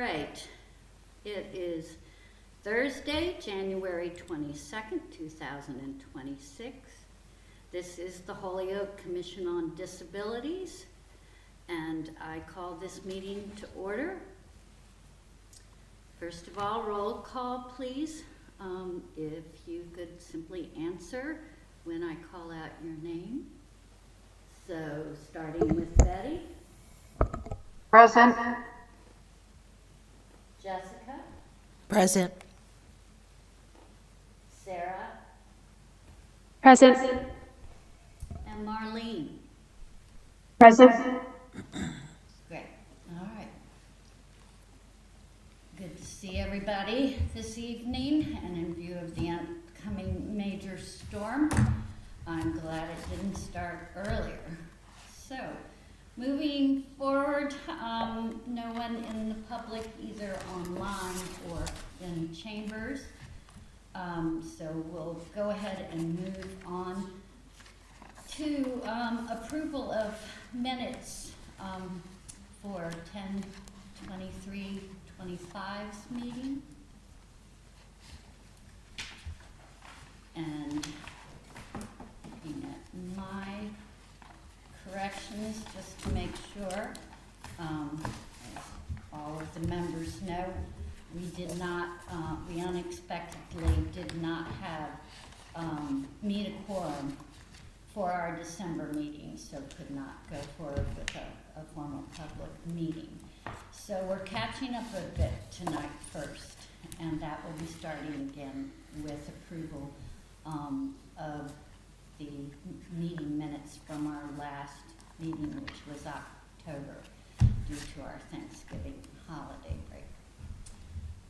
right. It is Thursday, January 22nd, 2026. This is the Holyoke Commission on Disabilities, and I call this meeting to order. First of all, roll call, please. If you could simply answer when I call out your name. So, starting with Betty. Present. Jessica. Present. Sarah. Present. And Marlene. Present. Great. All right. Good to see everybody this evening, and in view of the upcoming major storm, I'm glad it didn't start earlier. So, moving forward, no one in the public, either online or in chambers. So we'll go ahead and move on to approval of minutes for 10/23/25's meeting. And looking at my corrections, just to make sure, as all of the members know, we did not, we unexpectedly did not have meet a quorum for our December meeting, so could not go forward with a formal public meeting. So we're catching up a bit tonight first, and that will be starting again with approval of the meeting minutes from our last meeting, which was October, due to our Thanksgiving holiday break.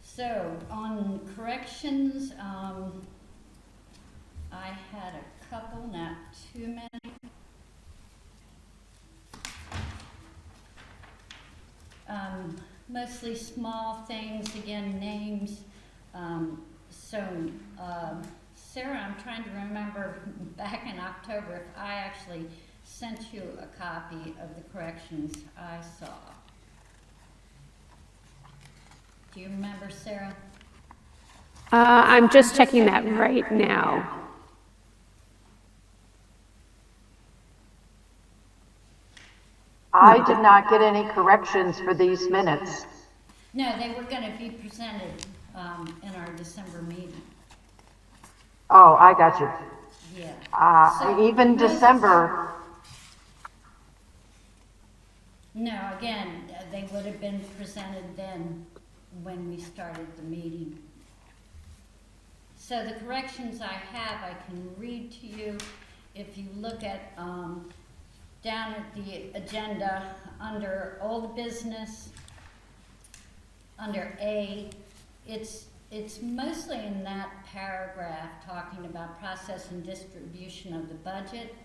So, on corrections, I had a couple, not too many. Mostly small things, again, names. Sarah, I'm trying to remember back in October if I actually sent you a copy of the corrections I saw. Do you remember, Sarah? I'm just checking that right now. I did not get any corrections for these minutes. No, they were going to be presented in our December meeting. Oh, I got you. Yeah. So Even December. No, again, they would have been presented then when we started the meeting. So the corrections I have, I can read to you. If you look at down at the agenda under old business, under A, it's mostly in that paragraph talking about process and distribution of the budget,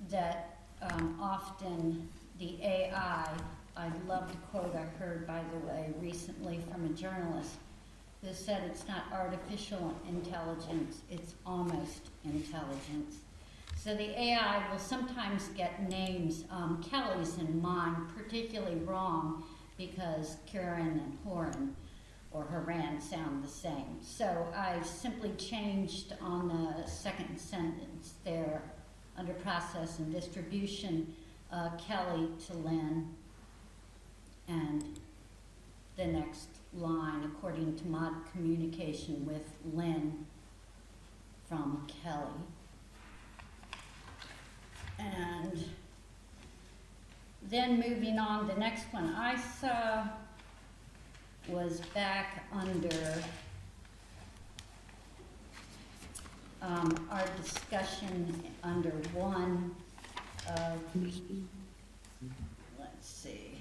that often the AI, I love the quote I heard, by the way, recently from a journalist who said it's not artificial intelligence, it's almost intelligence. So the AI will sometimes get names, Kelly's and mine, particularly wrong because Karen and Horan or Haran sound the same. So I simply changed on the second sentence there under process and distribution, Kelly to Lynn, and the next line, according to mod communication with Lynn from Kelly. And then moving on, the next one I saw was back under our discussion under one of, let's see,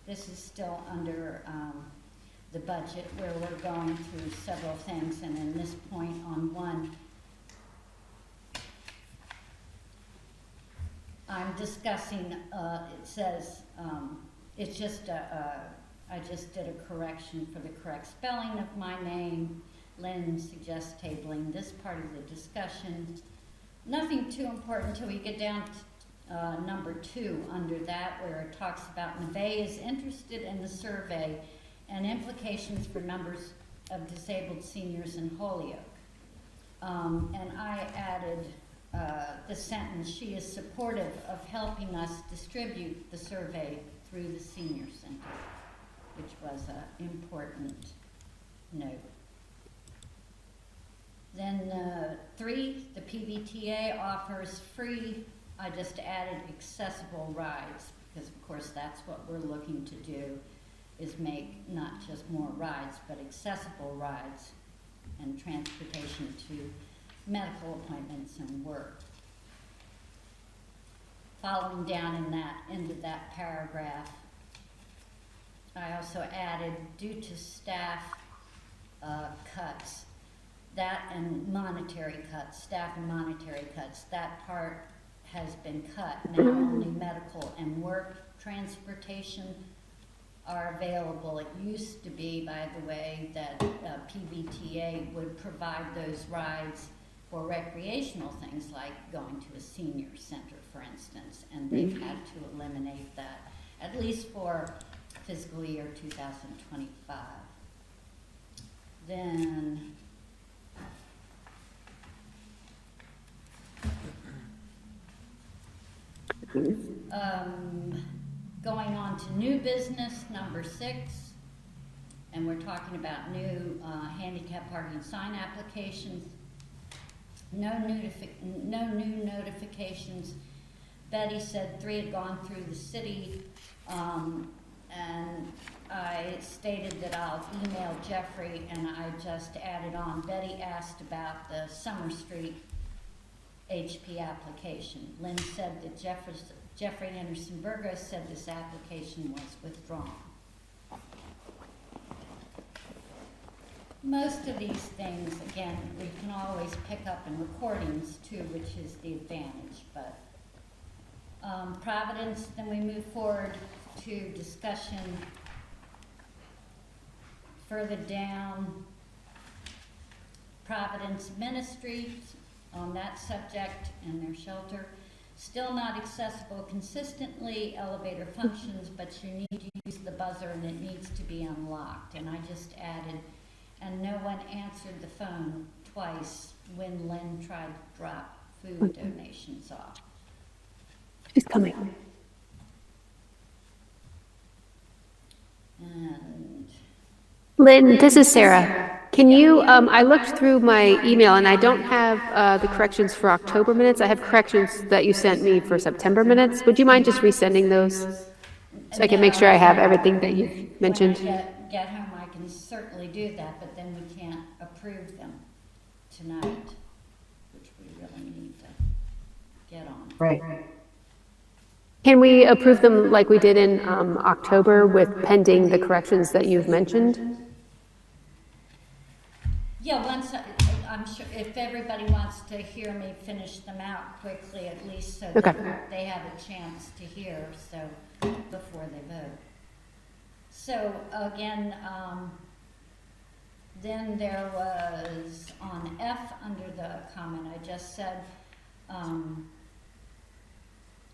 this is still under the budget where we're going through several things, and in this point on one, I'm discussing, it says, it's just I just did a correction for the correct spelling of my name. Lynn suggests tabling this part of the discussion. Nothing too important until we get down number 2 under that, where it talks about Neve is interested in the survey and implications for numbers of disabled seniors in Holyoke. And I added the sentence, she is supportive of helping us distribute the survey through the senior center, which was an important note. Then 3, the PBTA offers free, I just added accessible rides, because of course that's what we're looking to do, is make not just more rides, but accessible rides and transportation to medical appointments and work. Following down in that, into that paragraph, I also added, due to staff cuts, that and monetary cuts, staff and monetary cuts, that part has been cut. Now only medical and work transportation are available. It used to be, by the way, that PBTA would provide those rides for recreational things like going to a senior center, for instance, and they've had to eliminate that, at least for fiscal year 2025. Then going on to new business, number 6, and we're talking about new handicap parking sign applications. No new notifications. Betty said 3 had gone through the city, and I stated that I'll email Jeffrey, and I just added on. Betty asked about the Summer Street HP application. Lynn said that Jeffrey Anderson Burgos said this application was withdrawn. Most of these things, again, we can always pick up in recordings too, which is the advantage, but Providence, then we move forward to discussion further down. Providence Ministries, on that subject and their shelter, still not accessible consistently, elevator functions, but you need to use the buzzer and it needs to be unlocked. And I just added, and no one answered the phone twice when Lynn tried to drop food donations off. She's coming. And Lynn, this is Sarah. Can you, I looked through my email and I don't have the corrections for October minutes. I have corrections that you sent me for September minutes. Would you mind just resending those so I can make sure I have everything that you mentioned? when I get home, I can certainly do that, but then we can't approve them tonight, which we really need to get on. Right. Can we approve them like we did in October with pending the corrections that you've mentioned? Yeah, once, I'm sure, if everybody wants to hear me finish them out quickly, at least so Okay. that they have a chance to hear, so, before they vote. So, again, then there was on F, under the comment I just said,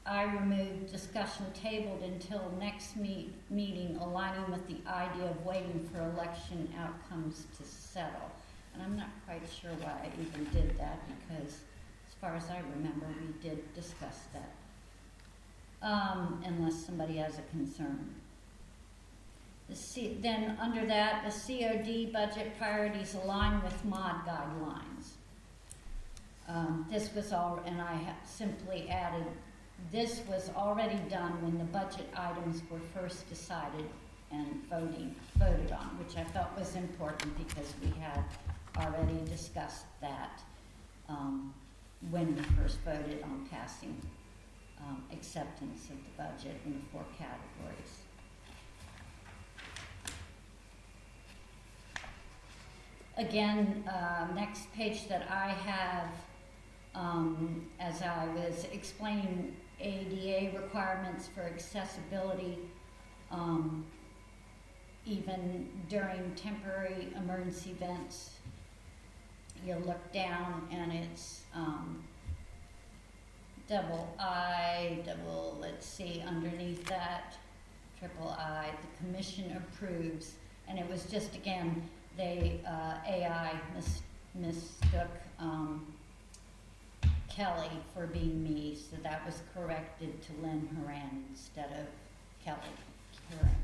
I removed discussion tabled until next meeting, aligning with the idea of waiting for election outcomes to settle. And I'm not quite sure why I even did that, because as far as I remember, we did discuss that. Unless somebody has a concern. Then under that, the COD budget priorities align with MOD guidelines. This was all, and I simply added, this was already done when the budget items were first decided and voted on, which I felt was important because we had already discussed that when we first voted on passing acceptance of the budget in the 4 categories. Again, next page that I have, as I was explaining ADA requirements for accessibility, even during temporary emergency events, you'll look down and it's let's see, underneath that, triple I, the commission approves, and it was just, again, they, AI mistook, Kelly for being me, so that was corrected to Lynn Horan instead of Kelly Horan.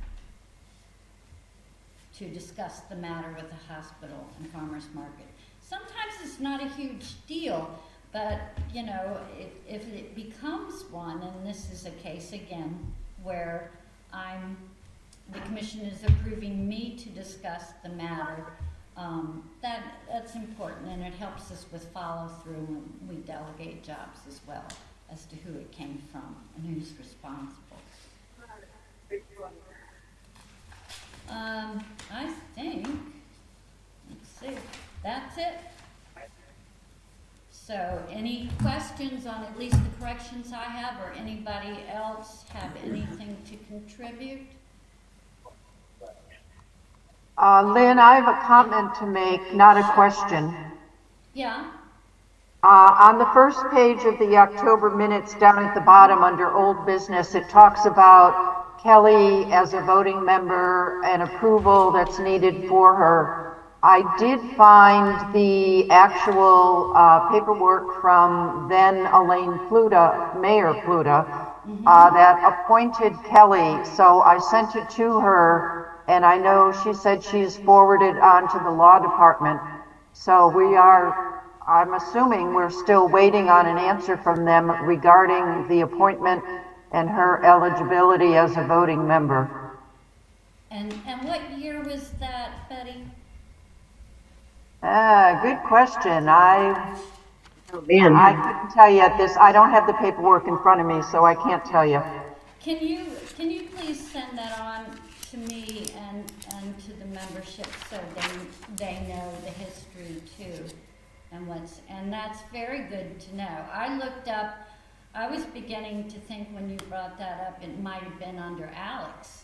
To discuss the matter with the hospital and farmers market. Sometimes it's not a huge deal, but you know, if it becomes one, and this is a case again where the commission is approving me to discuss the matter, that's important, and it helps us with follow through when we delegate jobs as well as to who it came from and who's responsible. I think, let's see, that's it. So any questions on at least the corrections I have, or anybody else have anything to contribute? Lynn, I have a comment to make, not a question. Yeah, On the first page of the October minutes, down at the bottom under old business, it talks about Kelly as a voting member and approval that's needed for her. I did find the actual paperwork from then Elaine Pluta, Mayor Pluta, that appointed Kelly. So I sent it to her, and I know she said she's forwarded on to the law department. So I'm assuming we're still waiting on an answer from them regarding the appointment and her eligibility as a voting member. and what year was that, Betty? Good question. I couldn't tell you at this. I don't have the paperwork in front of me, so I can't tell you. Can you please send that on to me and to the membership so they know the history too, and that's very good to know. I was beginning to think when you brought that up, it might have been under Alex,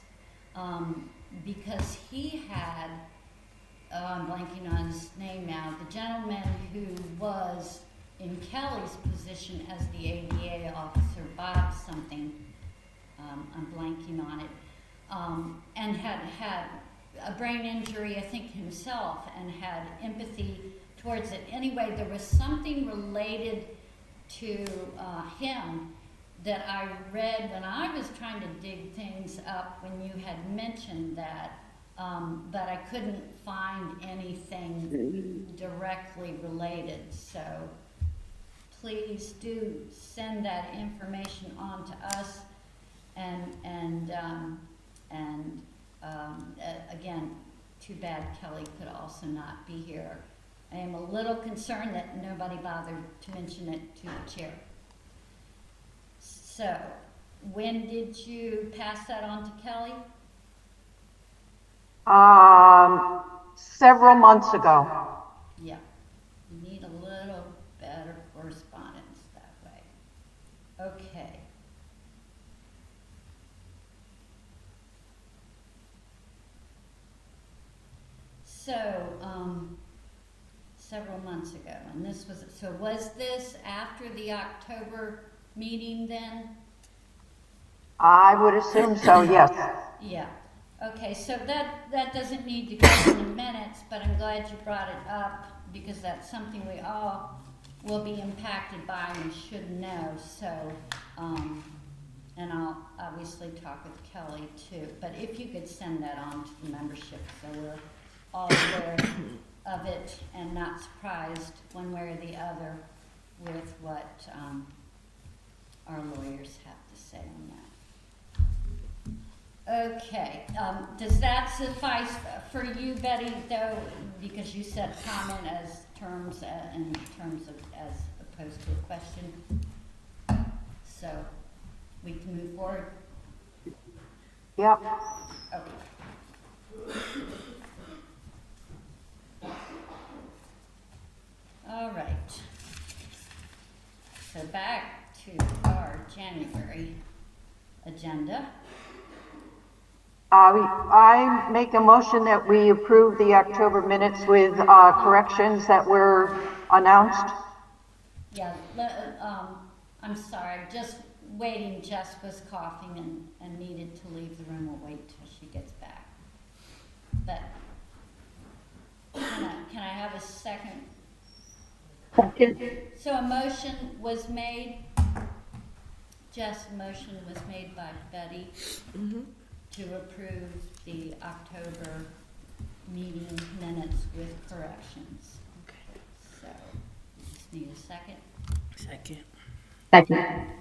because he had, I'm blanking on his name now, the gentleman who was in Kelly's position as the ADA officer, Bob something, I'm blanking on it, and had a brain injury, I think himself, and had empathy towards it. Anyway, there was something related to him that I read when I was trying to dig things up when you had mentioned that, but I couldn't find anything directly related. So please do send that information on to us, and again, too bad Kelly could also not be here. I am a little concerned that nobody bothered to mention it to the chair. So, when did you pass that on to Kelly? Several months ago. Yeah, you need a little better correspondence that way. Okay. So, several months ago, and was this after the October meeting then? I would assume so, yes. Yeah. Okay, so that doesn't need to go in the minutes, but I'm glad you brought it up because that's something we all will be impacted by and should know. So, and I'll obviously talk with Kelly too. But if you could send that on to the membership so we're all aware of it and not surprised one way or the other with what our lawyers have to say on that. Okay, does that suffice for you, Betty, though, because you said comment as terms, in terms of, as opposed to a question? So, we can move forward? Yep. Okay. All right. So back to our January agenda. I make a motion that we approve the October minutes with corrections that were announced. Yeah, I'm sorry, just waiting. Jess was coughing and needed to leave the room. We'll wait till she gets back. But can I have a second? So a motion was made. Jess, a motion was made by Betty to approve the October meeting minutes with corrections. Okay. So, just need a second. Second. Okay.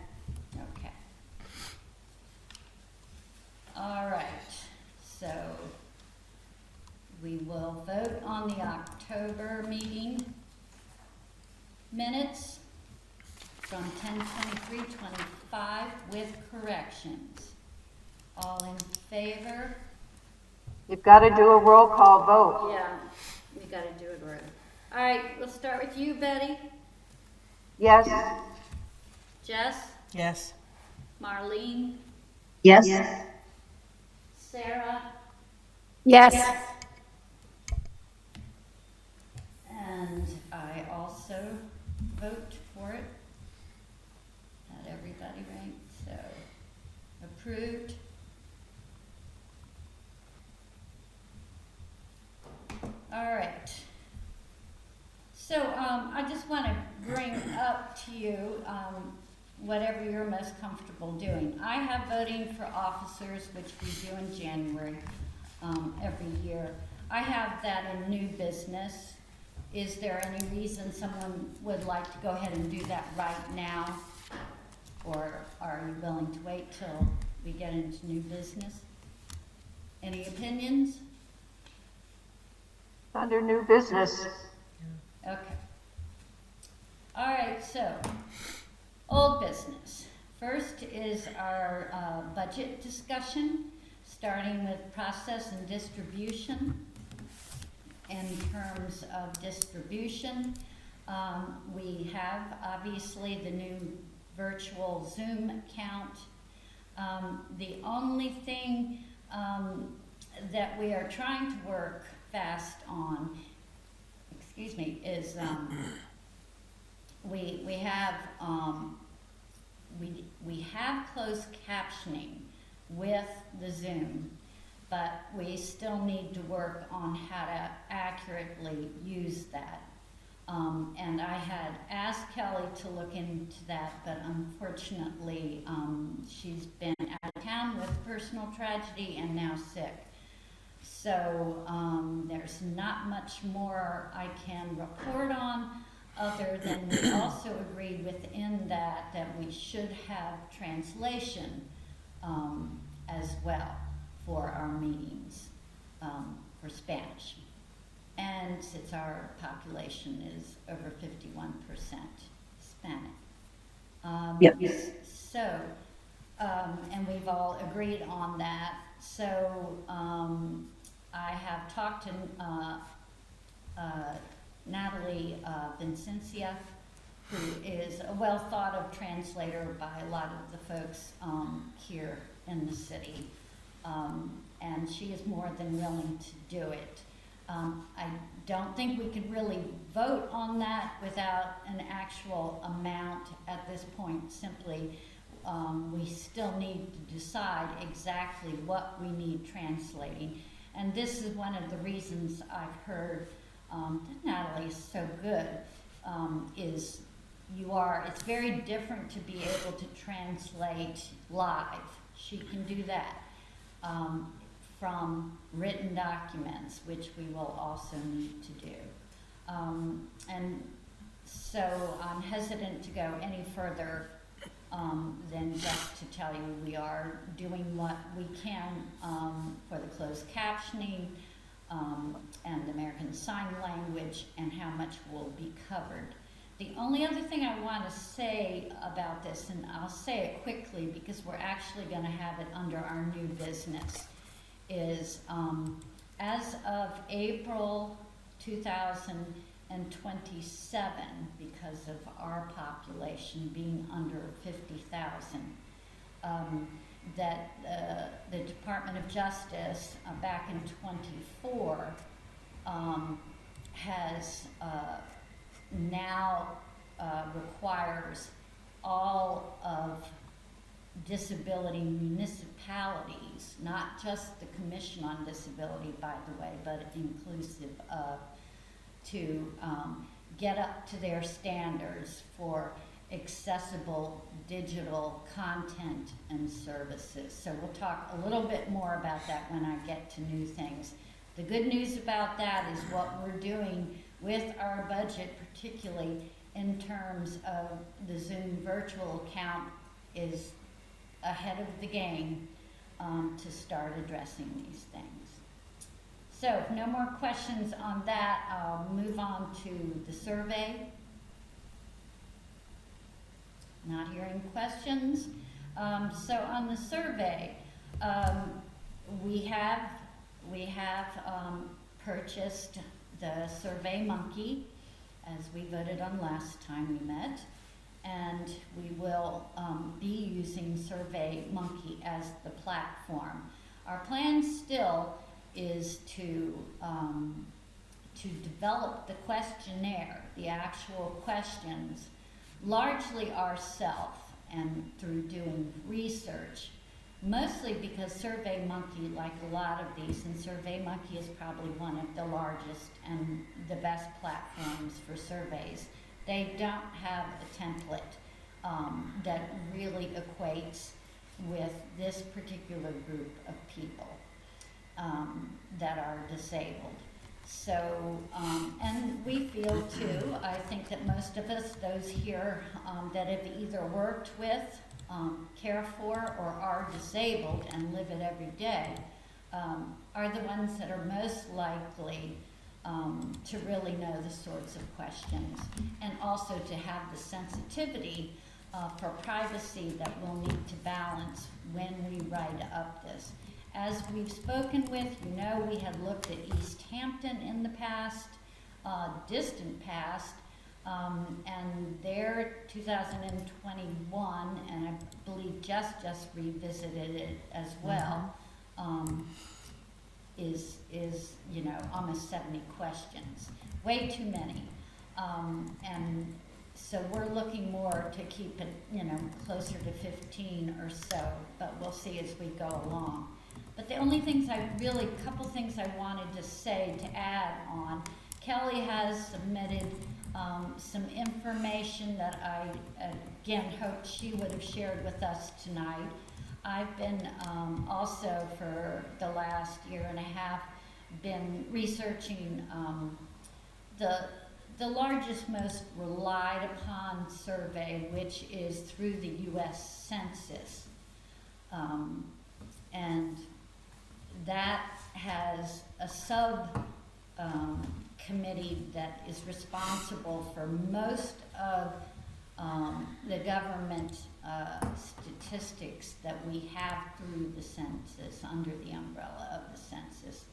All right, so we will vote on the October meeting minutes from 10/23/25 with corrections. All in favor? You've got to do a roll call vote. Yeah, we gotta do it right. All right, we'll start with you, Betty. Yes? Jess? Yes. Marlene? Yes. Sarah? Yes. And I also vote for it. Had everybody right, so approved. All right. So I just want to bring up to you whatever you're most comfortable doing. I have voting for officers, which we do in January every year. I have that in new business. Is there any reason someone would like to go ahead and do that right now? Or are you willing to wait till we get into new business? Any opinions? Under new business. Okay. All right, so, old business. First is our budget discussion, starting with process and distribution. In terms of distribution, we have obviously the new virtual Zoom account. The only thing that we are trying to work fast on, is we have closed captioning with the Zoom, but we still need to work on how to accurately use that. And I had asked Kelly to look into that, but unfortunately, she's been out of town with personal tragedy and now sick. So there's not much more I can report on, other than we also agreed within that we should have translation as well for our meetings for Spanish. And since our population is over 51% Hispanic. Yep. So, and we've all agreed on that. So I have talked to Natalie Vincencia, who is a well thought of translator by a lot of the folks here in the city. And she is more than willing to do it. I don't think we could really vote on that without an actual amount at this point. Simply, we still need to decide exactly what we need translating. And this is one of the reasons I've heard that Natalie is so good, is it's very different to be able to translate live. She can do that. From written documents, which we will also need to do. And so I'm hesitant to go any further than just to tell you we are doing what we can for the closed captioning and the American Sign Language and how much will be covered. The only other thing I want to say about this, and I'll say it quickly because we're actually going to have it under our new business, is as of April 2027, because of our population being under 50,000, that the Department of Justice back in 24 has now requires all of disability municipalities, not just the Commission on Disability, by the way, but inclusive of, to get up to their standards for accessible digital content and services. So we'll talk a little bit more about that when I get to new things. The good news about that is what we're doing with our budget, particularly in terms of the Zoom virtual account, is ahead of the game to start addressing these things. So if no more questions on that, I'll move on to the survey. Not hearing questions. So on the survey, we have purchased the Survey Monkey, as we voted on last time we met, and we will be using Survey Monkey as the platform. Our plan still is to develop the questionnaire, the actual questions, largely ourselves and through doing research, mostly because Survey Monkey, like a lot of these, and Survey Monkey is probably one of the largest and the best platforms for surveys, they don't have a template that really equates with this particular group of people that are disabled. So, and we feel too, I think that most of us, those here that have either worked with, care for, or are disabled and live it every day, are the ones that are most likely to really know the sorts of questions, and also to have the sensitivity for privacy that we'll need to balance when we write up this. As we've spoken with, you know, we had looked at East Hampton in the past, distant past, and their 2021, and I believe just revisited it as well, is you know, almost 70 questions, way too many, and so we're looking more to keep it, you know, closer to 15 or so, but we'll see as we go along. But the only things couple things I wanted to say to add on, Kelly has submitted some information that I, again, hoped she would have shared with us tonight. I've been also for the last year and a half been researching the largest, most relied upon survey, which is through the U.S. Census. And that has a committee that is responsible for most of the government statistics that we have through the census, under the umbrella of the census.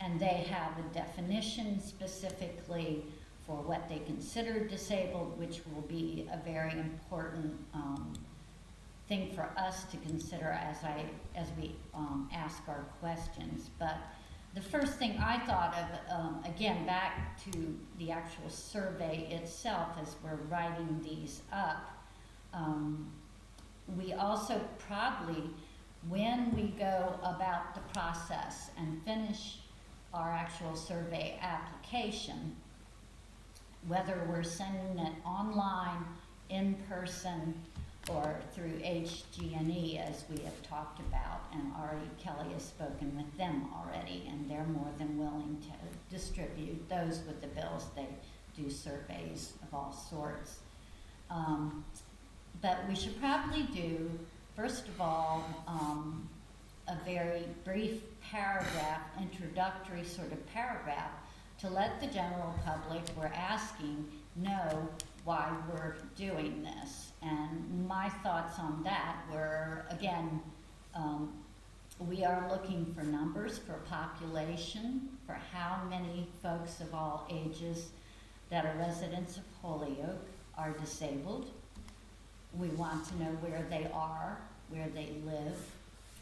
And they have a definition specifically for what they consider disabled, which will be a very important thing for us to consider as we ask our questions. But the first thing I thought of, again, back to the actual survey itself as we're writing these up, we also probably, when we go about the process and finish our actual survey application, whether we're sending it online, in person, or through HG&E, as we have talked about, and already Kelly has spoken with them already, and they're more than willing to distribute those with the bills. They do surveys of all sorts. But we should probably do, first of all, a very brief paragraph, introductory sort of paragraph, to let the general public we're asking know why we're doing this. And my thoughts on that were, again, we are looking for numbers for population, for how many folks of all ages that are residents of Holyoke are disabled. We want to know where they are, where they live,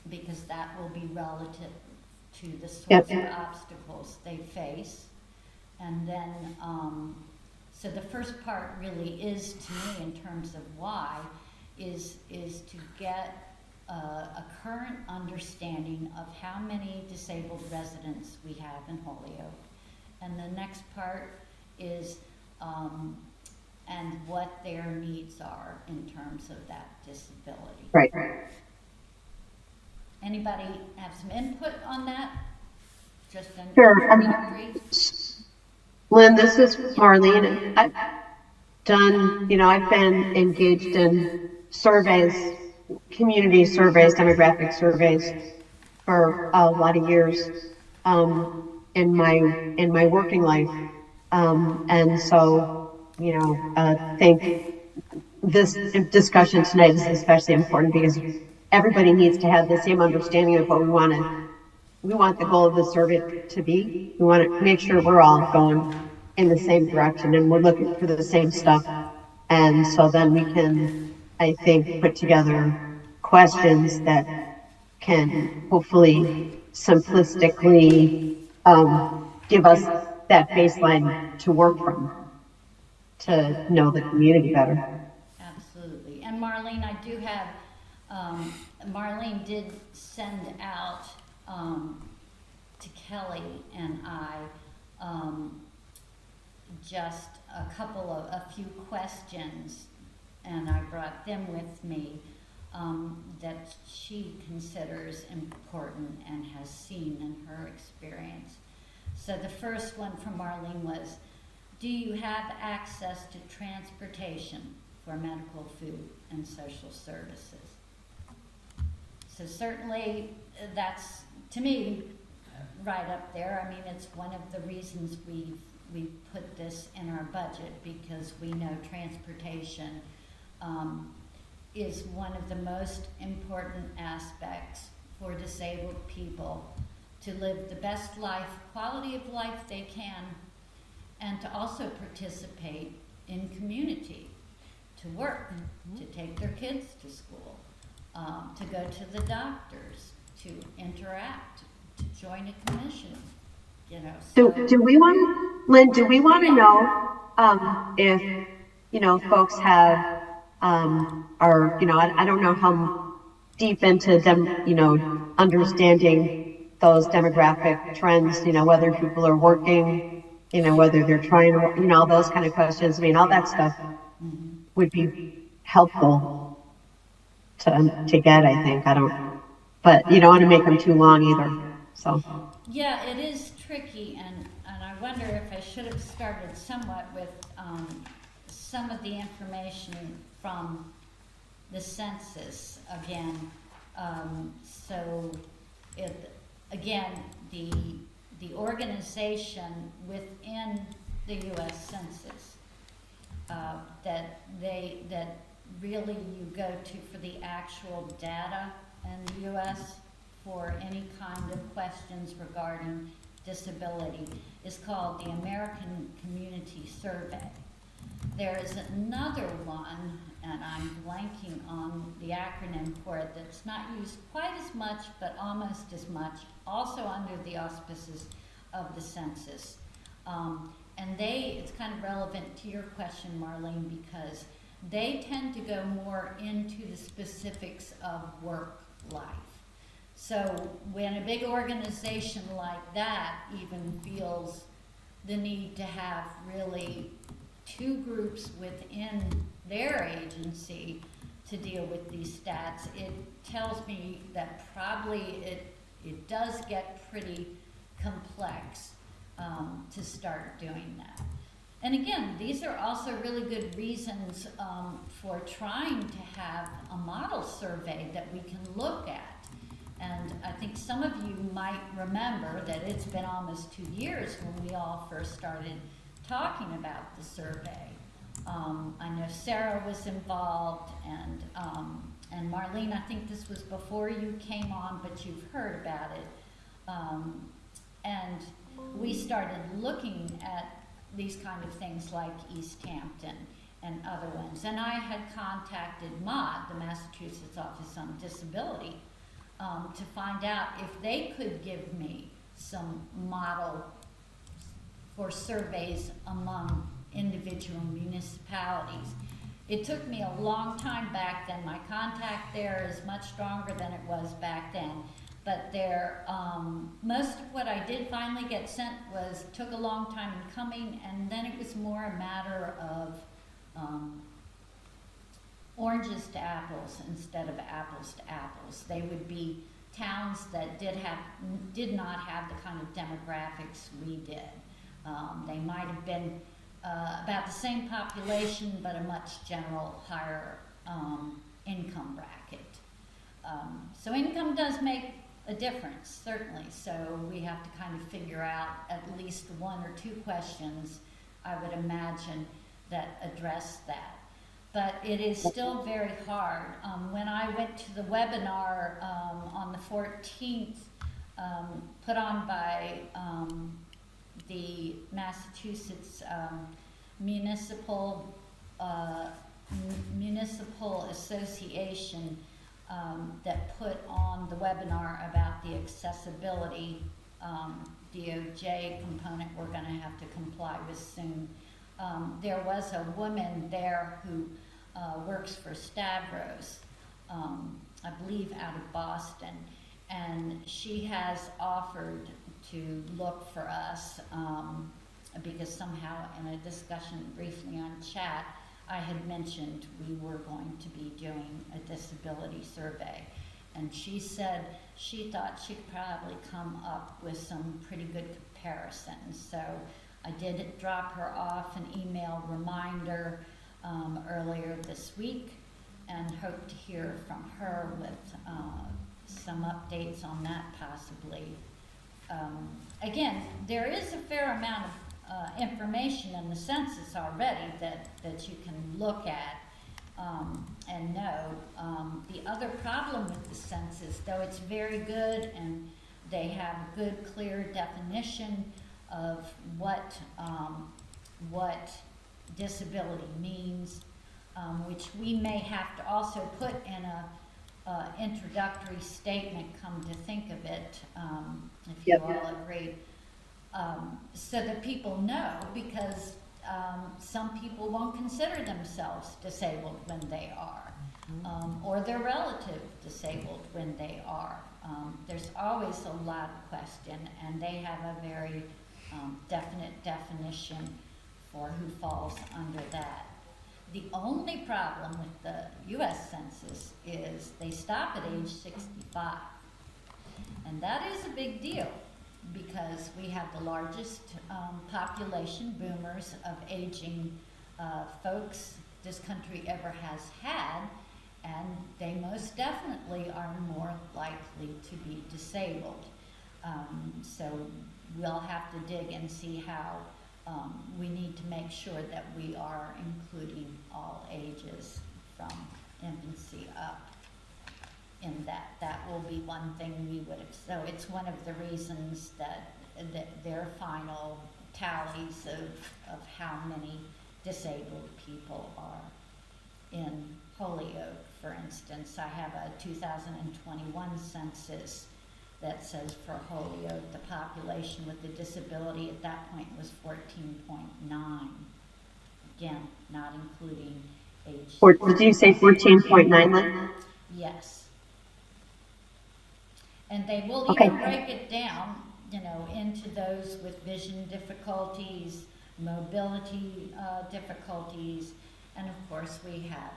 because that will be relative to the sorts of obstacles they face. And then So the first part really is, to me, in terms of why, is to get a current understanding of how many disabled residents we have in Holyoke. And the next part is, and what their needs are in terms of that disability. Right. Anybody have some input on that? Just Sure. introductory? Lynn, this is Marlene, and I've done, I've been engaged in surveys, community surveys, demographic surveys for a lot of years in my working life. And so, I think this discussion tonight is especially important because everybody needs to have the same understanding of what we want the goal of the survey to be. We want to make sure we're all going in the same direction and we're looking for the same stuff. And so then we can, I think, put together questions that can hopefully simplistically give us that baseline to work from to know the community better. Absolutely. And Marlene, I do have, Marlene did send out to Kelly and I just a few questions, and I brought them with me that she considers important and has seen in her experience. So the first one from Marlene was, do you have access to transportation for medical, food, and social services? So certainly that's, to me, right up there. I mean, it's one of the reasons we put this in our budget, because we know transportation is one of the most important aspects for disabled people to live the best quality of life they can, and to also participate in community, to work, to take their kids to school, to go to the doctors, to interact, to join a commission, Do we want, Lynn, do we want to know if, folks have, I don't know how deep into them, understanding those demographic trends, whether people are working, whether they're trying to, all those kind of questions. I mean, all that stuff would be helpful to get, I think. But you don't want to make them too long either, so. Yeah, it is tricky, and I wonder if I should have started somewhat with some of the information from the census again. So, again, the organization within the U.S. Census that really you go to for the actual data in the U.S. for any kind of questions regarding disability is called the American Community Survey. There is another one, and I'm blanking on the acronym for it, that's not used quite as much, but almost as much, also under the auspices of the census. And it's kind of relevant to your question, Marlene, because they tend to go more into the specifics of work life. So when a big organization like that even feels the need to have really two groups within their agency to deal with these stats, it tells me that probably it does get pretty complex to start doing that. And again, these are also really good reasons for trying to have a model survey that we can look at. And I think some of you might remember that it's been almost 2 years when we all first started talking about the survey. I know Sarah was involved, and Marlene, I think this was before you came on, but you've heard about it. And we started looking at these kind of things like East Hampton and other ones. And I had contacted MOD, the Massachusetts Office on Disability, to find out if they could give me some model for surveys among individual municipalities. It took me a long time back then. My contact there is much stronger than it was back then. But there, most of what I did finally get sent took a long time in coming, and then it was more a matter of oranges to apples instead of apples to apples. They would be towns that did not have the kind of demographics we did. They might have been about the same population, but a much higher income bracket. So income does make a difference, certainly. So we have to kind of figure out at least one or two questions, I would imagine, that address that. But it is still very hard. When I went to the webinar on the 14th, put on by the Massachusetts Municipal Association, that put on the webinar about the accessibility DOJ component we're going to have to comply with soon. There was a woman there who works for Stavros, I believe out of Boston, and she has offered to look for us because somehow in a discussion briefly on chat, I had mentioned we were going to be doing a disability survey. And she said she thought she could probably come up with some pretty good comparisons. So I did drop her off an email reminder earlier this week, and hope to hear from her with some updates on that possibly. Again, there is a fair amount of information in the census already that you can look at and know. The other problem with the census, though it's very good and they have a good, clear definition of what disability means, which we may have to also put in a introductory statement, come to think of it, if you all agree, so that people know, because some people won't consider themselves disabled when they are, or their relative disabled when they are. There's always a lot of question, and they have a very definite definition for who falls under that. The only problem with the U.S. Census is they stop at age 65. And that is a big deal because we have the largest population, boomers, of aging folks this country ever has had, and they most definitely are more likely to be disabled. So we'll have to dig and see how we need to make sure that we are including all ages from infancy up in that. That will be one thing we would, so it's one of the reasons that their final tallies of how many disabled people are in Holyoke. For instance, I have a 2021 census that says for Holyoke, the population with the disability at that point was 14.9. Again, not including age. Did you say 14.9, Lynn? Yes. And they will Okay. even break it down, into those with vision difficulties, mobility difficulties, and of course we have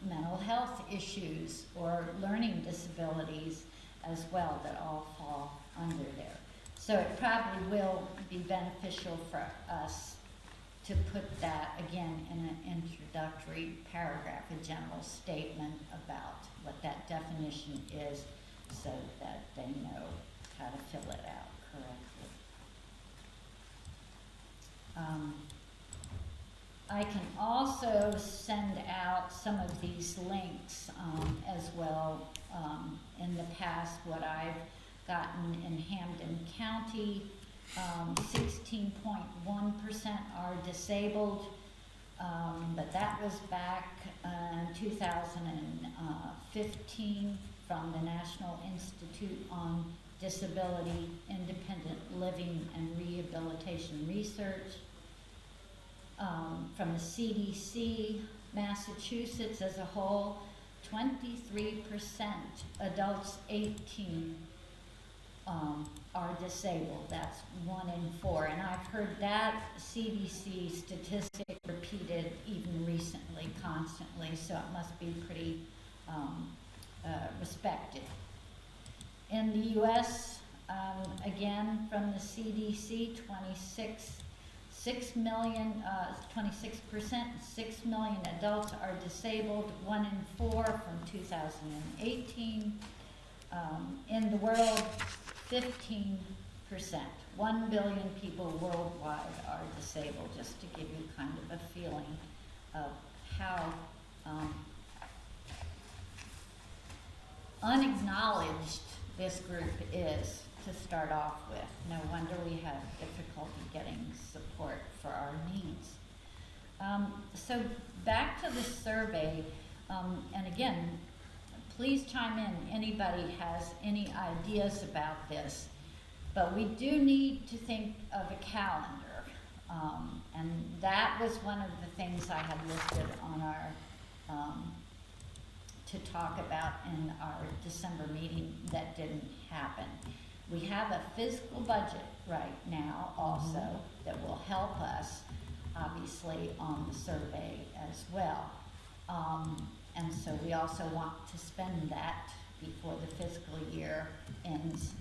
mental health issues or learning disabilities as well that all fall under there. So it probably will be beneficial for us to put that again in an introductory paragraph, a general statement about what that definition is so that they know how to fill it out correctly. I can also send out some of these links as well. In the past, what I've gotten in Hampden County, 16.1% are disabled, but that was back in 2015 from the National Institute on Disability, Independent Living and Rehabilitation Research. from the CDC, Massachusetts as a whole, 23% adults 18 are disabled. That's 1 in 4. And I've heard that CDC statistic repeated even recently, constantly, so it must be pretty respected. In the US, again, from the CDC, 26%, 6 million adults are disabled, 1 in 4 from 2018. In the world, 15%, 1 billion people worldwide are disabled, just to give you kind of a feeling of how unacknowledged this group is to start off with. No wonder we have difficulty getting support for our needs. So back to the survey, and again, please chime in, anybody has any ideas about this, but we do need to think of a calendar. And that was one of the things I had listed on our, to talk about in our December meeting that didn't happen. We have a fiscal budget right now also that will help us, obviously, on the survey as well. And so we also want to spend that before the fiscal year ends,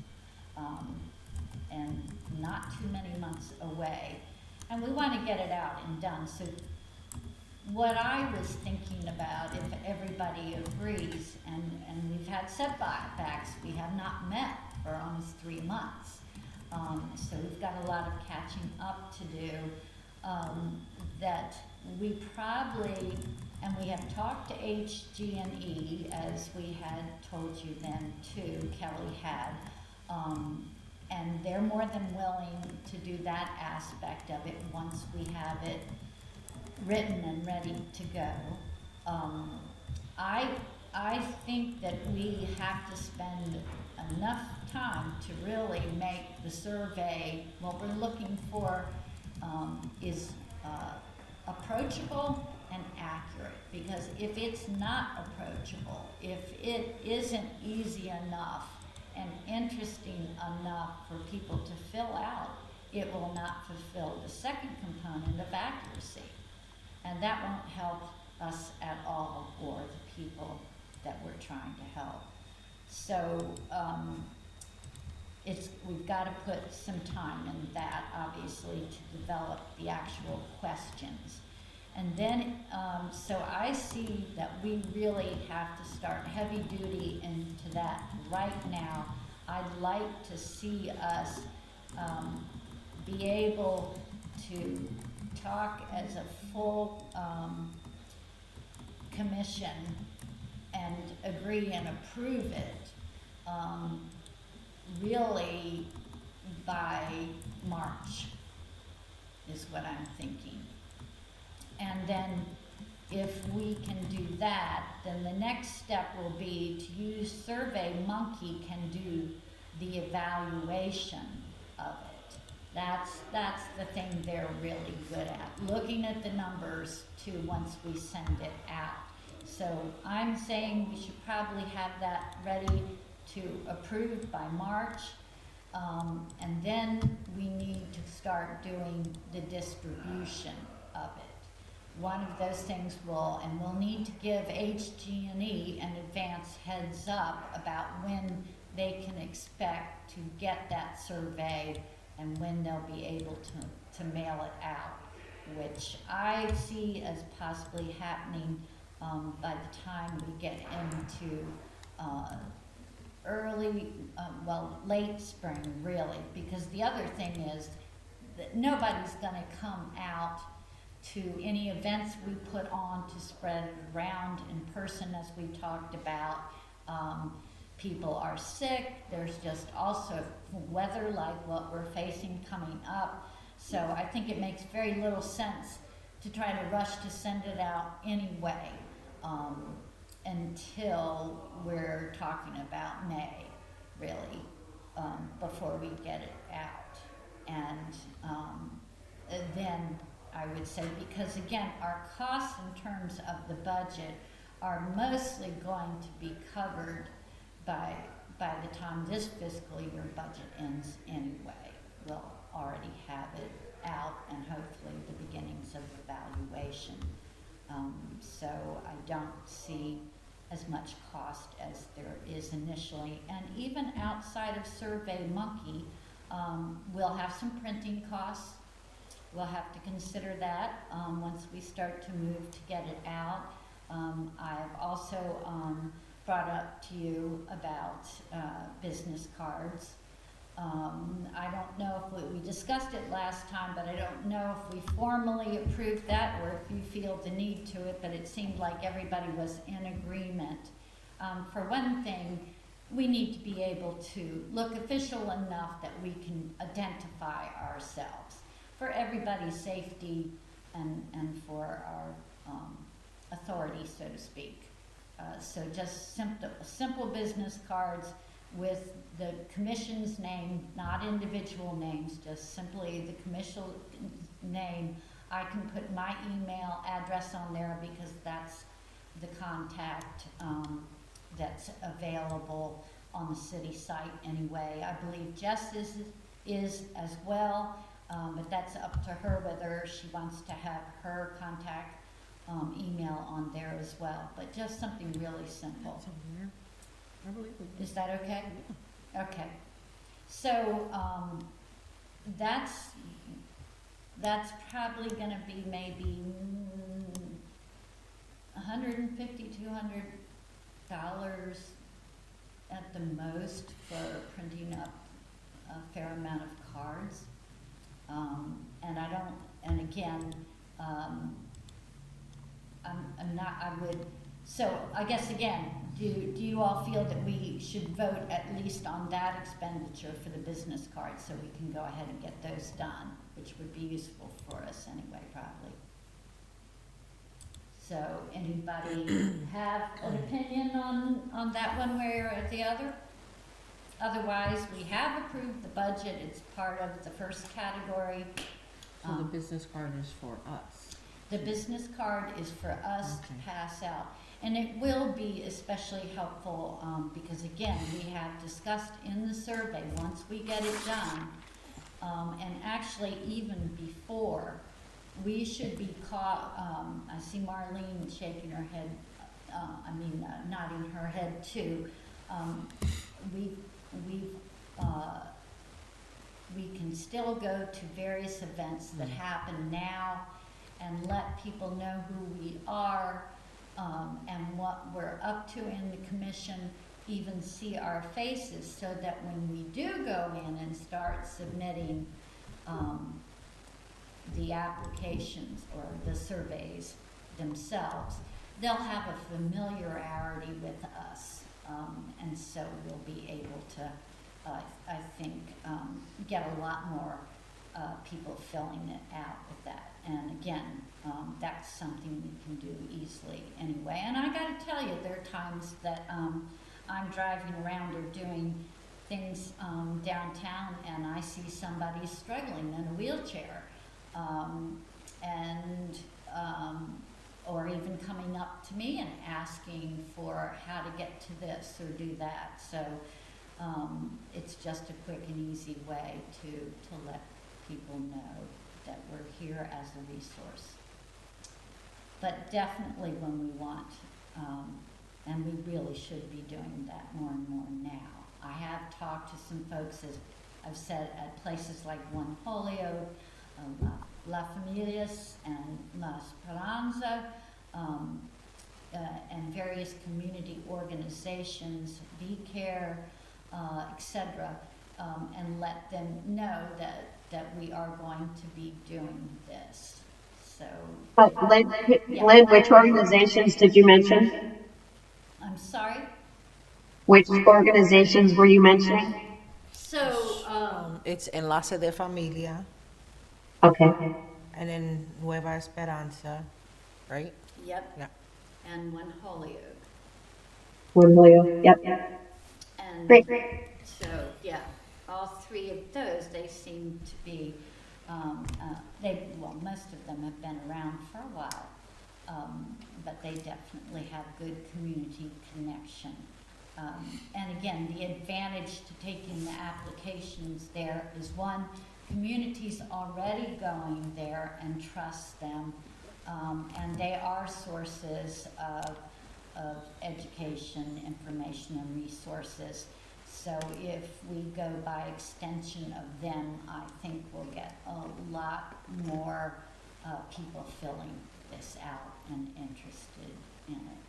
and not too many months away. And we want to get it out and done. So what I was thinking about, if everybody agrees, and we've had setbacks, we have not met for almost 3 months. So we've got a lot of catching up to do, that we probably, and we have talked to HG&E, as we had told you then too, Kelly had, and they're more than willing to do that aspect of it once we have it written and ready to go. I think that we have to spend enough time to really make the survey, what we're looking for is approachable and accurate, because if it's not approachable, if it isn't easy enough and interesting enough for people to fill out, it will not fulfill the second component of accuracy. And that won't help us at all, or the people that we're trying to help. So we've got to put some time in that, obviously, to develop the actual questions. And then, so I see that we really have to start heavy duty into that right now. I'd like to see us be able to talk as a full commission and agree and approve it really by March is what I'm thinking. And then if we can do that, then the next step will be to use SurveyMonkey can do the evaluation of it. That's the thing they're really good at, looking at the numbers too once we send it out. So I'm saying we should probably have that ready to approve by March, and then we need to start doing the distribution of it. One of those things we'll need to give HG&E an advance heads up about when they can expect to get that survey and when they'll be able to mail it out, which I see as possibly happening by the time we get into late spring, really, because the other thing is that nobody's going to come out to any events we put on to spread it around in person, as we talked about. People are sick. There's just also weather like what we're facing coming up. So I think it makes very little sense to try to rush to send it out anyway, until we're talking about May, really, before we get it out. And then I would say, because again, our costs in terms of the budget are mostly going to be covered by the time this fiscal year budget ends anyway. We'll already have it out and hopefully the beginnings of evaluation. So I don't see as much cost as there is initially. And even outside of SurveyMonkey, we'll have some printing costs. We'll have to consider that once we start to move to get it out. I've also brought up to you about business cards. I don't know if we discussed it last time, but I don't know if we formally approved that or if you feel the need to it, but it seemed like everybody was in agreement. For one thing, we need to be able to look official enough that we can identify ourselves for everybody's safety and for our authority, so to speak. So just simple business cards with the commission's name, not individual names, just simply the commission name. I can put my email address on there because that's the contact that's available on the city site anyway. I believe Jess is as well, but that's up to her whether she wants to have her contact email on there as well. But just something really simple. Is that okay? Okay. So that's probably going to be maybe $150, $200 at the most for printing up a fair amount of cards. And I don't. And again, I'm not. I would. So I guess again, do you all feel that we should vote at least on that expenditure for the business cards so we can go ahead and get those done, which would be useful for us anyway, probably. So anybody have an opinion on that one way or the other? Otherwise, we have approved the budget. It's part of the first category. So the business card is for us. The business card is for us to pass out. And it will be especially helpful because, again, we have discussed in the survey, once we get it done, and actually even before, we should be I see Marlene shaking her head, nodding her head too. We can still go to various events that happen now and let people know who we are and what we're up to in the commission, even see our faces, so that when we do go in and start submitting the applications or the surveys themselves, they'll have a familiarity with us, and so we'll be able to, I think, get a lot more people filling it out with that. And again, that's something we can do easily anyway. And I got to tell you, there are times that I'm driving around or doing things downtown, and I see somebody struggling in a wheelchair, or even coming up to me and asking for how to get to this or do that. So it's just a quick and easy way to let people know that we're here as a resource. But definitely when we want, and we really should be doing that more and more now. I have talked to some folks, as I've said, at places like One Holyoke, La Familias and La Esperanza, and various community organizations, VCare, etc., and let them know that we are going to be doing this. So, Lynn, which organizations did you mention? I'm sorry? Which organizations were you mentioning? So, It's Enlace de Familia Okay. and then Nueva Esperanza, right? yep. Yeah. And One Holyoke. One Holyoke. Yep. And Great. so, yeah, all three of those, they seem to be Most of them have been around for a while, but they definitely have good community connection. And again, the advantage to taking the applications there is one, community's already going there and trust them, and they are sources of education, information, and resources. So if we go by extension of them, I think we'll get a lot more people filling this out and interested in it.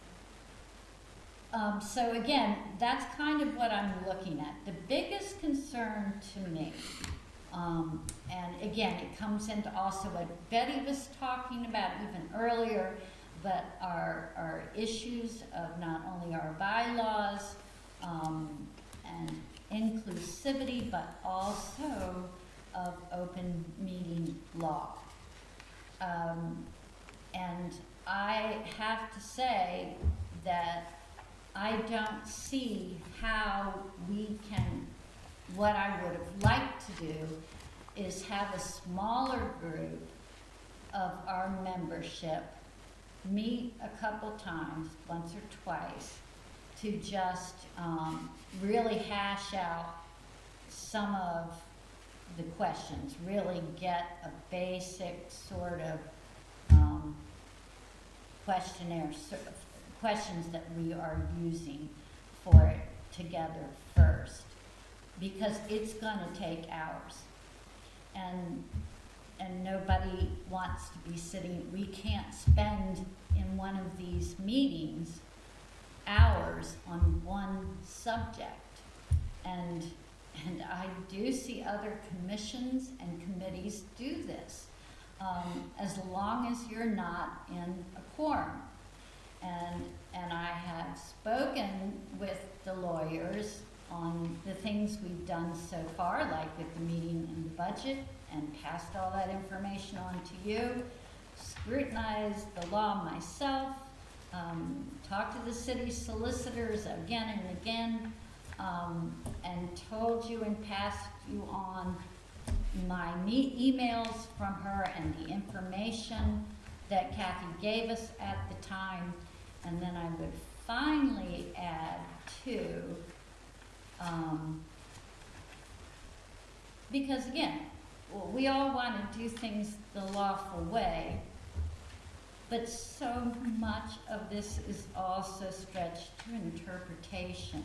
So again, that's kind of what I'm looking at. The biggest concern to me, and again, it comes into also what Betty was talking about even earlier, but our issues of not only our bylaws, and inclusivity, but also of open meeting law. And I have to say that I don't see how we can, what I would have liked to do is have a smaller group of our membership meet a couple times, once or twice, to just really hash out some of the questions, really get a basic sort of questionnaire, questions that we are using for it together first, because it's gonna take hours. And nobody wants to be sitting, we can't spend in one of these meetings hours on one subject. And I do see other commissions and committees do this, as long as you're not in a quorum. And I have spoken with the lawyers on the things we've done so far, like with the meeting and the budget, and passed all that information on to you, scrutinized the law myself, talked to the city solicitors again and again, and told you and passed you on my emails from her and the information that Kathy gave us at the time. And then I would finally add to, because again, we all want to do things the lawful way, but so much of this is also stretched to interpretation.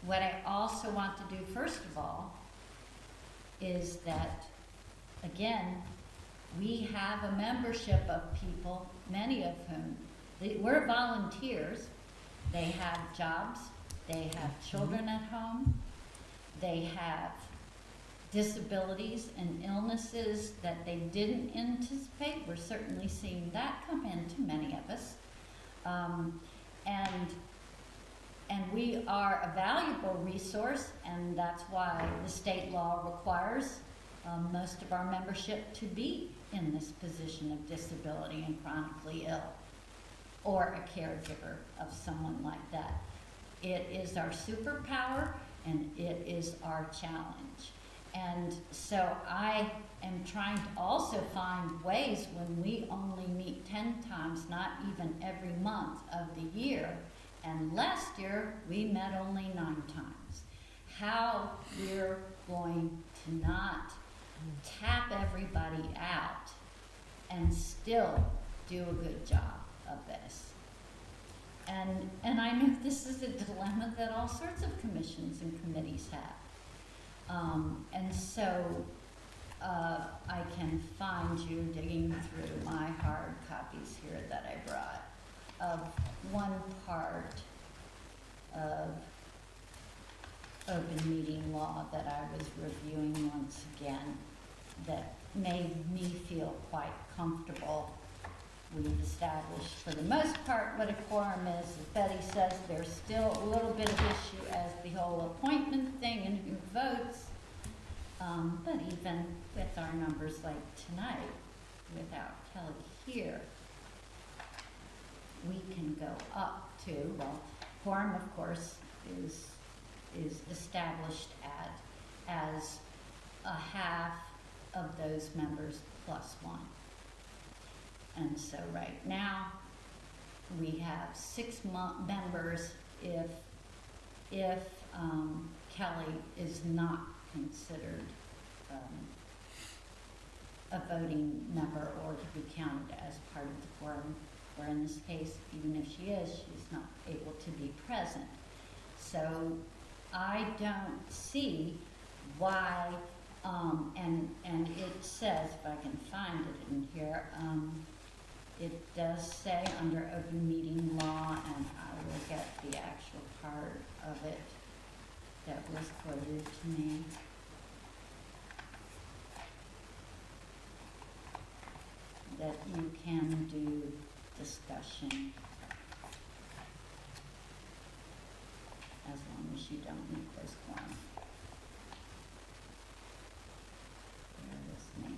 What I also want to do, first of all, is that, again, we have a membership of people, many of whom, we're volunteers. They have jobs, they have children at home, they have disabilities and illnesses that they didn't anticipate. We're certainly seeing that come into many of us. And we are a valuable resource, and that's why the state law requires most of our membership to be in this position of disability and chronically ill, or a caregiver of someone like that. It is our superpower, and it is our challenge. And so I am trying to also find ways when we only meet 10 times, not even every month of the year, and last year we met only 9 times, how we're going to not tap everybody out and still do a good job of this. And I know this is a dilemma that all sorts of commissions and committees have. And so I can find you digging through my hard copies here that I brought of one part of open meeting law that I was reviewing once again that made me feel quite comfortable. We've established for the most part what a quorum is. As Betty says, there's still a little bit of issue as the whole appointment thing and who votes. But even with our numbers like tonight, without Kelly here, we can go up to, well, quorum of course is established as a half of those members plus one. And so right now, we have 6 members if Kelly is not considered a voting member or to be counted as part of the quorum, or in this case, even if she is, she's not able to be present. So I don't see why, and it says, if I can find it in here, it does say under open meeting law, and I will get the actual part of it that was quoted to me. That you can do discussion as long as you don't meet those quorum. Bear with me.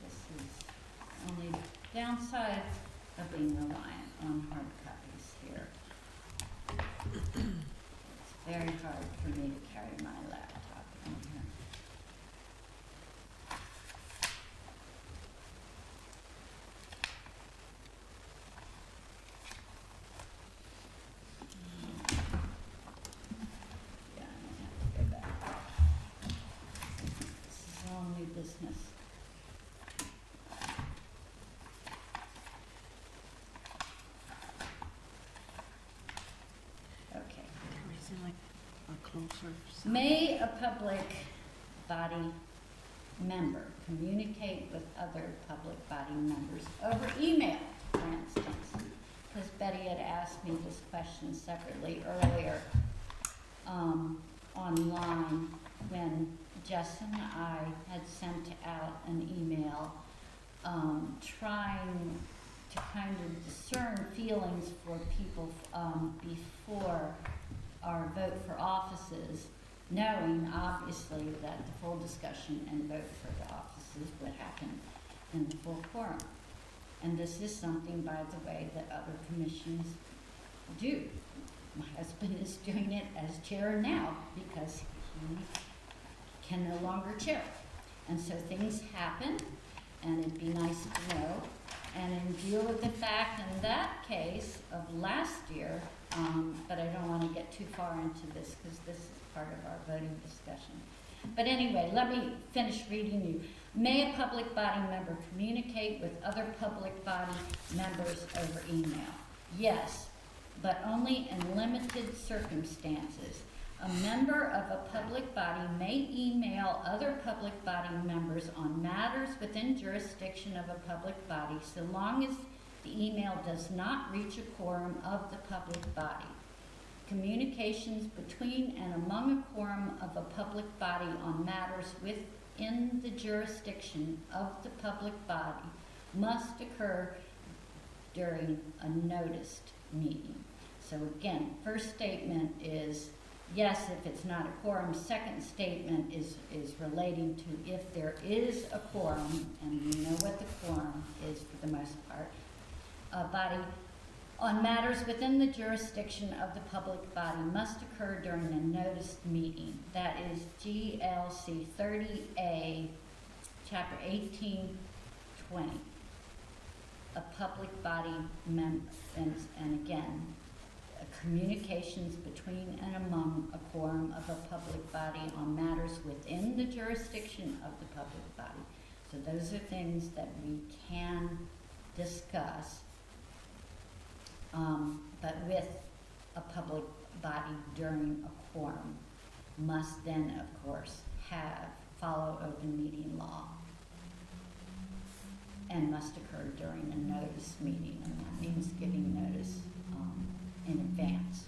This is only downside of being reliant on hard copies here. It's very hard for me to carry my laptop in here. Yeah, I have to go back. This is all new business. Okay. Is it like a closer? May a public body member communicate with other public body members over email, for instance? Because Betty had asked me this question separately earlier online when Jess and I had sent out an email trying to kind of discern feelings for people before our vote for offices, knowing obviously that the full discussion and vote for the offices would happen in the full quorum. And this is something, by the way, that other commissions do. My husband is doing it as chair now because he can no longer chair. And so things happen, and it'd be nice to know. And in view of the fact in that case of last year, but I don't want to get too far into this because this is part of our voting discussion. But anyway, let me finish reading you. May a public body member communicate with other public body members over email? Yes, but only in limited circumstances. A member of a public body may email other public body members on matters within jurisdiction of a public body so long as the email does not reach a quorum of the public body. Communications between and among a quorum of a public body on matters within the jurisdiction of the public body must occur during a noticed meeting. So again, first statement is yes, if it's not a quorum. Second statement is relating to if there is a quorum, and you know what the quorum is for the most part, a body on matters within the jurisdiction of the public body must occur during a noticed meeting. That is GLC 30A, Chapter 1820. A public body member, and again, communications between and among a quorum of a public body on matters within the jurisdiction of the public body. So those are things that we can discuss, but with a public body during a quorum must then, of course, follow open meeting law and must occur during a notice meeting, and that means giving notice in advance.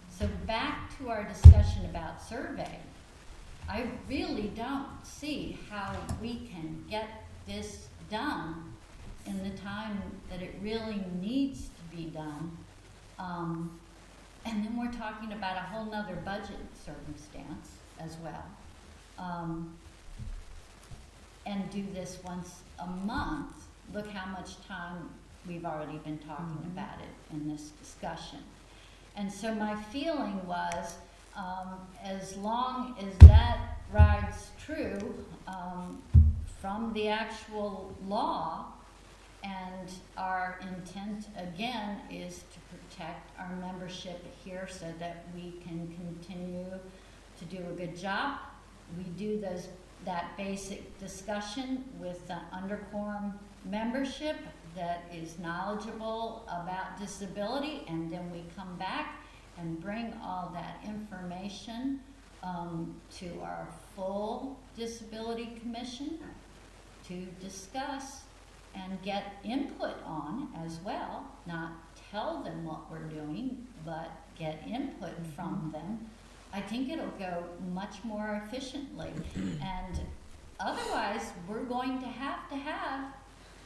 So back to our discussion about survey, I really don't see how we can get this done in the time that it really needs to be done. And then we're talking about a whole nother budget circumstance as well. And do this once a month. Look how much time we've already been talking about it in this discussion. And so my feeling was, as long as that rides true from the actual law. And our intent, again, is to protect our membership here so that we can continue to do a good job. We do that basic discussion with the underquorum membership that is knowledgeable about disability, and then we come back and bring all that information to our full Disability Commission to discuss and get input on as well, not tell them what we're doing, but get input from them. I think it'll go much more efficiently. And otherwise, we're going to have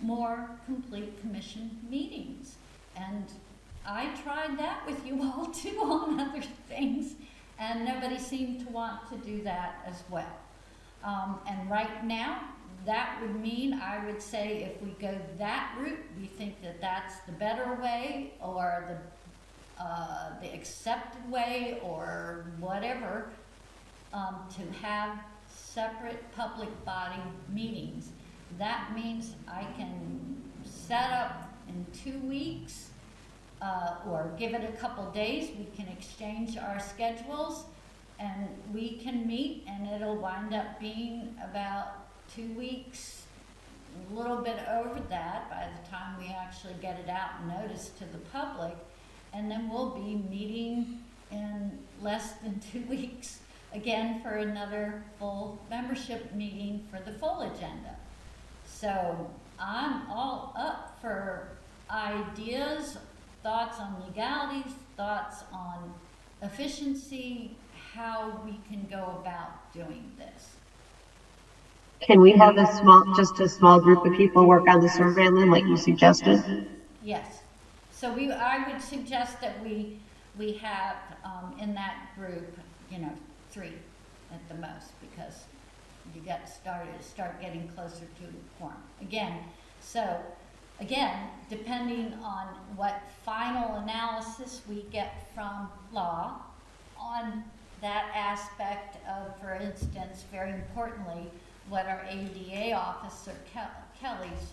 more complete commission meetings. And I tried that with you all too on other things, and nobody seemed to want to do that as well. And right now, that would mean, I would say, if we go that route, we think that that's the better way, or the accepted way, or whatever, to have separate public body meetings. That means I can set up in 2 weeks, or give it a couple days. We can exchange our schedules, and we can meet, and it'll wind up being about 2 weeks, a little bit over that by the time we actually get it out and notice to the public. And then we'll be meeting in less than 2 weeks again for another full membership meeting for the full agenda. So I'm all up for ideas, thoughts on legalities, thoughts on efficiency, how we can go about doing this. Can we have just a small group of people work on the survey, Lynn, like you suggested? Yes. So I would suggest that we have, in that group, 3 at the most, because you start getting closer to the quorum. Again, depending on what final analysis we get from law on that aspect of, for instance, very importantly, what our ADA officer, Kelly's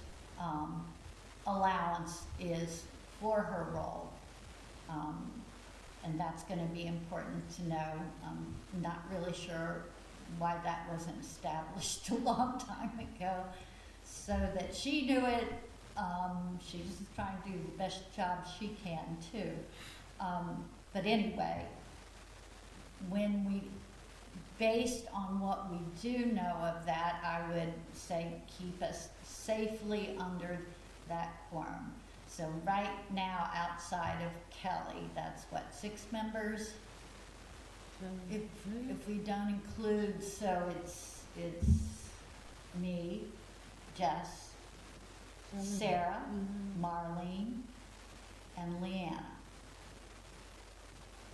allowance is for her role. And that's going to be important to know. I'm not really sure why that wasn't established a long time ago, so that she knew it. She's trying to do the best job she can too. But anyway, based on what we do know of that, I would say keep us safely under that quorum. So right now, outside of Kelly, that's what, 6 members? If we don't include, so it's me, Jess, Sarah, Marlene, and Leanna.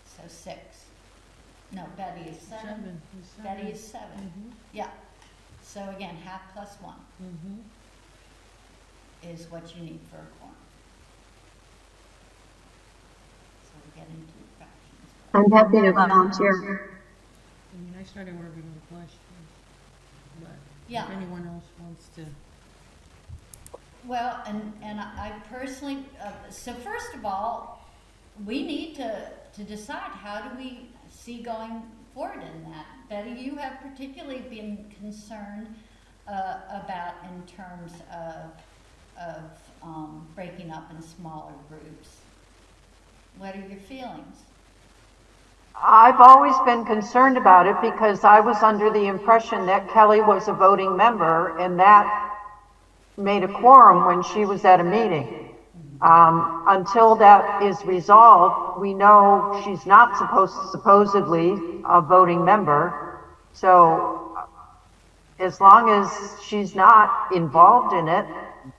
So 6. No, Betty is 7. Betty is 7. Yeah. So again, half plus 1 is what you need for a quorum. So we get into fractions. I'm happy to volunteer. I started working on questions, but Yeah. if anyone else wants to. Well, and I personally, so first of all, we need to decide, how do we see going forward in that? Betty, you have particularly been concerned about in terms of breaking up in smaller groups. What are your feelings? I've always been concerned about it because I was under the impression that Kelly was a voting member, and that made a quorum when she was at a meeting. Until that is resolved, we know she's not supposedly a voting member. So as long as she's not involved in it,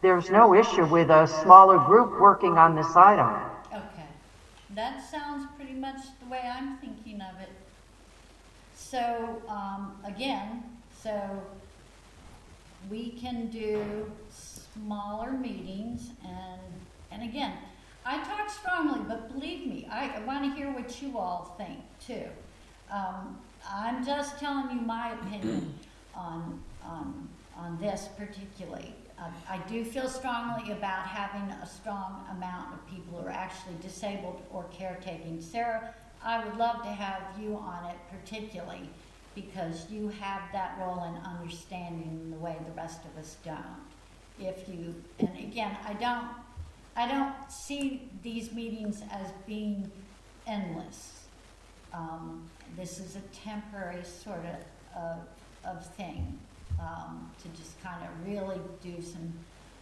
there's no issue with a smaller group working on this item. Okay, that sounds pretty much the way I'm thinking of it. So, again, so we can do smaller meetings, and again, I talk strongly, but believe me, I want to hear what you all think too. I'm just telling you my opinion on on this particularly. I do feel strongly about having a strong amount of people who are actually disabled or caretaking. Sarah, I would love to have you on it particularly because you have that role in understanding in the way the rest of us don't. If you, and again, I don't see these meetings as being endless. This is a temporary sort of thing, to just kind of really do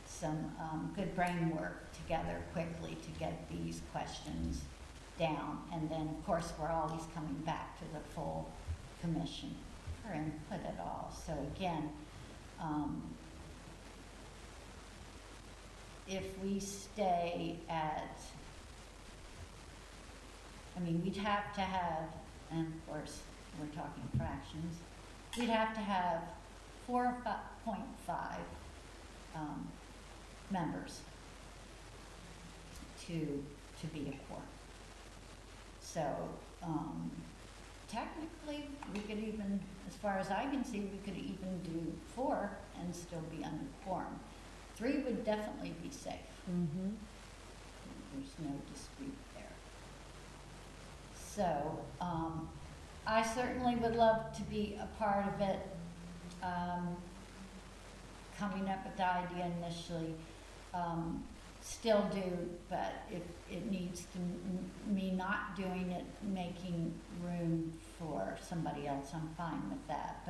some good brain work together quickly to get these questions down. And then, of course, we're always coming back to the full commission for input at all. So again, if we stay at, I mean, we'd have to have, and of course, we're talking fractions, we'd have to have 4.5 members to be a quorum. So technically, we could even, as far as I can see, we could even do 4 and still be under quorum. 3 would definitely be safe. Mm-hmm. There's no dispute there. So I certainly would love to be a part of it. Coming up with the idea initially, still do, but if it needs to, me not doing it, making room for somebody else, I'm fine with that.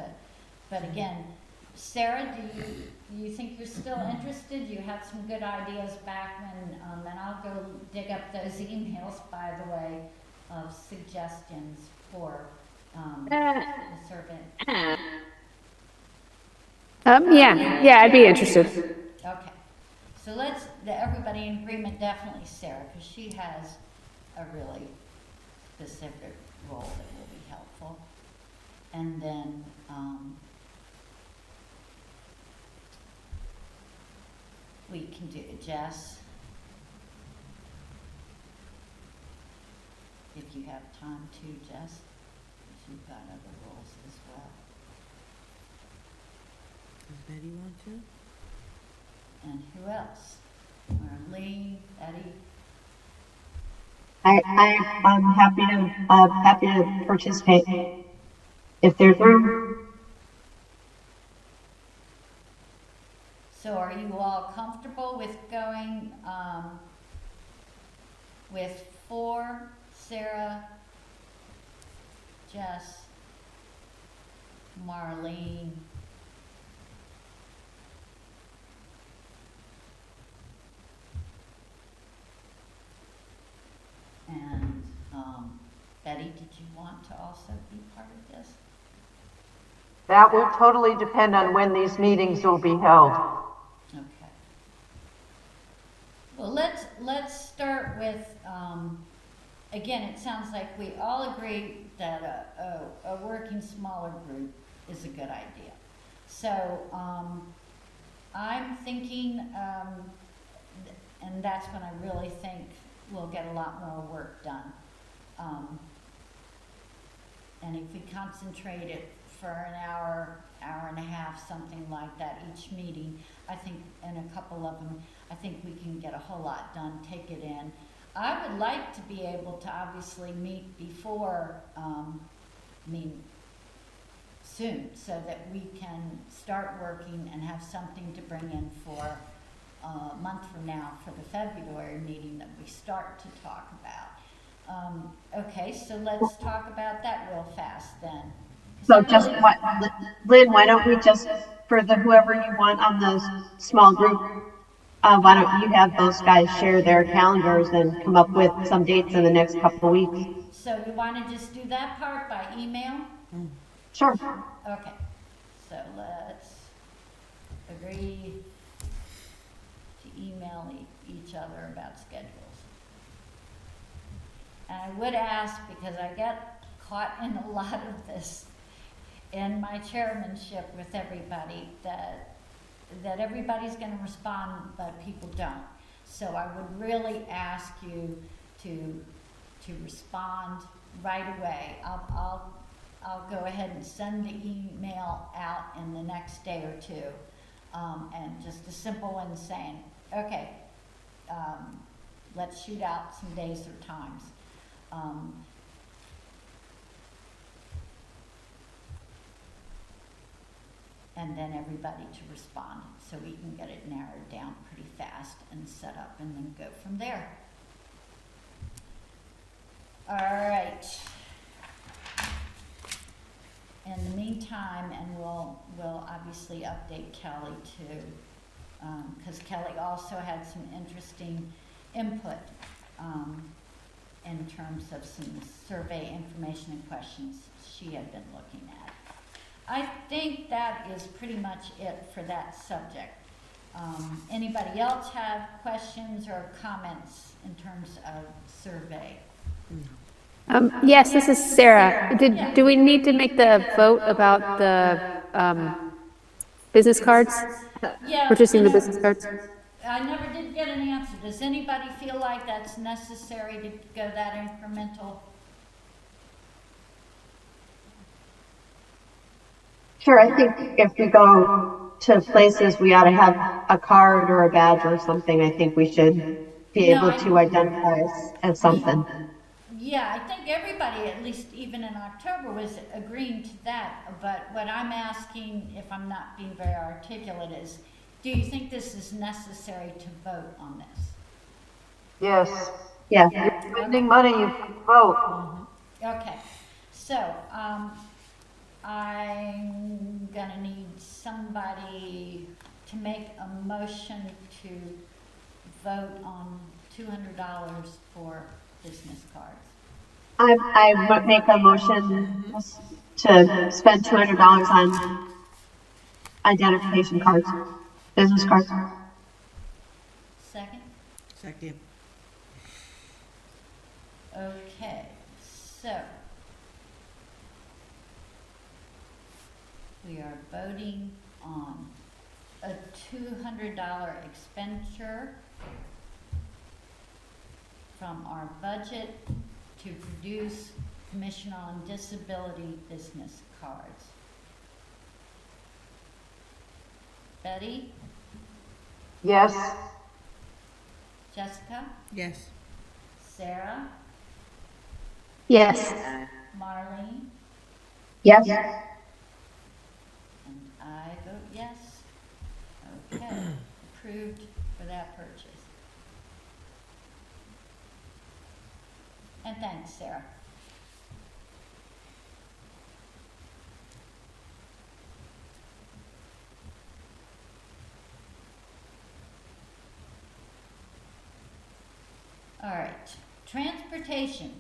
But again, Sarah, do you think you're still interested? You had some good ideas back when, and I'll go dig up those emails, by the way, of suggestions for the survey. Yeah, I'd be interested. Okay, so everybody in agreement, definitely Sarah, because she has a really specific role that will be helpful. And then, we can do Jess, if you have time to, Jess, because you've got other roles as well. Does Betty want to? And who else? Marlene, Eddie? I'm happy to participate if there's room. So are you all comfortable with going with 4, Sarah, Jess, Marlene, and Betty, did you want to also be part of this? That will totally depend on when these meetings will be held. Okay. Well, let's start with, again, it sounds like we all agree that a working smaller group is a good idea. So I'm thinking, and that's when I really think we'll get a lot more work done. And if we concentrate it for an hour, hour and a half, something like that each meeting, I think, and a couple of them, I think we can get a whole lot done, take it in. I would like to be able to obviously meet before, soon, so that we can start working and have something to bring in for a month from now for the February meeting that we start to talk about. Okay, so let's talk about that real fast then. So just what, Lynn, why don't we just, for the whoever you want on the small group, why don't you have those guys share their calendars and come up with some dates in the next couple of weeks? So you want to just do that part by email? Sure. Okay, so let's agree to email each other about schedules. And I would ask, because I get caught in a lot of this in my chairmanship with everybody, that everybody's going to respond, but people don't. So I would really ask you to respond right away. I'll go ahead and send the email out in the next day or two. and just a simple one saying, okay, let's shoot out some days or times. And then everybody to respond, so we can get it narrowed down pretty fast and set up and then go from there. All right. In the meantime, and we'll obviously update Kelly too, because Kelly also had some interesting input in terms of some survey information and questions she had been looking at. I think that is pretty much it for that subject. Anybody else have questions or comments in terms of survey? Yes, this is Sarah. Do we need to make the vote about the business cards? Yeah, Purchasing the business cards? I never did get an answer. Does anybody feel like that's necessary to go that incremental? Sure, I think if we go to places, we ought to have a card or a badge or something. I think we should be able to identify us as something. Yeah, I think everybody, at least even in October, was agreeing to that. But what I'm asking, if I'm not being very articulate, is do you think this is necessary to vote on this? Yes. Yeah. You're spending money, you can vote. Okay, so I'm gonna need somebody to make a motion to vote on $200 for business cards. I would make a motion to spend $200 on identification cards, business cards. Second? Second. Okay, so we are voting on a $200 expenditure from our budget to produce Commission on Disability business cards. Betty? Yes. Jessica? Yes. Sarah? Yes. Marlene? Yes. And I vote yes. Okay, approved for that purchase. And thanks, Sarah. All right, transportation.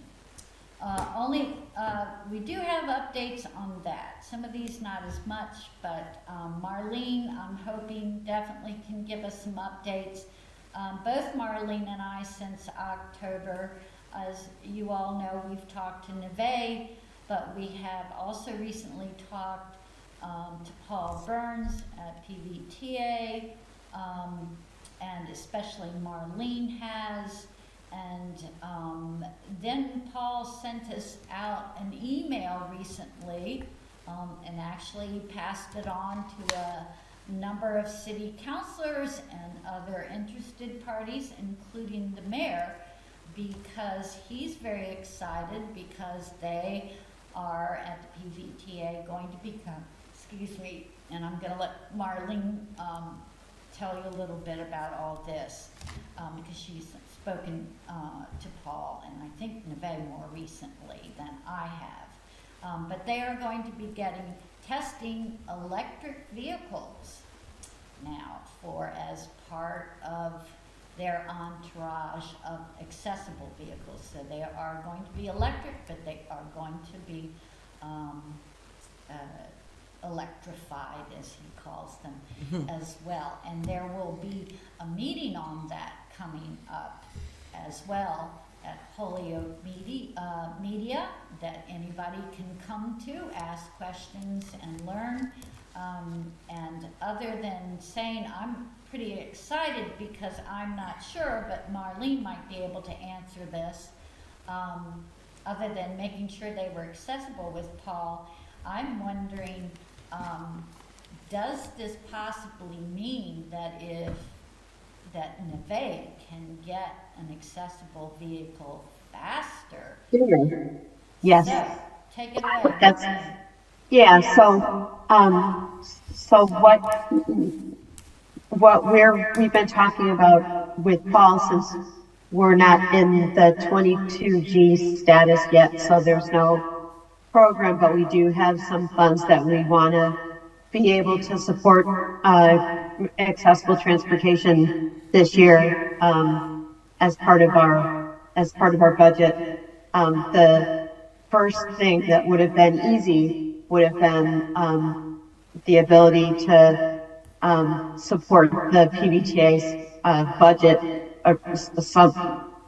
We do have updates on that. Some of these not as much, but Marlene, I'm hoping definitely can give us some updates. Both Marlene and I, since October, as you all know, we've talked to Neve, but we have also recently talked to Paul Burns at PVTA, and especially Marlene has. And then Paul sent us out an email recently, and actually passed it on to a number of city councilors and other interested parties, including the mayor, because he's very excited because they are at the PVTA going to become, excuse me, and I'm going to let Marlene tell you a little bit about all this, because she's spoken to Paul and I think Neve more recently than I have. But they are going to be testing electric vehicles now as part of their entourage of accessible vehicles. So they are going to be electric, but they are going to be electrified, as he calls them, as well. And there will be a meeting on that coming up as well at Holyoke Media that anybody can come to, ask questions and learn. And other than saying I'm pretty excited because I'm not sure, but Marlene might be able to answer this, other than making sure they were accessible with Paul, I'm wondering, does this possibly mean that Neve can get an accessible vehicle faster? Sooner. Yes, So, take it away. that's, yeah, so what we've been talking about with Paul, since we're not in the 22G status yet, so there's no program, but we do have some funds that we want to be able to support accessible transportation this year, as part of our budget. The first thing that would have been easy would have been the ability to support the PBTA's budget, or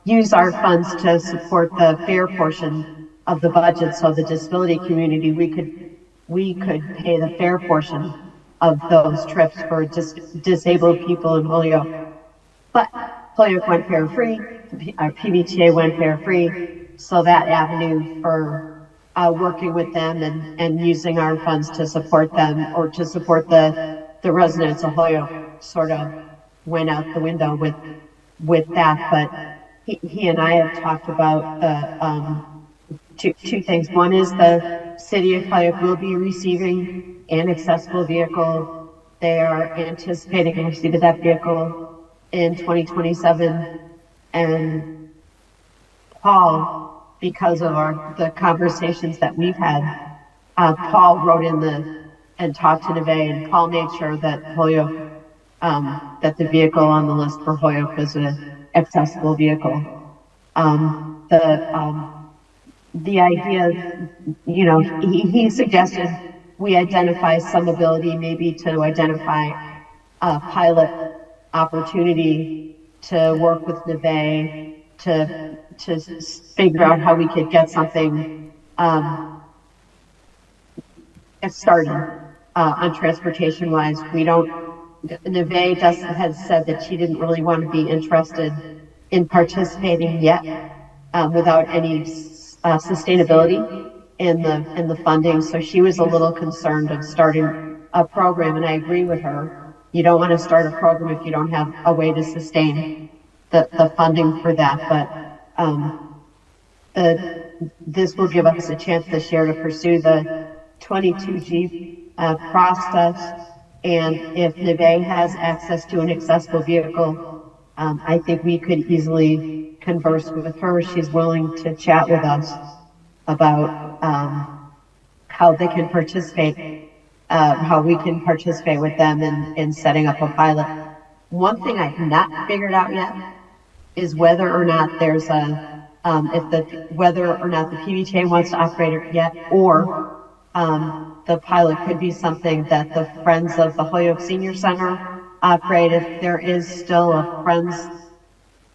use our funds to support the fare portion of the budget. So the disability community, we could pay the fare portion of those trips for disabled people in Holyoke. But Holyoke went fare free, our PBTA went fare free, so that avenue for working with them and using our funds to support them, or to support the residents of Holyoke, sort of went out the window with that. But he and I have talked about two things. One is the city of Holyoke will be receiving an accessible vehicle. They are anticipating receipt of that vehicle in 2027. And Paul, because of the conversations that we've had, Paul wrote and talked to Neve, and Paul made sure that Holyoke, that the vehicle on the list for Holyoke was an accessible vehicle. The idea, he suggested we identify some ability, maybe to identify a pilot opportunity to work with Neve to figure out how we could get something started on transportation wise. Neve has said that she didn't really want to be interested in participating yet without any sustainability in the funding. So she was a little concerned of starting a program, and I agree with her. You don't want to start a program if you don't have a way to sustain the funding for that. But this will give us a chance this year to pursue the 22G process. And if Neve has access to an accessible vehicle, I think we could easily converse with her. She's willing to chat with us about how they can participate, how we can participate with them in setting up a pilot. One thing I've not figured out yet is whether or not there's whether or not the PBTA wants to operate it yet, or the pilot could be something that the Friends of the Holyoke Senior Center operate. If there is still a Friends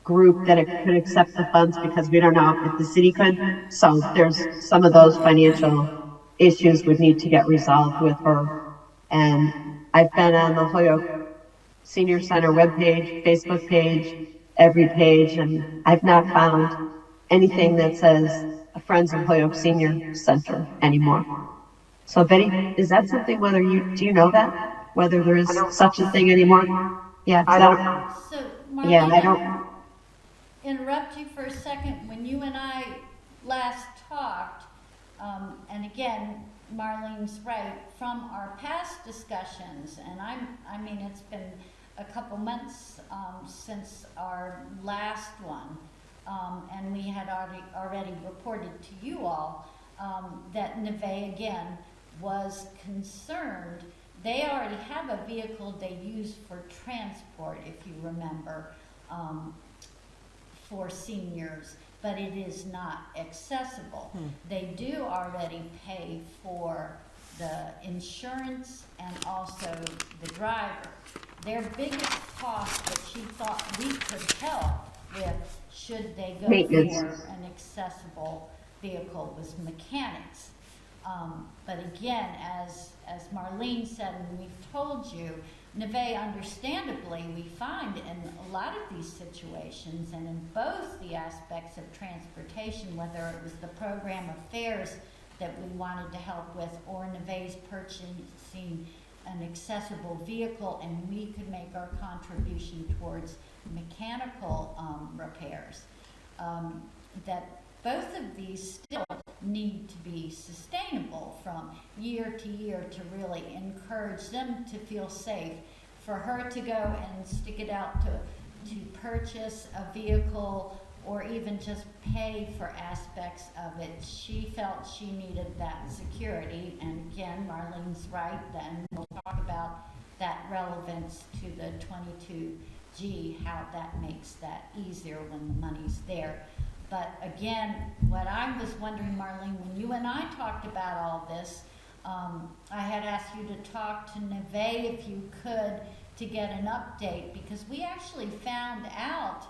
group that it could accept the funds, because we don't know if the city could. So there's some of those financial issues would need to get resolved with her. And I've been on the Holyoke Senior Center webpage, Facebook page, every page, and I've not found anything that says Friends of Holyoke Senior Center anymore. So Betty, is that something, do you know that? Whether there is such a thing anymore? Yeah, I don't. So, Yeah, I Marlene, don't. interrupt you for a second. When you and I last talked, and again, Marlene's right, from our past discussions, and I mean, it's been a couple months since our last one, and we had already reported to you all that Neve again was concerned. They already have a vehicle they use for transport, if you remember, for seniors, but it is not accessible. They do already pay for the insurance and also the driver. Their biggest cost that she thought we could help with, should they go Maintenance. for an accessible vehicle, was mechanics. But again, as Marlene said, and we've told you, Neve, understandably, we find in a lot of these situations, and in both the aspects of transportation, whether it was the program of fares that we wanted to help with, or Neve's purchasing an accessible vehicle and we could make our contribution towards mechanical repairs, that both of these still need to be sustainable from year to year to really encourage them to feel safe. For her to go and stick it out to purchase a vehicle or even just pay for aspects of it, she felt she needed that security. And again, Marlene's right, then we'll talk about that relevance to the 22G, how that makes that easier when the money's there. But again, what I was wondering, Marlene, when you and I talked about all this, I had asked you to talk to Neve if you could to get an update, because we actually found out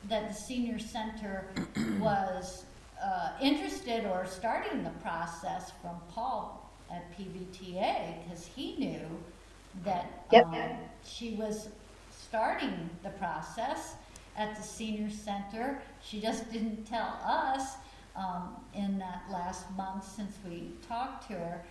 that the senior center was interested or starting the process from Paul at PVTA, because he knew that she was starting the process at the senior center. She just didn't tell us in that last month since we talked to her.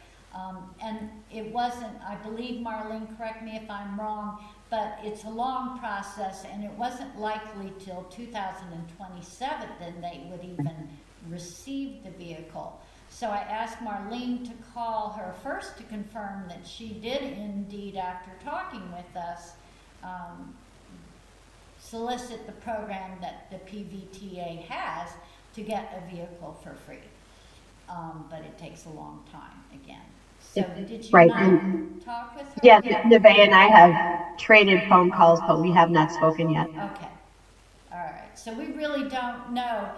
And it wasn't, I believe, Marlene, correct me if I'm wrong, but it's a long process, and it wasn't likely till 2027 that they would even receive the vehicle. So I asked Marlene to call her first to confirm that she did indeed, after talking with us, solicit the program that the PVTA has to get a vehicle for free. But it takes a long time again. So did you Right, not and talk with her? yeah, Neve and I have traded phone calls, but we have not spoken yet. Okay, all right, so we really don't know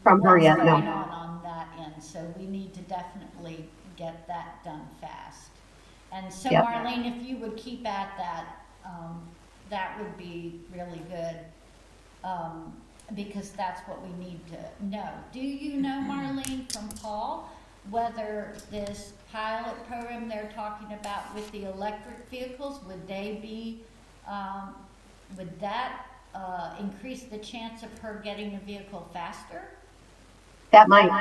From her what's yet, going no. on that end, so we need to definitely get that done fast. And so Yep. Marlene, if you would keep at that, that would be really good, because that's what we need to know. Do you know, Marlene, from Paul, whether this pilot program they're talking about with the electric vehicles, would they be, would that increase the chance of her getting a vehicle faster? That might.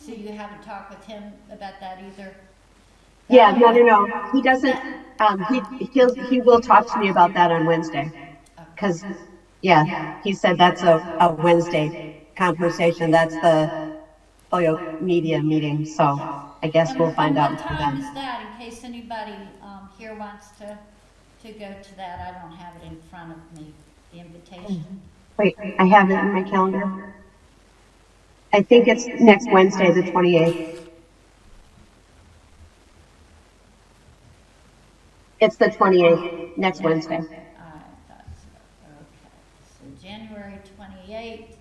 So you haven't talked with him about that either? Yeah, no. He doesn't, he will talk to me about that on Wednesday. Cause, yeah, he said that's a Wednesday conversation. That's the Holyoke media meeting. So I guess we'll find out And what time then. is that, in case anybody here wants to go to that? I don't have it in front of me, the invitation. Wait, I have it in my calendar. I think it's next Wednesday, the 28th. It's the 28th, next Wednesday. I thought so, okay. So January 28th,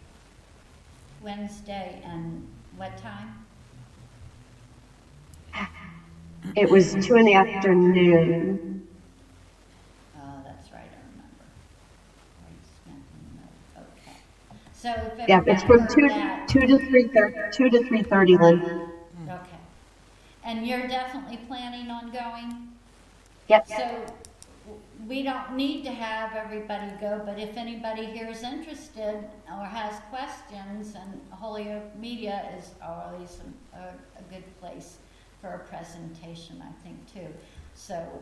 Wednesday, and what time? It was 2 in the afternoon. Oh, that's right, I remember. I just meant to know. Okay. So if Yeah, it's everybody from heard that. 2 to 3:30, Lynn. Okay. And you're definitely planning on going? Yep. So we don't need to have everybody go, but if anybody here is interested or has questions, and Holyoke Media is always a good place for a presentation, I think, too. So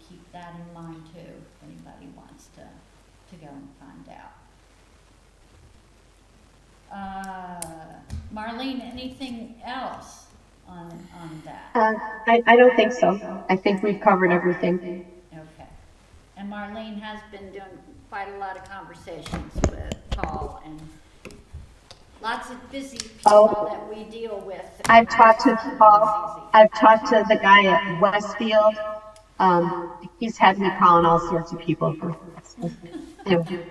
keep that in mind, too, if anybody wants to go and find out. Marlene, anything else on that? I don't think so. I think we've covered everything. Okay. And Marlene has been doing quite a lot of conversations with Paul, and lots of busy people that we deal with. I've talked to Paul. I've talked to the guy at Westfield. He's had me calling all sorts of people for anyway.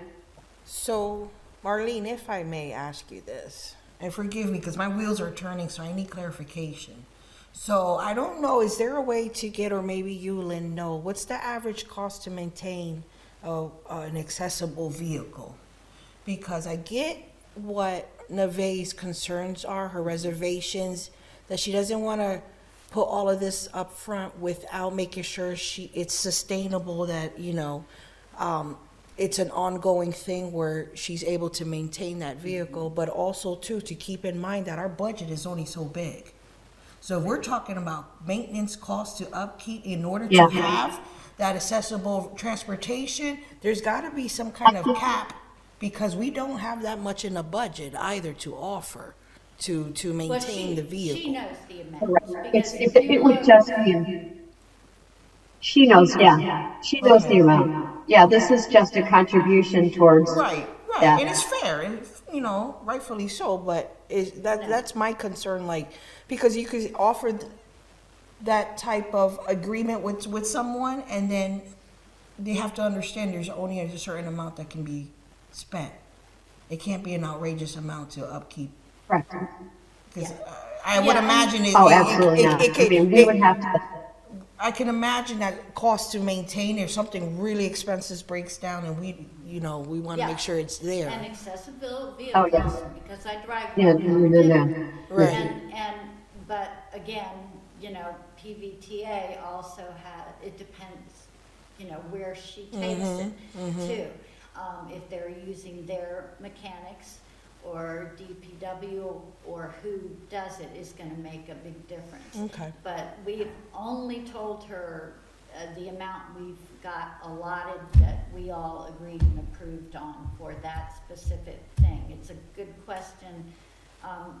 So, Marlene, if I may ask you this, and forgive me because my wheels are turning, so I need clarification. So, I don't know, is there a way to get, or maybe you, Lynn, know, what's the average cost to maintain an accessible vehicle? Because I get what Neve's concerns are, her reservations, that she doesn't want to put all of this up front without making sure it's sustainable, that, it's an ongoing thing where she's able to maintain that vehicle, but also too to keep in mind that our budget is only so big. So if we're talking about maintenance costs to upkeep in order Yeah. to have that accessible transportation, there's gotta be some kind of cap, because we don't have that much in the budget either to offer to Well, maintain the she vehicle. knows the amounts, It's, because it, if you it would look, just be, she knows, yeah, she knows the Okay. amount. Yeah, this is just a contribution towards Right, that. and it's fair, and rightfully so. But that's my concern, like, because you could offer that type of agreement with someone, and then they have to understand there's only a certain amount that can be spent. It can't be an outrageous amount to upkeep, Correct. because I would Yeah, imagine it. Oh, it- absolutely it- not. it I could- mean, we would it- have to, I can imagine that cost to maintain if something really expensive breaks down, and we want to Yeah. make sure it's there. and accessible Oh, yeah. vehicles, because I drive yeah, one no, now no, too. no. Right. But again, PVTA also it depends, where she takes it too. If they're using their mechanics or DPW or who does it is gonna make a big difference. Okay. But we've only told her the amount we've got allotted that we all agreed and approved on for that specific thing. It's a good question,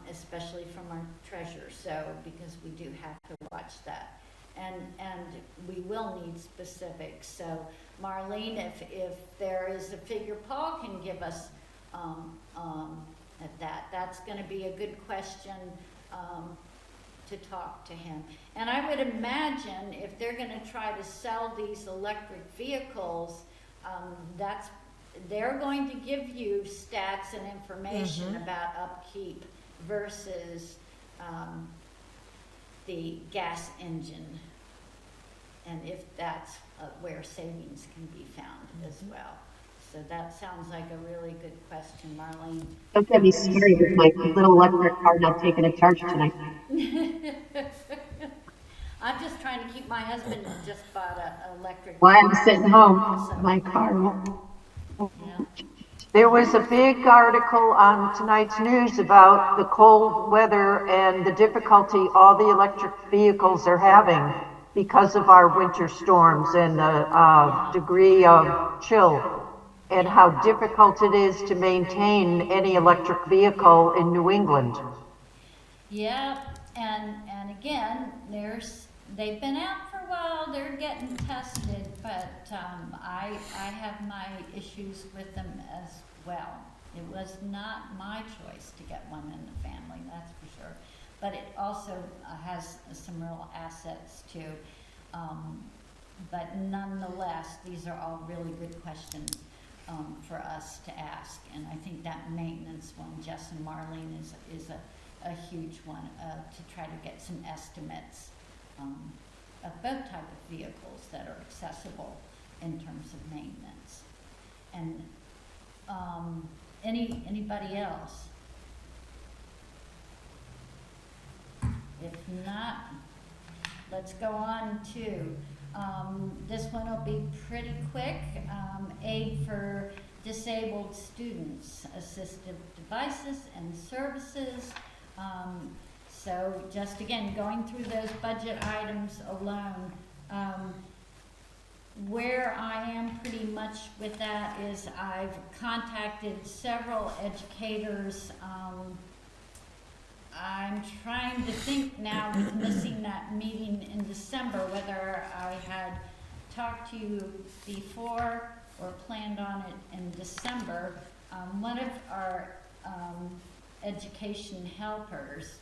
especially from our treasurer, so, because we do have to watch that. And we will need specifics, so Marlene, if there is a figure Paul can give us, at that's gonna be a good question, to talk to him. And I would imagine if they're gonna try to sell these electric vehicles, they're going to give you stats and information about upkeep versus, the gas engine. And if that's where savings can be found as well. So that sounds like a really good question, Marlene. Don't get me started with my little electric car not taking a charge tonight. I'm just trying to keep, my husband just bought a electric. While I'm car. sitting home, my car won't. Yeah. There was a big article on tonight's news about the cold weather and the difficulty all the electric vehicles are having because of our winter storms and the degree of chill, and how difficult it is to maintain any electric vehicle in New England. Yeah, and again, they've been out for a while, they're getting tested, but, I have my issues with them as well. It was not my choice to get one in the family, that's for sure. But it also has some real assets too. But nonetheless, these are all really good questions, for us to ask. And I think that maintenance one, Jess and Marlene, is a huge one, to try to get some estimates, of both type of vehicles that are accessible in terms of maintenance. And, anybody else? If not, let's go on to, this one will be pretty quick. Aid for disabled students, assistive devices and services. So just again, going through those budget items alone, where I am pretty much with that is I've contacted several educators. I'm trying to think now, with missing that meeting in December, whether I had talked to you before or planned on it in December. One of our education helpers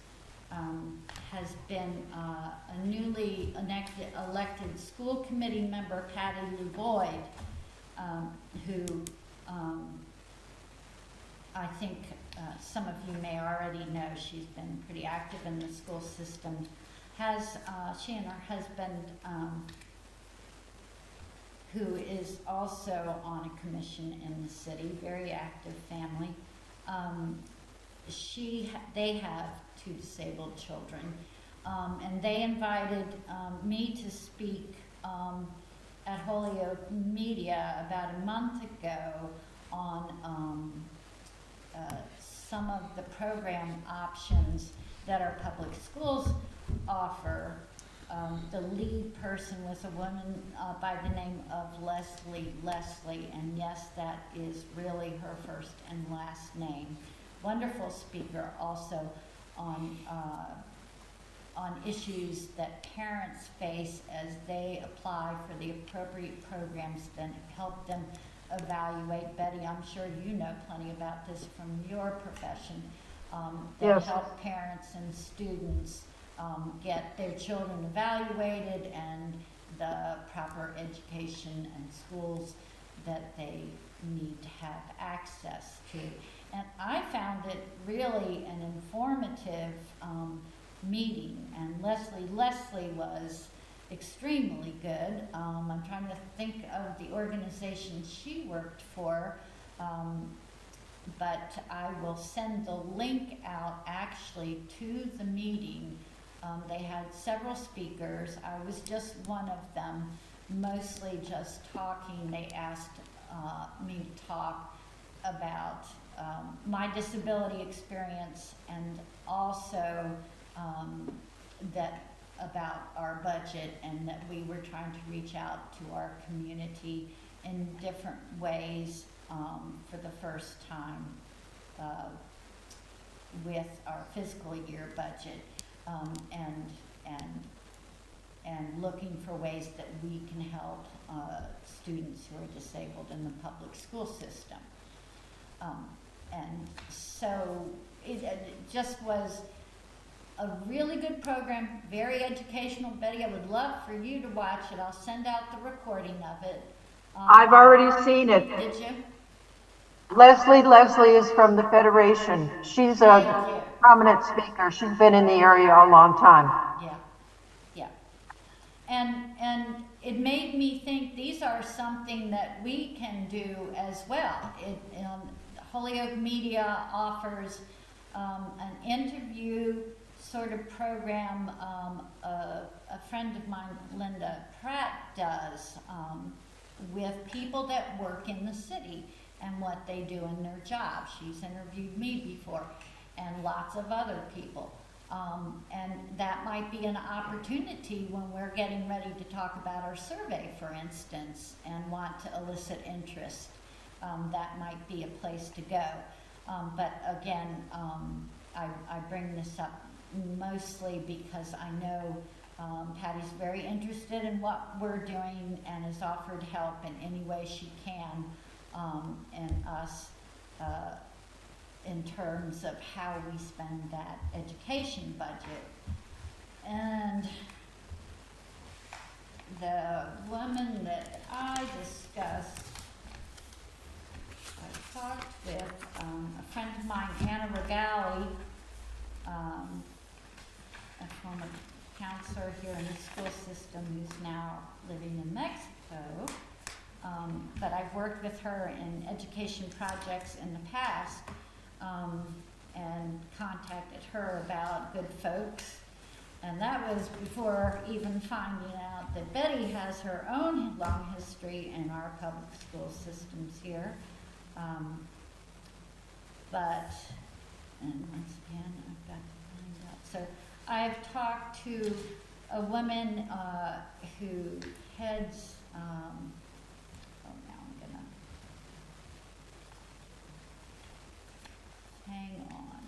has been a newly elected school committee member, Patty Lou Boyd, who I think some of you may already know. She's been pretty active in the school system. She and her husband, who is also on a commission in the city, very active family. They have 2 disabled children, and they invited me to speak at Holyoke Media about a month ago on some of the program options that our public schools offer. The lead person was a woman by the name of Leslie, and yes, that is really her first and last name. Wonderful speaker also on issues that parents face as they apply for the appropriate programs, then help them evaluate. Betty, I'm sure you know plenty about this from your profession, that Yes. help parents and students get their children evaluated and the proper education and schools that they need to have access to. And I found it really an informative meeting, and Leslie was extremely good. I'm trying to think of the organization she worked for, but I will send the link out actually to the meeting. They had several speakers. I was just one of them, mostly just talking. They asked me to talk about my disability experience, and also that about our budget, and that we were trying to reach out to our community in different ways for the first time with our fiscal year budget, and looking for ways that we can help students who are disabled in the public school system. And so it just was a really good program, very educational. Betty, I would love for you to watch it. I'll send out the recording of it. I've already seen it. Did you? Leslie is from the Federation. She's Thank a you. prominent speaker. She's been in the area a long time. Yeah. And it made me think these are something that we can do as well. Holyoke Media offers an interview sort of program. A friend of mine, Linda Pratt, does with people that work in the city and what they do in their job. She's interviewed me before, and lots of other people. And that might be an opportunity when we're getting ready to talk about our survey, for instance, and want to elicit interest. That might be a place to go. But again, I bring this up mostly because I know Patty's very interested in what we're doing and has offered help in any way she can, and us in terms of how we spend that education budget. And the woman that I discussed, I talked with a friend of mine, Anna Regali, a former counselor here in the school system who's now living in Mexico. But I've worked with her in education projects in the past, and contacted her about Good Folks. And that was before even finding out that Betty has her own long history in our public school systems here. But, and once again, I've got to find out. So I've talked to a woman who heads, hang on.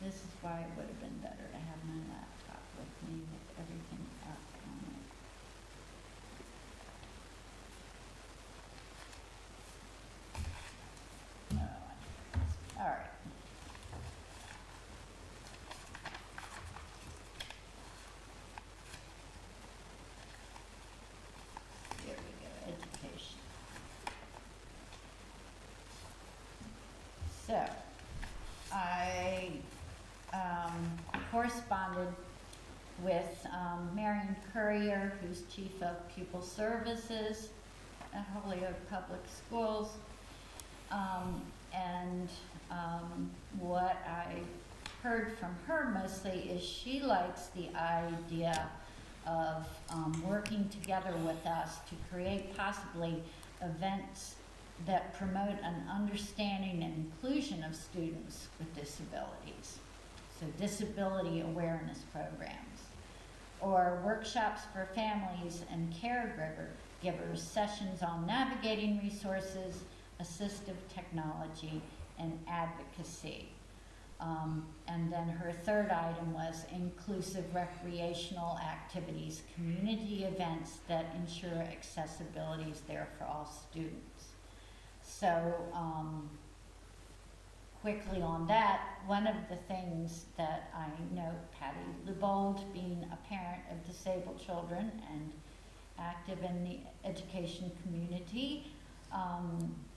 This is why it would have been better to have my laptop with me with everything up on it. Oh, all right. Here we go, education. So, I corresponded with Marion Courier, who's Chief of Pupil Services at Holyoke Public Schools. And what I heard from her mostly is she likes the idea of working together with us to create possibly events that promote an understanding and inclusion of students with disabilities. so disability awareness programs, or workshops for families and caregivers, sessions on navigating resources, assistive technology, and advocacy. And then her third item was inclusive recreational activities, community events that ensure accessibility is there for all students. So, quickly on that, one of the things that I know, Patty Lebold, being a parent of disabled children and active in the education community,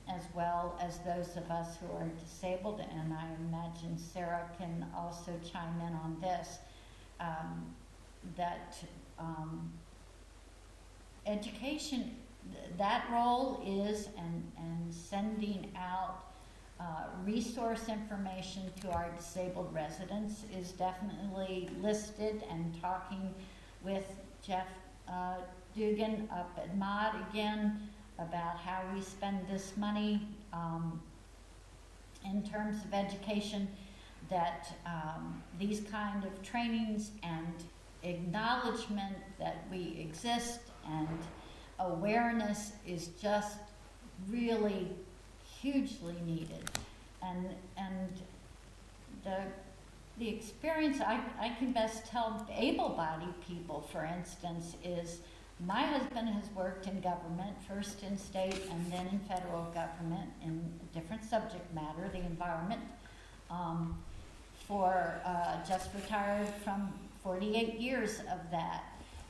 as well as those of us who are disabled, and I imagine Sarah can also chime in on this, that education, that role is, and sending out resource information to our disabled residents is definitely listed, and talking with Jeff Dugan up at MOD again about how we spend this money in terms of education, that these kind of trainings and acknowledgement that we exist and awareness is just really hugely needed. And the experience I can best tell able-bodied people, for instance, is my husband has worked in government, first in state and then in federal government in a different subject matter, the environment, for just retired from 48 years of that.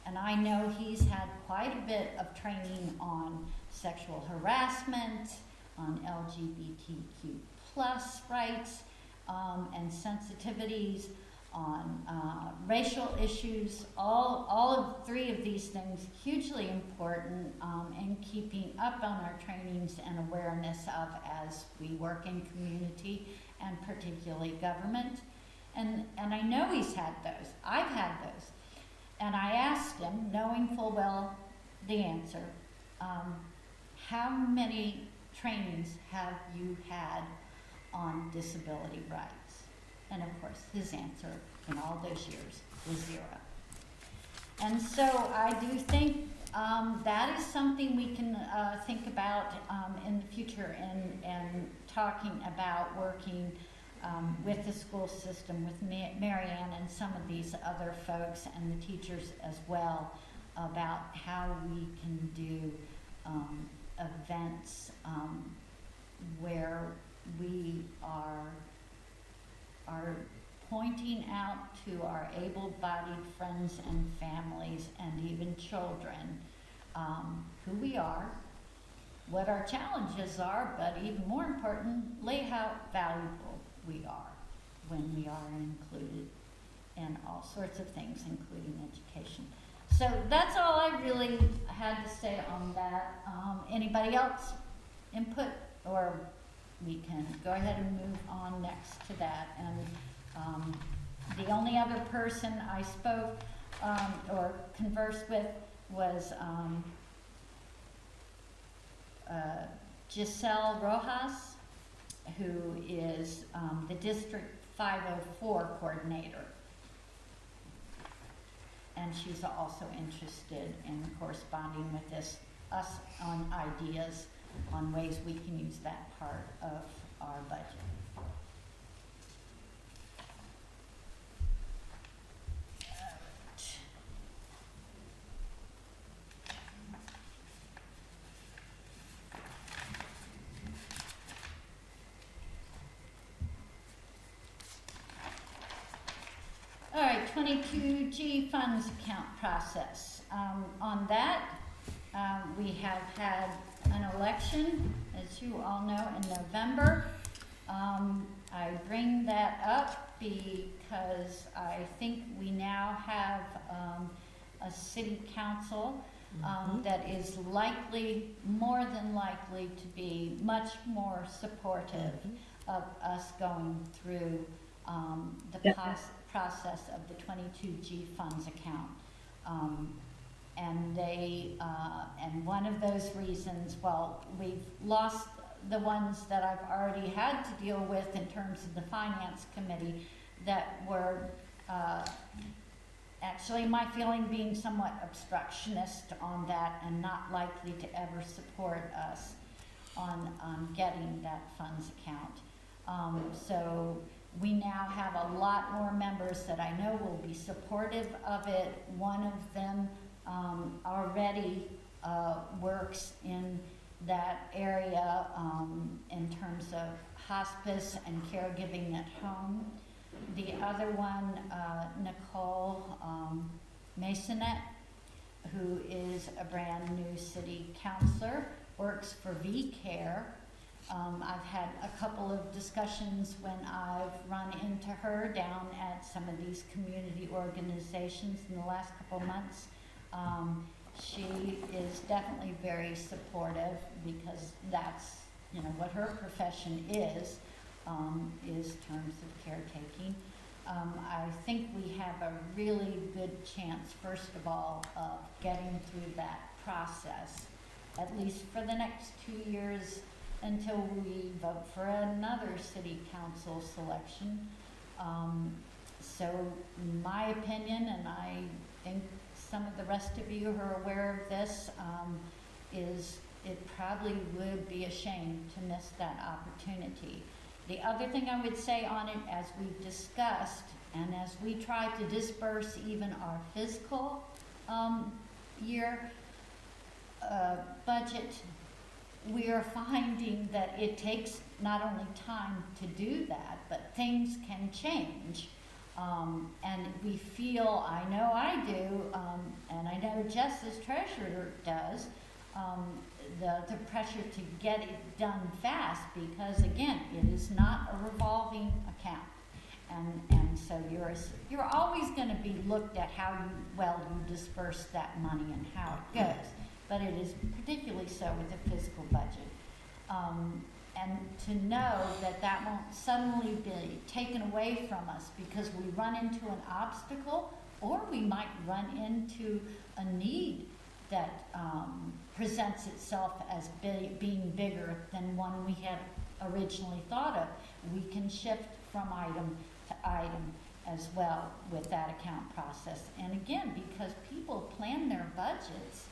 And I know he's had quite a bit of training on sexual harassment, on LGBTQ plus rights, and sensitivities, on racial issues. All of three of these things hugely important in keeping up on our trainings and awareness of as we work in community and particularly government. And I know he's had those. I've had those. And I asked him, knowing full well the answer, how many trainings have you had on disability rights? And of course, his answer in all those years was 0. And so I do think that is something we can think about in the future, and talking about working with the school system, with Marianne and some of these other folks and the teachers as well, about how we can do events where we are pointing out to our able-bodied friends and families and even children who we are, what our challenges are, but even more importantly, how valuable we are when we are included in all sorts of things, including education. So that's all I really had to say on that. Anybody else input, or we can go ahead and move on next to that. And the only other person I spoke or conversed with was Giselle Rojas, who is the District 504 coordinator. And she's also interested in corresponding with us on ideas on ways we can use that part of our budget. All right, 22G funds account process. On that, we have had an election, as you all know, in November. I bring that up because I think we now have a city council that is likely, more than likely, to be much more supportive of us going through the process of the 22G funds account. And and one of those reasons, well, we've lost the ones that I've already had to deal with in terms of the finance committee. that were, actually, my feeling being somewhat obstructionist on that and not likely to ever support us on getting that funds account. So we now have a lot more members that I know will be supportive of it. One of them already works in that area in terms of hospice and caregiving at home. The other one, Nicole Masonette, who is a brand new city councilor, works for V-Care. I've had a couple of discussions when I've run into her down at some of these community organizations in the last couple months. She is definitely very supportive because that's, you know, what her profession is terms of caretaking. I think we have a really good chance, first of all, of getting through that process, at least for the next 2 years until we vote for another city council selection. So my opinion, and I think some of the rest of you who are aware of this, is it probably would be a shame to miss that opportunity. The other thing I would say on it, as we've discussed, and as we try to disperse even our fiscal year budget, we are finding that it takes not only time to do that, but things can change. And we feel, I know I do, and I know Jess as treasurer does, the pressure to get it done fast, because again, it is not a revolving account. And so you're always gonna be looked at how well you disperse that money and how it goes. But it is particularly so with the fiscal budget. And to know that that won't suddenly be taken away from us because we run into an obstacle, or we might run into a need that presents itself as being bigger than one we had originally thought of. We can shift from item to item as well with that account process. And again, because people plan their budgets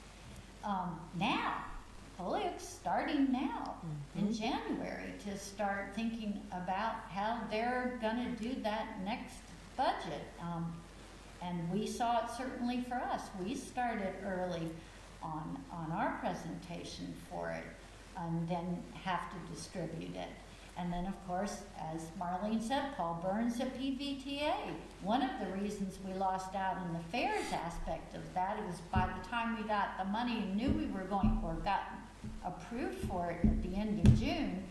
now, Holyoke's starting now in January to start thinking about how they're gonna do that next budget. And we saw it certainly for us. We started early on our presentation for it, and then have to distribute it. And then, of course, as Marlene said, Paul Burns at PVTA. One of the reasons we lost out in the fairs aspect of that is by the time we got the money and knew we were going, or got approved for it at the end of June,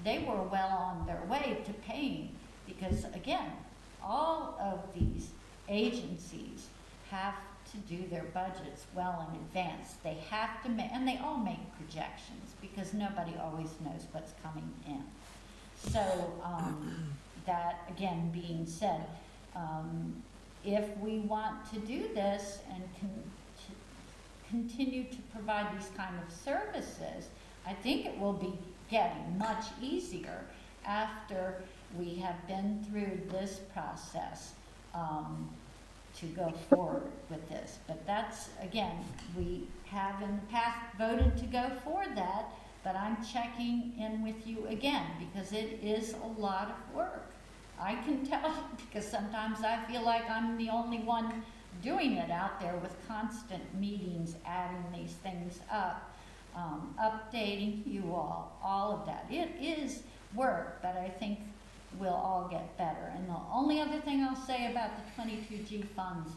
they were well on their way to paying. Because again, all of these agencies have to do their budgets well in advance. They have to make, and they all make projections because nobody always knows what's coming in. So that again being said, if we want to do this and continue to provide these kind of services, I think it will be getting much easier after we have been through this process to go forward with this. But that's, again, we have in the past voted to go for that, but I'm checking in with you again because it is a lot of work. I can tell because sometimes I feel like I'm the only one doing it out there with constant meetings, adding these things up, updating you all of that. It is work, but I think we'll all get better. And the only other thing I'll say about the 22G funds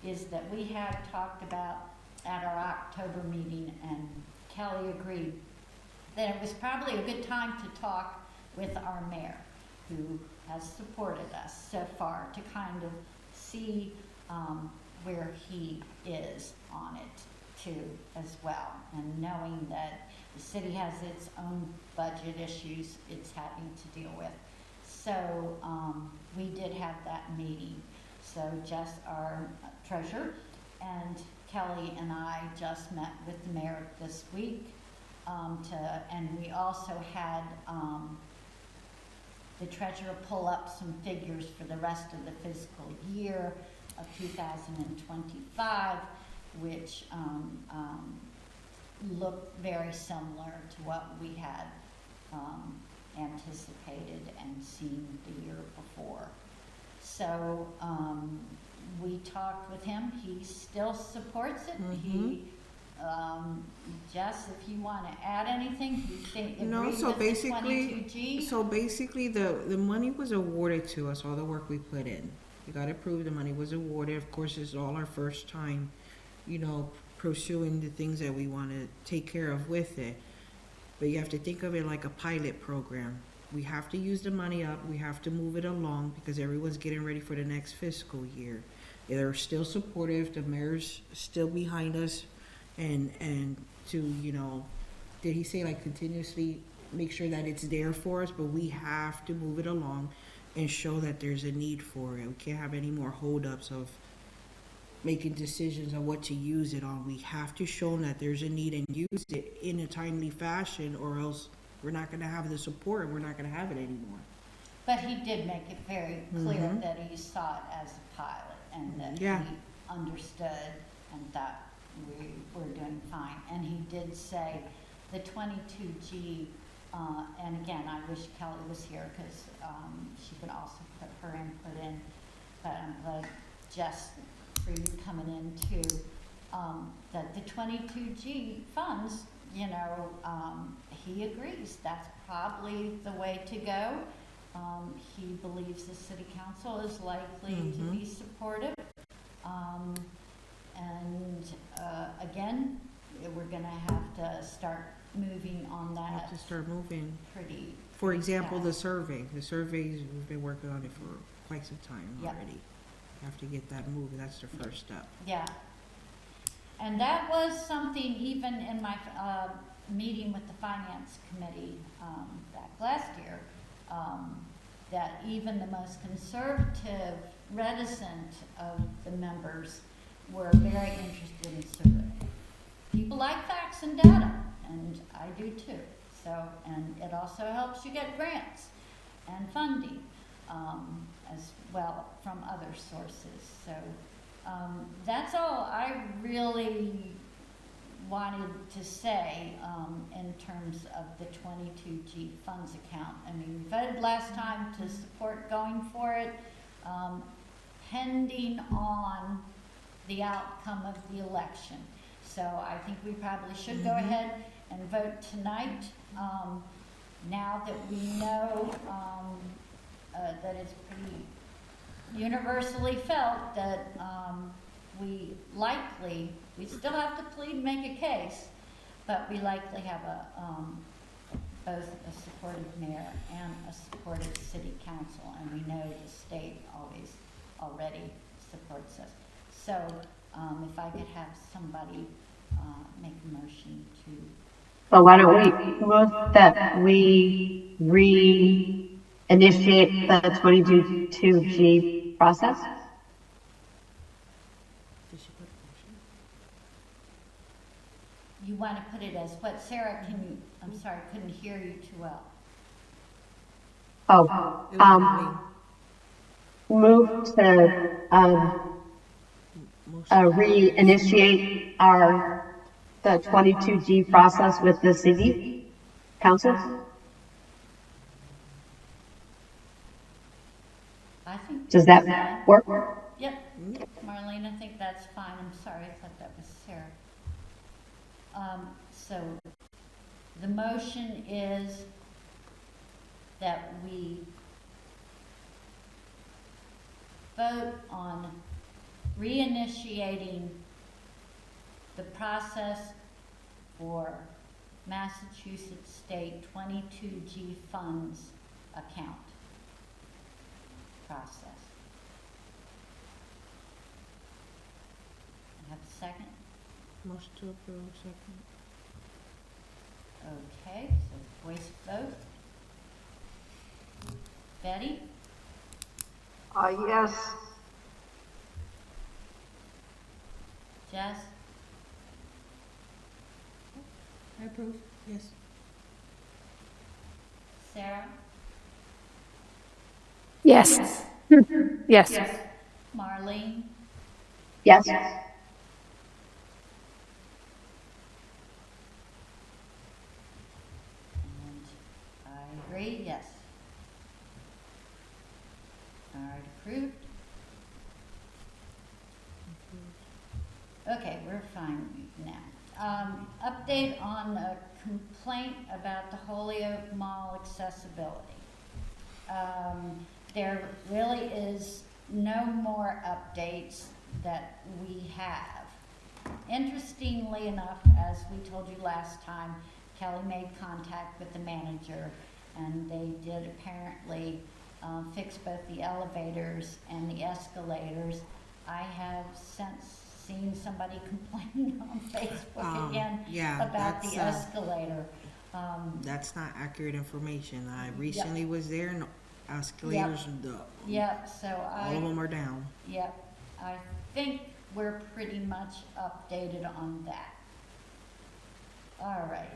is that we had talked about at our October meeting, and Kelly agreed that it was probably a good time to talk with our mayor, who has supported us so far, to kind of see where he is on it too as well, and knowing that the city has its own budget issues it's having to deal with. So we did have that meeting. So Jess, our treasurer, and Kelly and I just met with the mayor this week and we also had the treasurer pull up some figures for the rest of the fiscal year of 2025, which look very similar to what we had anticipated and seen the year before. So we talked with him. He still supports it. He, Jess, if you want to add anything, you think No, agree so with the basically, 22G? so basically the money was awarded to us, all the work we put in. We got approved, the money was awarded. Of course, it's all our first time, you know, pursuing the things that we want to take care of with it. But you have to think of it like a pilot program. We have to use the money up, we have to move it along because everyone's getting ready for the next fiscal year. They're still supportive, the mayor's still behind us, and to, you know, did he say like continuously make sure that it's there for us, but we have to move it along and show that there's a need for it. We can't have any more holdups of making decisions on what to use it on. We have to show them that there's a need and use it in a timely fashion, or else we're not gonna have the support and we're not gonna have it anymore. But he did make it very clear that he saw it as a pilot and that Yeah. he understood and thought we were doing fine. And he did say the 22G, and again, I wish Kelly was here because she could also put her input in, but I'm glad, Jess, for you coming in too, that the 22G funds, you know, he agrees that's probably the way to go. He believes the city council is likely to be supportive. Again, we're gonna have to start moving on We have that to start moving. pretty. For example, the fast. surveys, we've been working on it for quite some time Yep. already. Have to get that moving, that's the first step. Yeah. And that was something even in my meeting with the finance committee back last year, that even the most conservative, reticent of the members were very interested in survey. People like facts and data, and I do too. So, and it also helps you get grants and funding as well from other sources. So that's all I really wanted to say in terms of the 22G funds account. I mean, we voted last time to support going for it, pending on the outcome of the election. So I think we probably should go ahead and vote tonight, now that we know that it's pretty universally felt that we still have to plead and make a case, but we likely have both a supportive mayor and a supportive city council, and we know the state already supports us. So if I could have somebody make a motion to. So why don't we move that we reinitiate the 22G process? Did she put a motion? You want to put it as what, Sarah, I'm sorry, couldn't hear you too well. Oh, It was move to motion. reinitiate the 22G process with the city council. I think. Does that's that fine. work? Yep, Marlene, I think that's fine. I'm sorry, I thought that was Sarah. So the motion is that we vote on reinitiating the process for Massachusetts State 22G funds account process. Have a second? Motion to approve, second. Okay, so voice vote. Betty? Yes. Jess? I approve, yes. Sarah? Yes. Yes. Marlene? Yes. And I agree, yes. All right, approved. Okay, we're fine now. Update on a complaint about the Holyoke Mall accessibility. There really is no more updates that we have. Interestingly enough, as we told you last time, Kelly made contact with the manager, and they did apparently fix both the elevators and the escalators. I have since seen somebody complain on Facebook again yeah, about the that's, escalator. That's not accurate information. I recently was there and escalators, Yep, so all of them are down. Yep, I think we're pretty much updated on that. All right,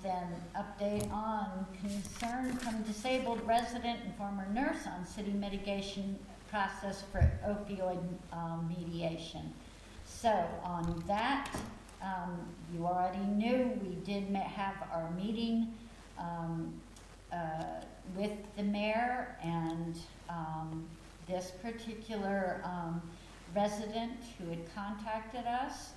then update on concern from disabled resident and former nurse on city mitigation process for opioid mediation. So on that, you already knew we did have our meeting with the mayor, and this particular resident who had contacted us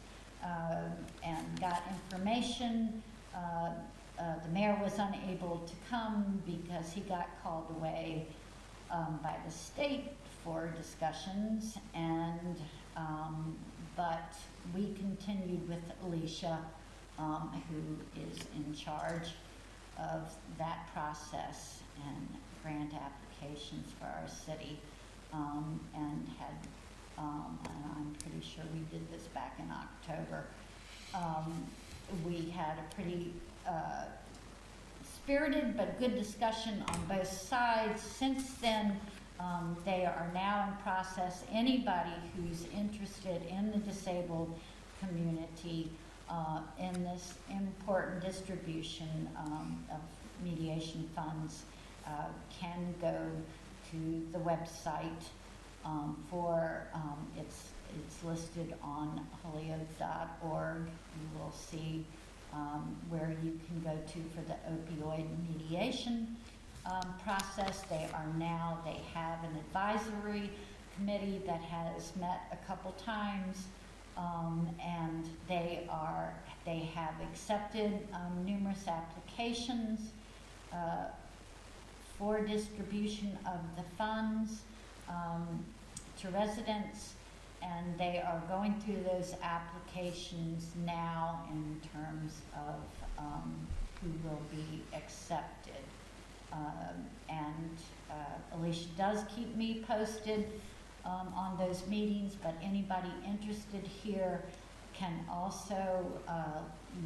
and got information. The mayor was unable to come because he got called away by the state for discussions, and but we continued with Alicia, who is in charge of that process and grant applications for our city, and had, and I'm pretty sure we did this back in October. We had a pretty spirited but good discussion on both sides. Since then, they are now in process. Anybody who's interested in the disabled community in this important distribution of mediation funds can go to the website for it's listed on holyoke.org. You will see where you can go to for the opioid mediation process. They have an advisory committee that has met a couple times, and they have accepted numerous applications for distribution of the funds to residents, and they are going through those applications now in terms of who will be accepted. Alicia does keep me posted on those meetings, but anybody interested here can also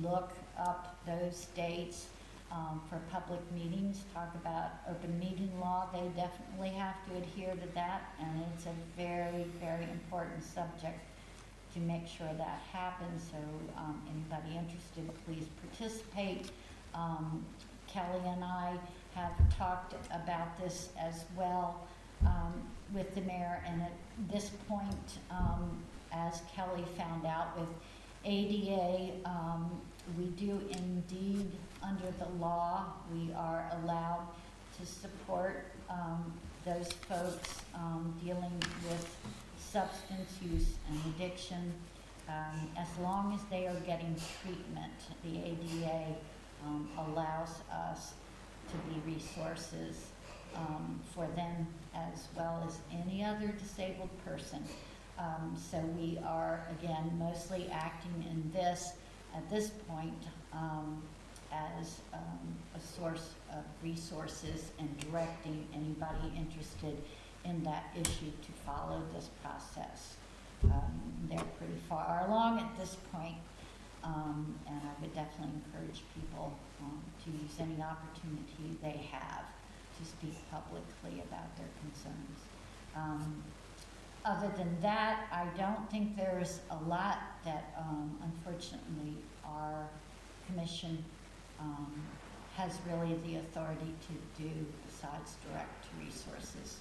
look up those dates for public meetings, talk about open meeting law. They definitely have to adhere to that, and it's a very, very important subject to make sure that happens. So anybody interested, please participate. Kelly and I have talked about this as well with the mayor, and at this point, as Kelly found out with ADA, we do indeed, under the law, we are allowed to support those folks dealing with substance use and addiction, as long as they are getting treatment. The ADA allows us to be resources for them as well as any other disabled person. So we are, again, mostly acting in this, at this point, as a source of resources and directing anybody interested in that issue to follow this process. They're pretty far along at this point, and I would definitely encourage people to use any opportunity they have to speak publicly about their concerns. Other than that, I don't think there's a lot that, unfortunately, our commission has really the authority to do besides direct resources.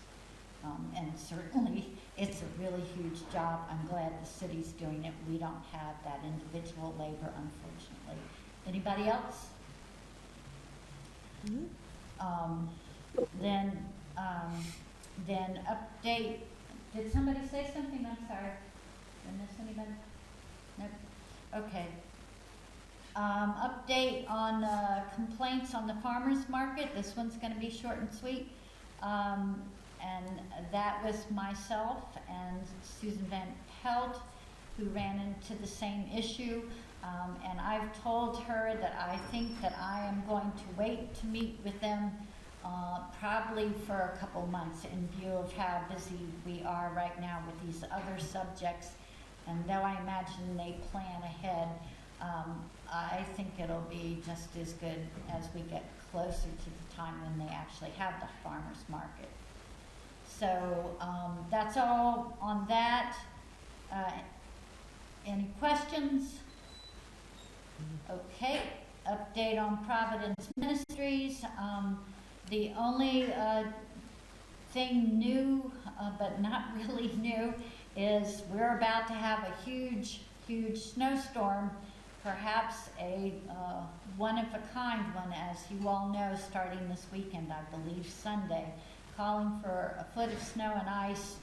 And certainly, it's a really huge job. I'm glad the city's doing it. We don't have that individual labor, unfortunately. Anybody else? Then update, did somebody say something? I'm sorry. Did I miss anybody? Nope. Okay. Update on complaints on the farmer's market. This one's going to be short and sweet. And that was myself and Susan Van Pelt who ran into the same issue. And I've told her that I think that I am going to wait to meet with them probably for a couple months in view of how busy we are right now with these other subjects. And though I imagine they plan ahead, I think it'll be just as good as we get closer to the time when they actually have the farmer's market. So that's all on that. Any questions? Okay, update on Providence Ministries. The only thing new, but not really new, is we're about to have a huge snowstorm, perhaps a one-of-a-kind one, as you all know, starting this weekend, I believe Sunday, calling for a foot of snow and ice,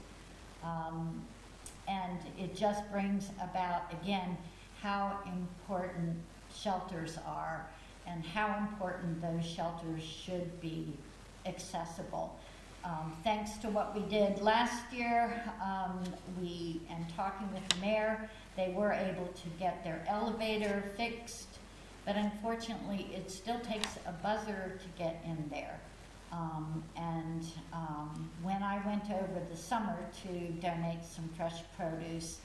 and it just brings about, again, how important shelters are and how important those shelters should be accessible. Thanks to what we did last year, and talking with the mayor, they were able to get their elevator fixed, but unfortunately it still takes a buzzer to get in there. When I went over the summer to donate some fresh produce,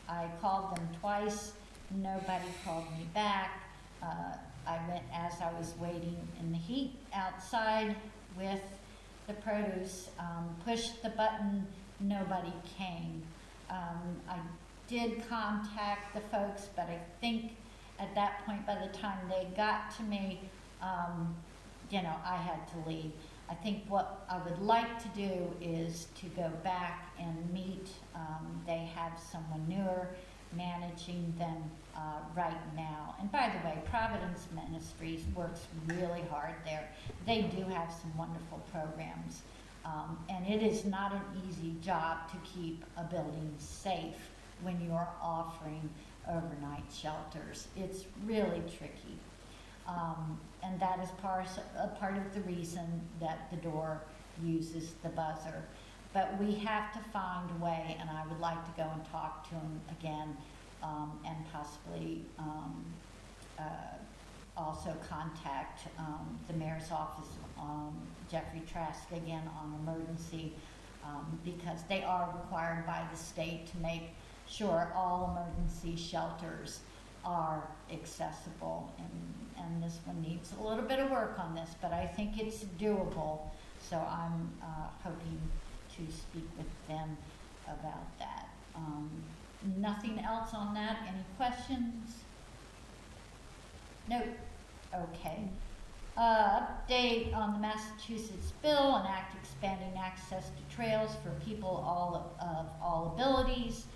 I called them twice. Nobody called me back. I went, as I was waiting in the heat outside with the produce, pushed the button, nobody came. I did contact the folks, but I think at that point, by the time they got to me, I had to leave. I think what I would like to do is to go back and meet. They have someone newer managing them right now. And by the way, Providence Ministries works really hard there. They do have some wonderful programs. And it is not an easy job to keep a building safe when you're offering overnight shelters. It's really tricky. And that is a part of the reason that the door uses the buzzer. But we have to find a way, and I would like to go and talk to them again, and possibly also contact the mayor's office, Jeffrey Trask, again on emergency, because they are required by the state to make sure all emergency shelters are accessible, and this one needs a little bit of work on this, but I think it's doable, so I'm hoping to speak with them about that. Nothing else on that? Any questions? Nope. Okay. Update on the Massachusetts bill, an act expanding access to trails for people of all abilities.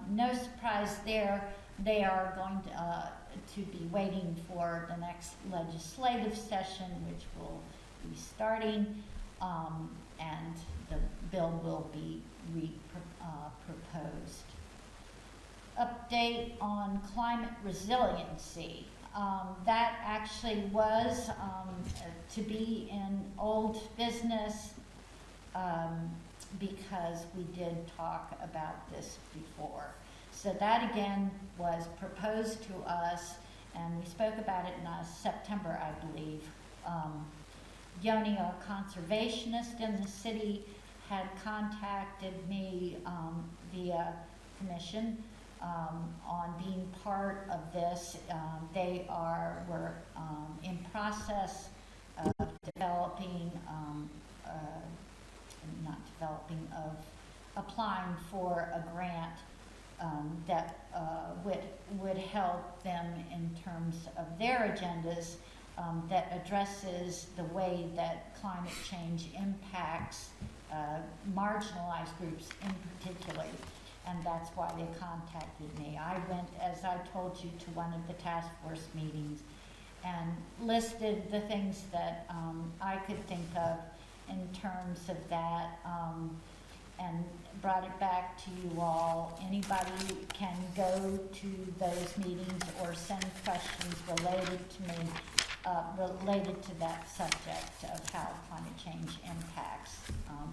No surprise there. They are going to be waiting for the next legislative session, which will be starting, and the bill will be proposed. Update on climate resiliency. That actually was to be in old business because we did talk about this before. So that again was proposed to us, and we spoke about it in September, I believe. Yoni, a conservationist in the city, had contacted me via commission on being part of this. They were in process of developing, of applying for a grant that would help them in terms of their agendas. that addresses the way that climate change impacts marginalized groups in particular. And that's why they contacted me. I went, as I told you, to one of the task force meetings and listed the things that I could think of in terms of that, and brought it back to you all. Anybody can go to those meetings or send questions related to me, related to that subject of how climate change impacts.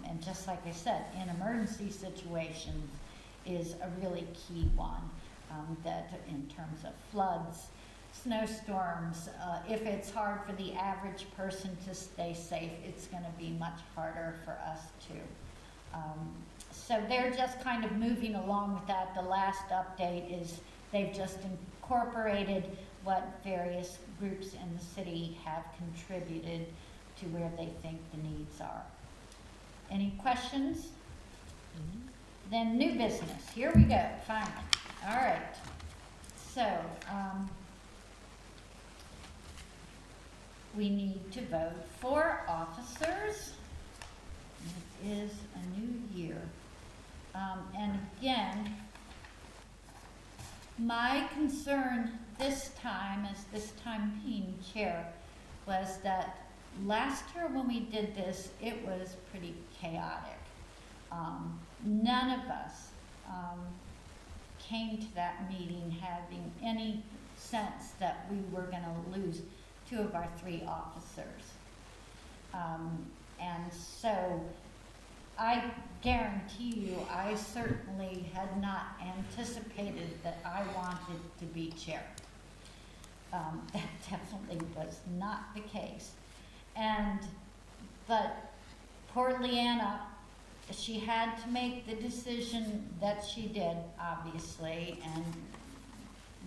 And just like I said, in emergency situations is a really key one, that in terms of floods, snowstorms, if it's hard for the average person to stay safe, it's going to be much harder for us too. So they're just kind of moving along with that. The last update is they've just incorporated what various groups in the city have contributed to where they think the needs are. Any questions? Then new business. Here we go, finally. All right. So, we need to vote for officers. It is a new year. And again, my concern this time, as this time being chair, was that last year when we did this, it was pretty chaotic. None of us came to that meeting having any sense that we were going to lose 2 of our 3 officers. And so I guarantee you, I certainly had not anticipated that I wanted to be chair. That definitely was not the case. But poor Leanna, she had to make the decision that she did, obviously, and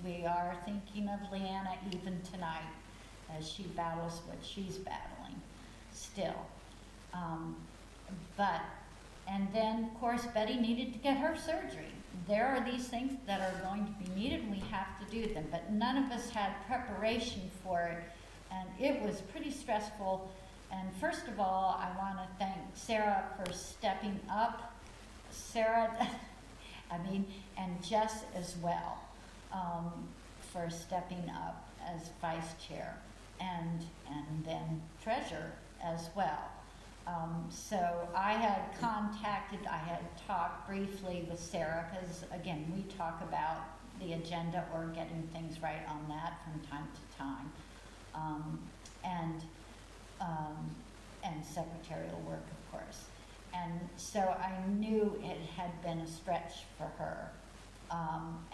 we are thinking of Leanna even tonight as she battles what she's battling still. And then, of course, Betty needed to get her surgery. There are these things that are going to be needed, and we have to do them, but none of us had preparation for it, and it was pretty stressful. And first of all, I want to thank Sarah for stepping up. Sarah, and Jess as well, for stepping up as vice chair, and then treasurer as well. So I had talked briefly with Sarah, because again, we talk about the agenda or getting things right on that from time to time. And secretarial work, of course. And so I knew it had been a stretch for her.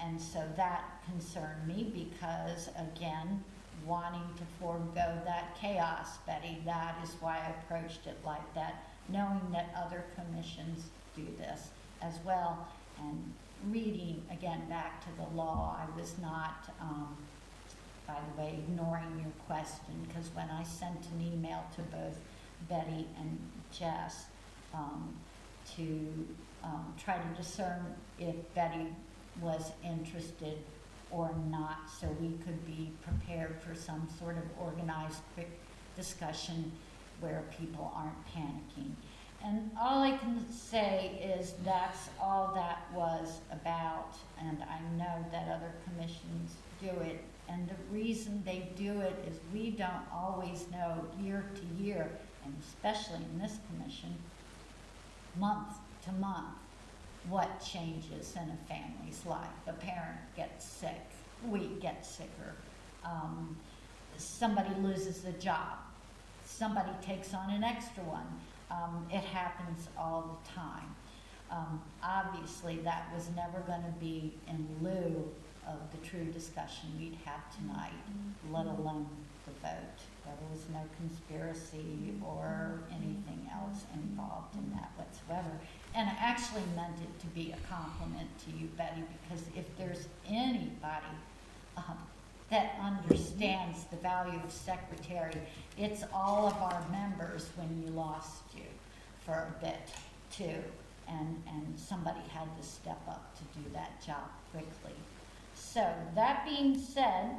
And so that concerned me because, again, wanting to forego that chaos, Betty, that is why I approached it like that, knowing that other commissions do this as well. And reading, again, back to the law, I was not, by the way, ignoring your question, because when I sent an email to both Betty and Jess to try to discern if Betty was interested or not, so we could be prepared for some sort of organized quick discussion where people aren't panicking. And all I can say is that's all that was about, and I know that other commissions do it. And the reason they do it is we don't always know year to year, and especially in this commission, month to month, what changes in a family's life. A parent gets sick, we get sicker, somebody loses a job, somebody takes on an extra one. It happens all the time. Obviously, that was never going to be in lieu of the true discussion we'd have tonight, let alone the vote. There was no conspiracy or anything else involved in that whatsoever. And I actually meant it to be a compliment to you, Betty, because if there's anybody that understands the value of secretary, it's all of our members when you lost you for a bit too. And somebody had to step up to do that job quickly. So that being said,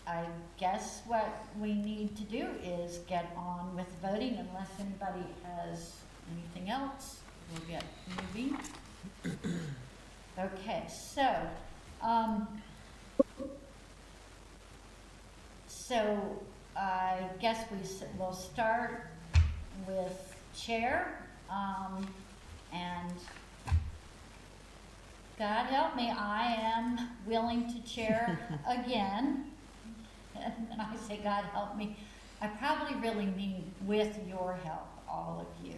I guess what we need to do is get on with voting unless anybody has anything else. We'll get moving. Okay, so I guess we'll start with chair, and God help me, I am willing to chair again. And when I say God help me, I probably really mean with your help, all of you,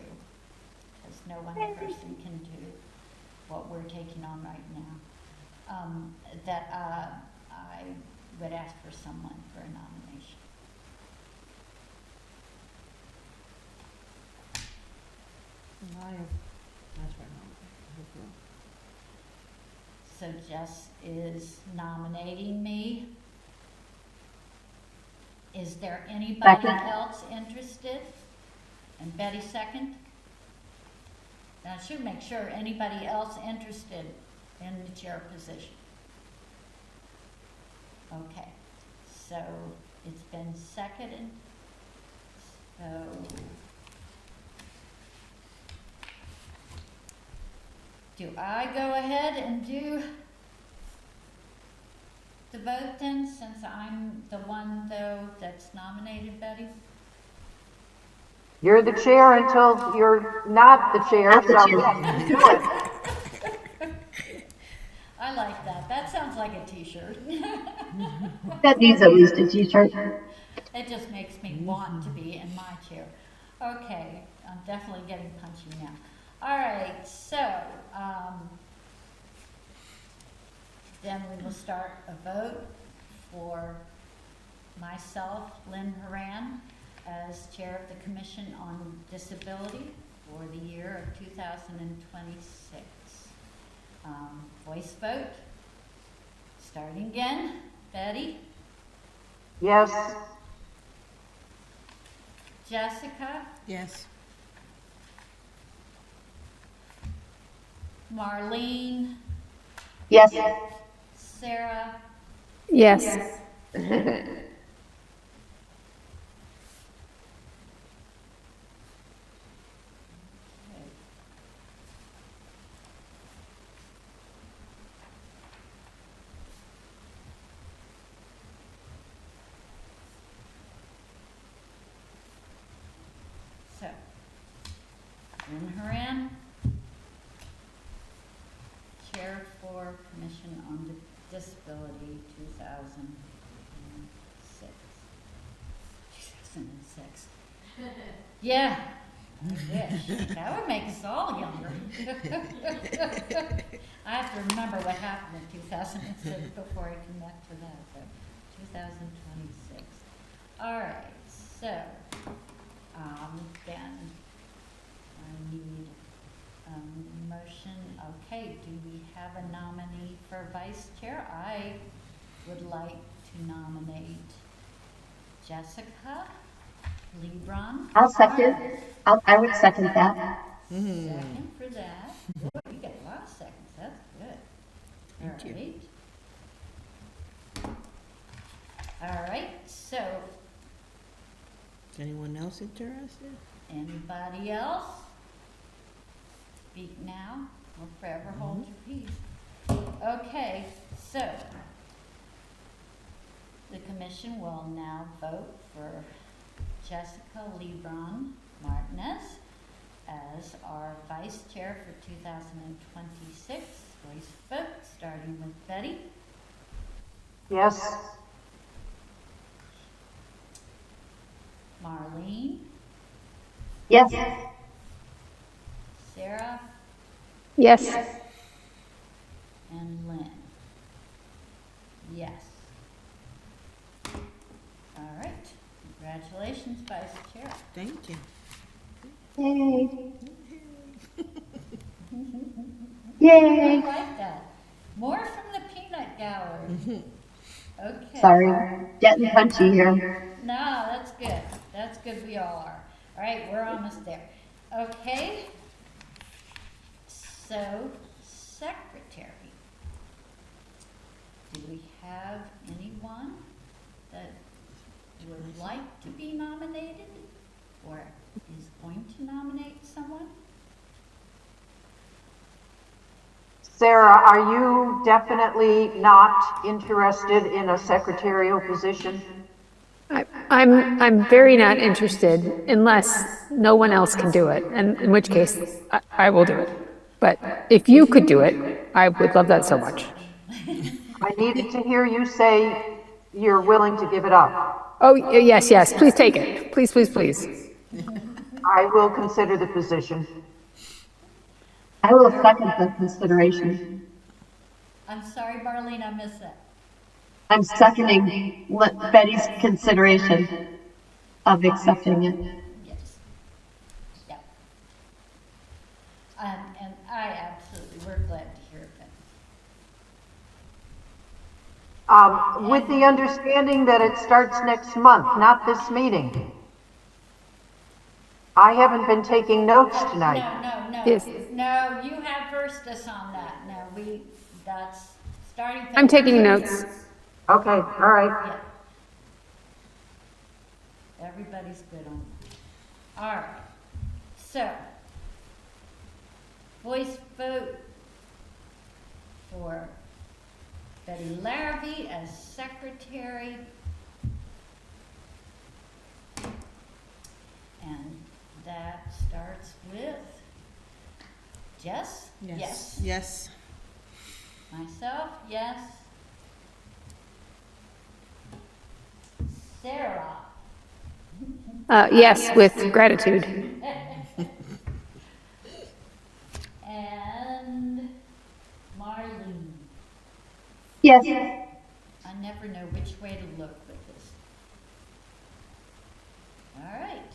because no one person can do what we're taking on right now. I would ask for someone for a nomination. That's right. So Jess is nominating me. Is there anybody Second. else interested? And Betty second? Now I should make sure anybody else interested in the chair position. Okay, so it's been seconded. So do I go ahead and do the vote then, since I'm the one though that's nominated, Betty? You're the chair until you're not the chair, Not the so chair. yes, do it. I like that. That sounds like a t-shirt. That needs at least a t-shirt. It just makes me want to be in my chair. Okay, I'm definitely getting punchy now. All right, so then we will start a vote for myself, Lynn Horan, as chair of the Commission on Disability for the year of 2026. Voice vote. Starting again. Betty? Yes, Jessica? Yes. Marlene? Yes. Sarah? Yes. Okay. So, Lynn Horan, Chair for Commission on Disability 2006. 2006. Yeah, I wish. That would make us all younger. I have to remember what happened in 2006 before I connect to that, but 2026. All right, so, then I need a motion. Okay, do we have a nominee for vice chair? I would like to nominate Jessica Lebron. I'll second. I would second that. Second for that. Boy, you got a lot of seconds. That's good. All Thank you. right. All right, so Is anyone else interested? anybody else? Speak now or forever hold your peace. Okay, so the commission will now vote for Jessica Lebron Martinez as our vice chair for 2026. Voice vote, starting with Betty. yes, Marlene. Yes. Sarah. Yes. And Lynn. Yes. All right. Congratulations, Vice Chair. Thank you. Yay. I Yay. like that. More from the peanut gallery. Okay. Sorry. Getting punchy here. No, that's good. That's good. We all are. All right, we're almost there. Okay. So, secretary. Do we have anyone that would like to be nominated or is going to nominate someone? Sarah, are you definitely not interested in a secretarial position? I'm very not interested unless no one else can do it, and in which case I will do it. But if you could do it, I would love that so much. I needed to hear you say you're willing to give it up. Oh, yes, yes, please take it. Please, please, please. I will consider the position. I will second the consideration. I'm sorry, Marlene, I missed that. I'm seconding Betty's consideration of accepting it. Yes. Yep. And I absolutely, we're glad to hear it. With the understanding that it starts next month, not this meeting. I haven't been taking notes tonight. No, Yes. no, you have versed us on that. No, that's starting. I'm taking notes. Okay, all right. Yeah. Everybody's good on that. All right. So, voice vote for Betty Larrabee as secretary. And that starts with Jess? Yes. Myself, yes. Sarah? Yes, with gratitude. And Marlene? Yes. I never know which way to look with this. All right.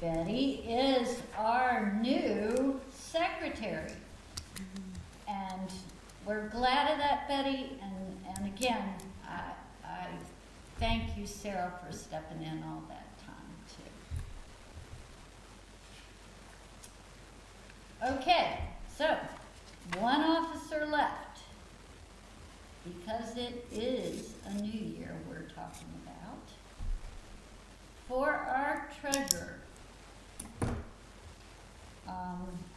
Betty is our new secretary. And we're glad of that, Betty. And again, I thank you, Sarah, for stepping in all that time, too. Okay, so one officer left. Because it is a new year we're talking about. For our treasurer,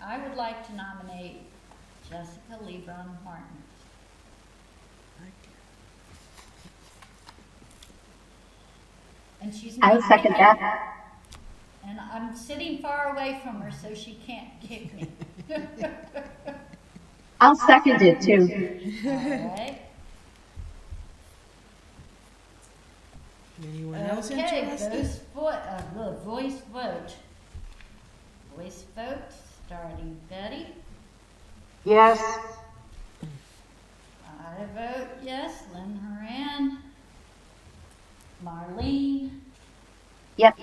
I would like to nominate Jessica Lebron Martin. And she's I not second kicking. that. And I'm sitting far away from her, so she can't kick me. I'll second it too. All right. Anyone else Okay, interested? voice vote. Voice vote, starting Betty. Yes, I vote yes. Lynn Horan. Marlene. Yep.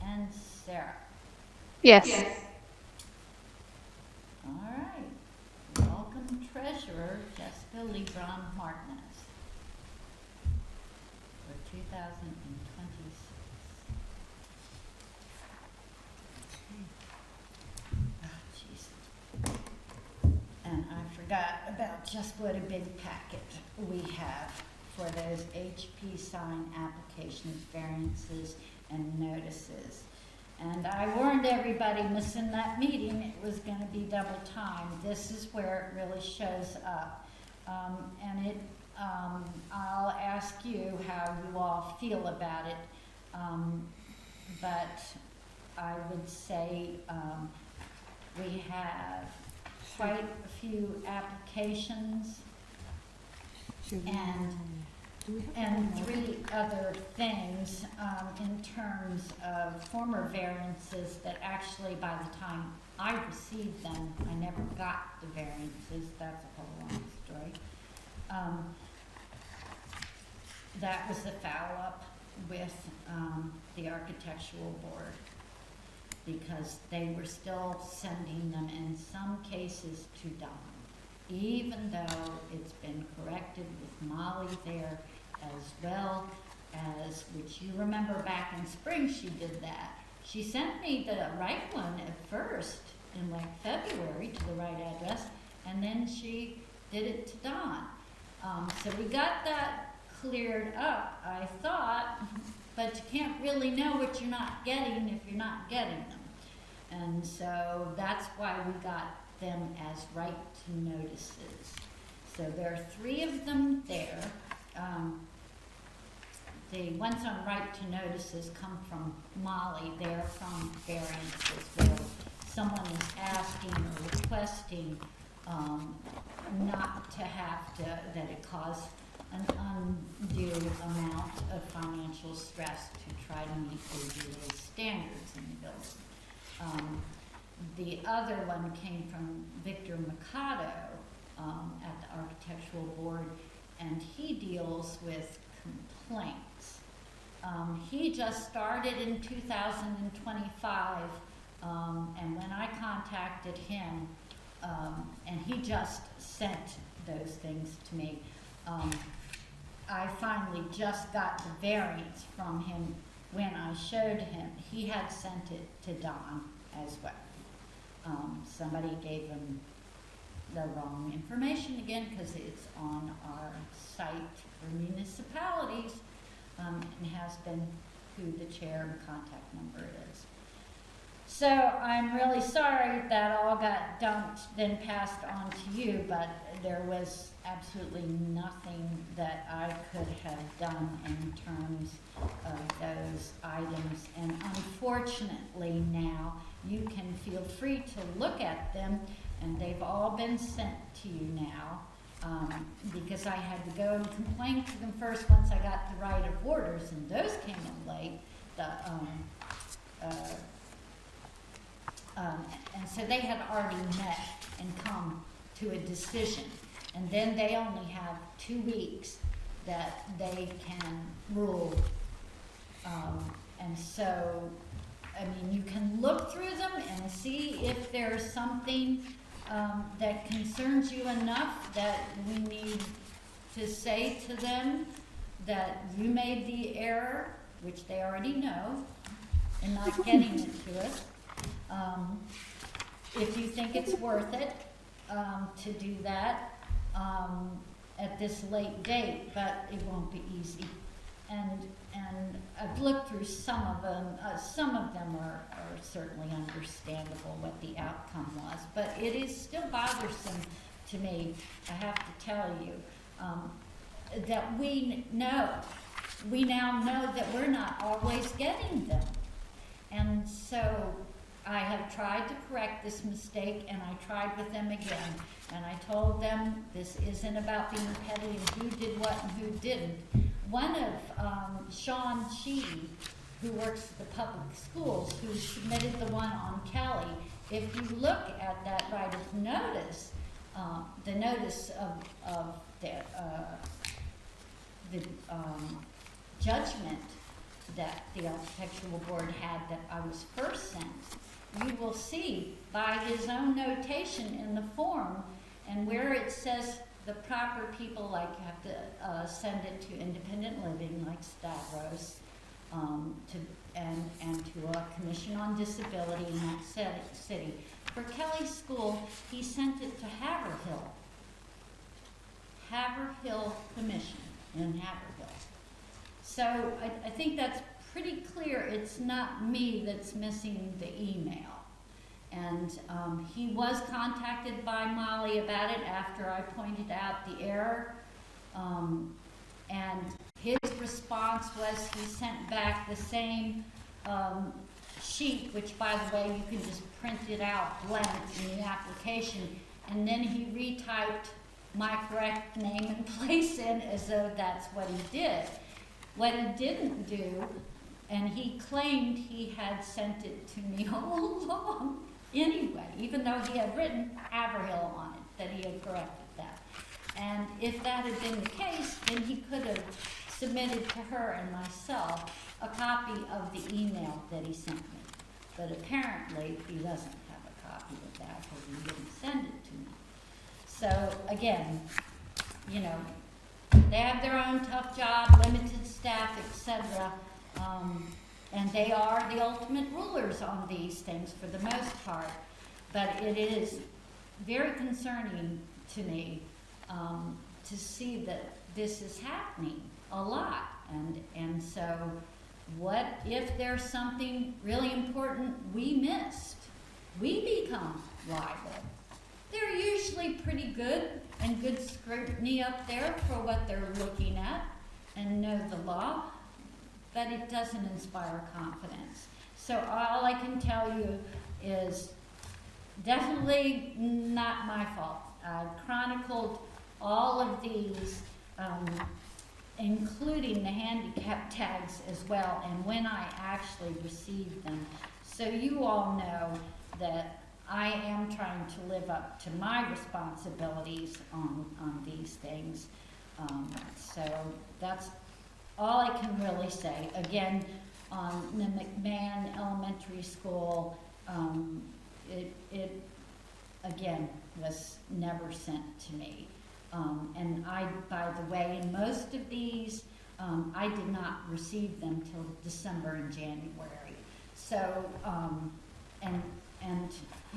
And Sarah. Yes. All right. Welcome treasurer Jessica Lebron Martinez for 2026. Oh, jeez. And I forgot about just what a big packet we have for those HP sign applications, variances, and notices. And I warned everybody missing that meeting, it was gonna be double time. This is where it really shows up. I'll ask you how you all feel about it. But I would say, we have quite a few applications and three other things in terms of former variances that actually by the time I received them, I never got the variances. That's a whole long story. That was the foul up with the architectural board because they were still sending them in some cases to Don. Even though it's been corrected with Molly there as well as, which you remember back in spring she did that. She sent me the right one at first in like February to the right address, and then she did it to Don. So we got that cleared up, I thought, but you can't really know what you're not getting if you're not getting them. And so that's why we got them as right to notices. So there are 3 of them there. The ones on right to notices come from Molly. They're from variances where someone is asking or requesting not to have to, that it cause an undue amount of financial stress to try to meet the ADA standards in the building. The other one came from Victor Mikado at the Architectural Board, and he deals with complaints. He just started in 2025, and when I contacted him, and he just sent those things to me, I finally just got the variance from him when I showed him. He had sent it to Don as well. Somebody gave him the wrong information again, because it's on our site for municipalities, and has been who the chair and contact number is. So I'm really sorry that all got dumped, then passed on to you, but there was absolutely nothing that I could have done in terms of those items. And unfortunately now, you can feel free to look at them, and they've all been sent to you now, because I had to go and complain to them first once I got the right of orders, and those came in late. And so they had already met and come to a decision. And then they only have 2 weeks that they can rule. And so, I mean, you can look through them and see if there's something that concerns you enough that we need to say to them that you made the error, which they already know, in not getting it to us. If you think it's worth it to do that at this late date, but it won't be easy. And I've looked through some of them. Some of them are certainly understandable what the outcome was, but it is still bothersome to me, I have to tell you, that we now know that we're not always getting them. And so I have tried to correct this mistake, and I tried with them again. And I told them this isn't about being petty and who did what and who didn't. One of Sean Sheedy, who works at the public schools, who submitted the one on Kelly, if you look at that right of notice, the notice of the judgment that the architectural board had that I was first sent, you will see by his own notation in the form, and where it says the proper people, like have to send it to independent living, like Stavros, and to a commission on disability in that city. For Kelly's school, he sent it to Haverhill Commission in Haverhill. So I think that's pretty clear. It's not me that's missing the email. And he was contacted by Molly about it after I pointed out the error. And his response was he sent back the same sheet, which, by the way, you can just print it out blank in the application. And then he retyped my correct name and place in as though that's what he did. What he didn't do, and he claimed he had sent it to me all along anyway, even though he had written Haverhill on it, that he had corrected that. And if that had been the case, then he could have submitted to her and myself a copy of the email that he sent me. But apparently, he doesn't have a copy of that because he didn't send it to me. So again, you know, they have their own tough job, limited staff, etc. And they are the ultimate rulers on these things for the most part. But it is very concerning to me to see that this is happening a lot. And so what if there's something really important we missed? We become liable. They're usually pretty good and good scrutiny up there for what they're looking at and know the law, but it doesn't inspire confidence. So all I can tell you is definitely not my fault. I chronicled all of these, including the handicap tags as well, and when I actually received them. So you all know that I am trying to live up to my responsibilities on these things. So that's all I can really say. Again, on the McMahon Elementary School, it again was never sent to me. And by the way, in most of these, I did not receive them till December and January. So, and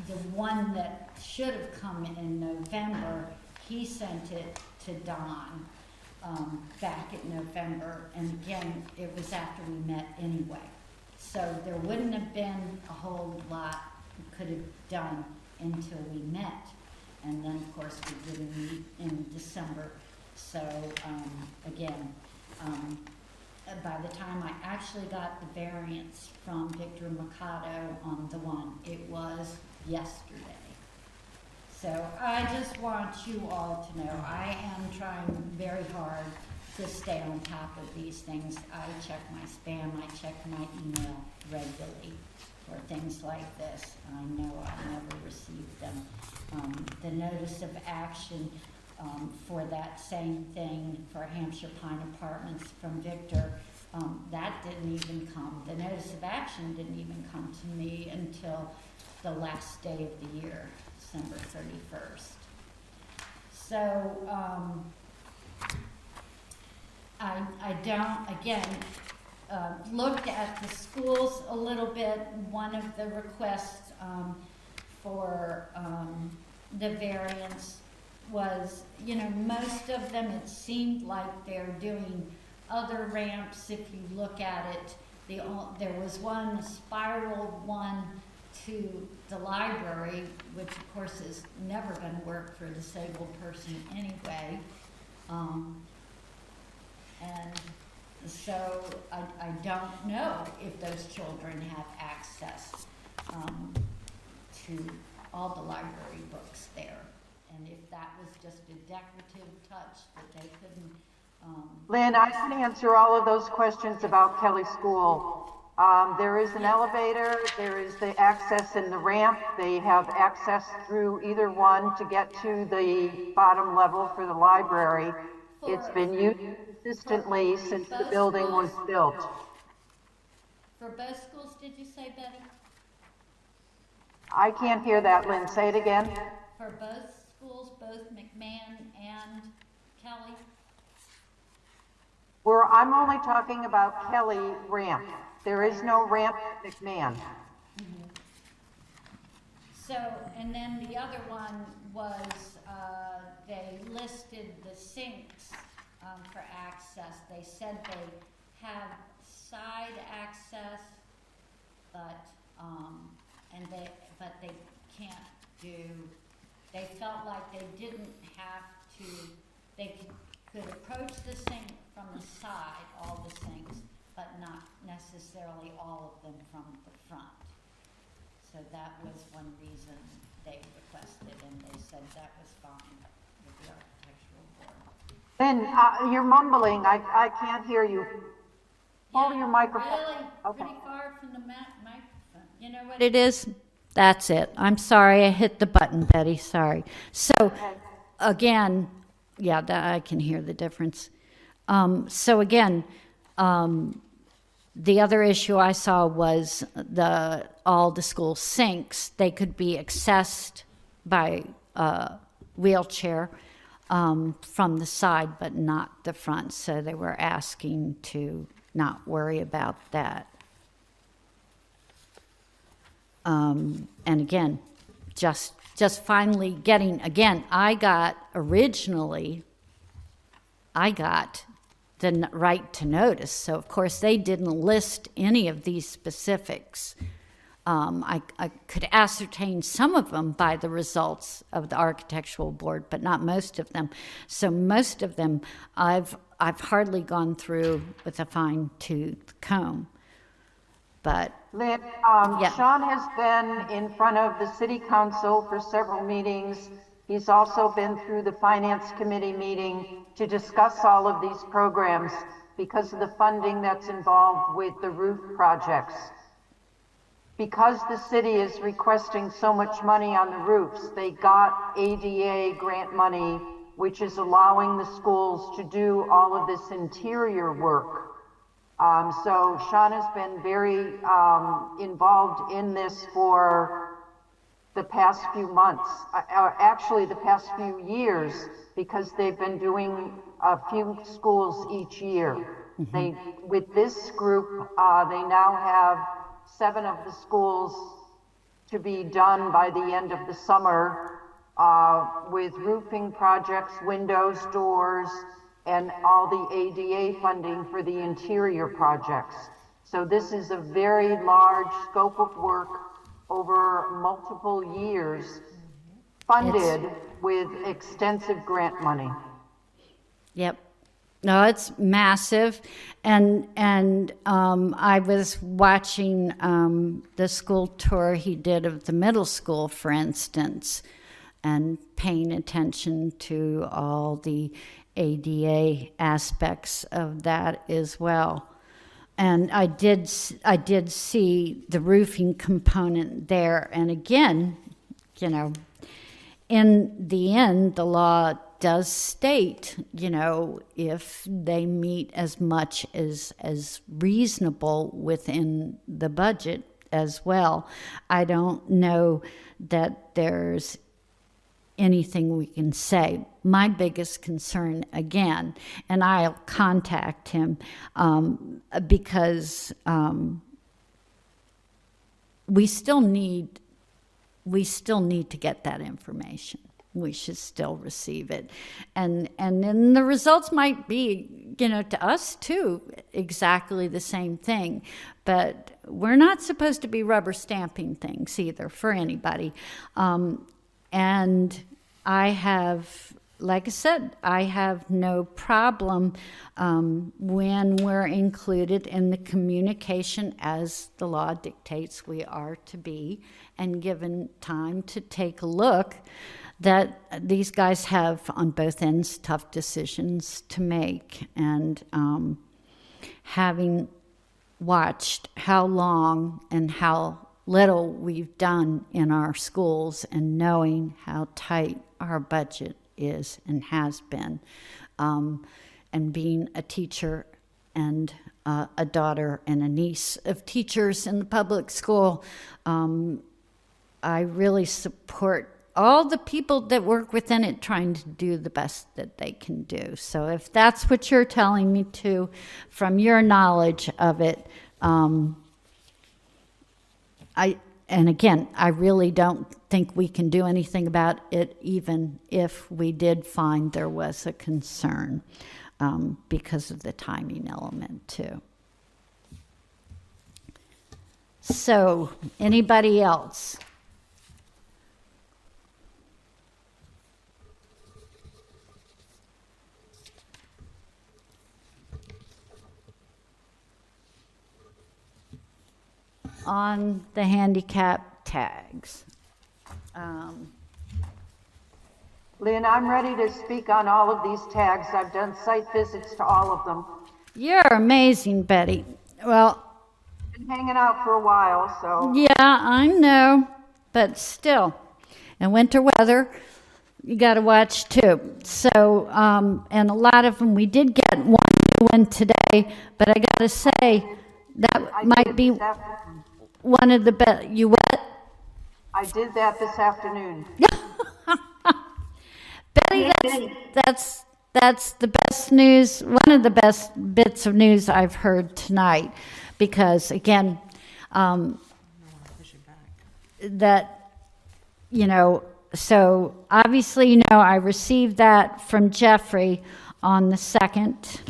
the one that should have come in November, he sent it to Don back in November, and again, it was after we met anyway. So there wouldn't have been a whole lot we could have done until we met. And then, of course, we didn't meet in December. So, again, by the time I actually got the variance from Victor Mercado on the one, it was yesterday. So I just want you all to know I am trying very hard to stay on top of these things. I check my spam, I check my email regularly for things like this. I know I never received them. The notice of action for that same thing for Hampshire Pine Apartments from Victor, that didn't even come. The notice of action didn't even come to me until the last day of the year, December 31st. So I don't, again, looked at the schools a little bit. One of the requests for the variance was, you know, most of them, it seemed like they're doing other ramps. If you look at it, there was one spiral one to the library, which of course is never going to work for a disabled person anyway. And so I don't know if those children have access to all the library books there. And if that was just a decorative touch that they couldn't. Lynn, I can answer all of those questions about Kelly School. There is an elevator, there is the access in the ramp. They have access through either one to get to the bottom level for the library. It's been used consistently since the building was built. For both schools, did you say, Betty? I can't hear that, Lynn. Say it again. For both schools, both McMahon and Kelly? I'm only talking about Kelly ramp. There is no ramp at McMahon. So, and then the other one was, they listed the sinks for access. They said they have side access, but they can't do, they felt like they didn't have to, they could approach the sink from the side, all the sinks, but not necessarily all of them from the front. So that was one reason they requested, and they said that was fine with the architectural board. Lynn, you're mumbling. I can't hear you. Hold your microphone. Really, Okay. pretty far from the microphone. You know what it is? That's it. I'm sorry, I hit the button, Betty, sorry. So, again, yeah, I can hear the difference. So again, the other issue I saw was all the school sinks. They could be accessed by wheelchair from the side, but not the front. So they were asking to not worry about that. And again, just finally getting, again, I got originally I got the right to notice. So of course they didn't list any of these specifics. I could ascertain some of them by the results of the architectural board, but not most of them. So most of them I've hardly gone through with a fine-tooth comb. But Lynn, Yeah. Sean has been in front of the city council for several meetings. He's also been through the finance committee meeting to discuss all of these programs because of the funding that's involved with the roof projects. Because the city is requesting so much money on the roofs, they got ADA grant money, which is allowing the schools to do all of this interior work. So Sean has been very involved in this for the past few months, actually the past few years, because they've been doing a few schools each year. With this group, they now have 7 of the schools to be done by the end of the summer with roofing projects, windows, doors, and all the ADA funding for the interior projects. So this is a very large scope of work over multiple years, funded with extensive grant money. Yep. No, it's massive. And I was watching the school tour he did of the middle school, for instance, and paying attention to all the ADA aspects of that as well. And I did see the roofing component there. And again, you know, in the end, the law does state, you know, if they meet as much as reasonable within the budget as well. I don't know that there's anything we can say. My biggest concern, again, and I'll contact him because we still need to get that information. We should still receive it, and then the results might be, you know, to us too, exactly the same thing. But we're not supposed to be rubber stamping things either for anybody. And I have, like I said, I have no problem when we're included in the communication as the law dictates we are to be, and given time to take a look that these guys have on both ends tough decisions to make. And having watched how long and how little we've done in our schools, and knowing how tight our budget is and has been, and being a teacher and a daughter and a niece of teachers in the public school, I really support all the people that work within it trying to do the best that they can do. So if that's what you're telling me to, from your knowledge of it, and again, I really don't think we can do anything about it, even if we did find there was a concern, because of the timing element too. So, anybody else? On the handicap tags. Lynn, I'm ready to speak on all of these tags. I've done site visits to all of them. You're amazing, Betty. Well, Been hanging out for a while, so. yeah, I know, but still, in winter weather, you got to watch too. So, and a lot of them, we did get one new one today, but I got to say, that I might did be this afternoon. one of the best. You what? I did that this afternoon. Betty, that's the best news, one of the best bits of news I've heard tonight, because again, that, you know, so obviously, you know, I received that from Jeffrey on the 2nd.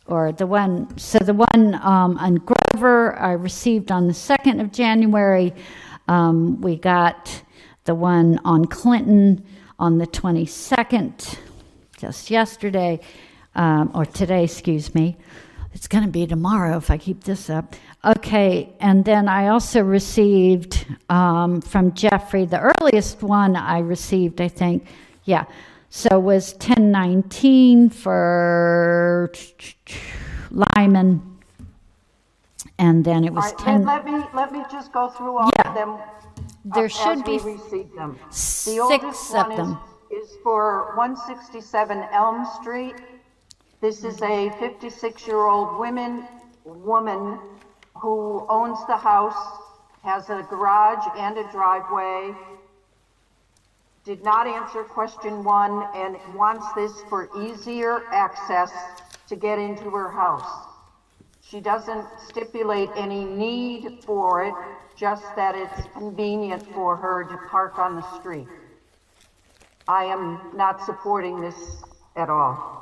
Or the one on Grover I received on the 2nd of January. We got the one on Clinton on the 22nd, just yesterday, or today, excuse me. It's going to be tomorrow if I keep this up. Okay, and then I also received from Jeffrey, the earliest one I received, I think, yeah. So was 1019 for Lyman, and then it was All right, 10. let me just go through all Yeah. of them. There should as be we receive them. The 6 oldest of one them. is for 167 Elm Street. This is a 56-year-old woman who owns the house, has a garage and a driveway, did not answer question 1, and wants this for easier access to get into her house. She doesn't stipulate any need for it, just that it's convenient for her to park on the street. I am not supporting this at all.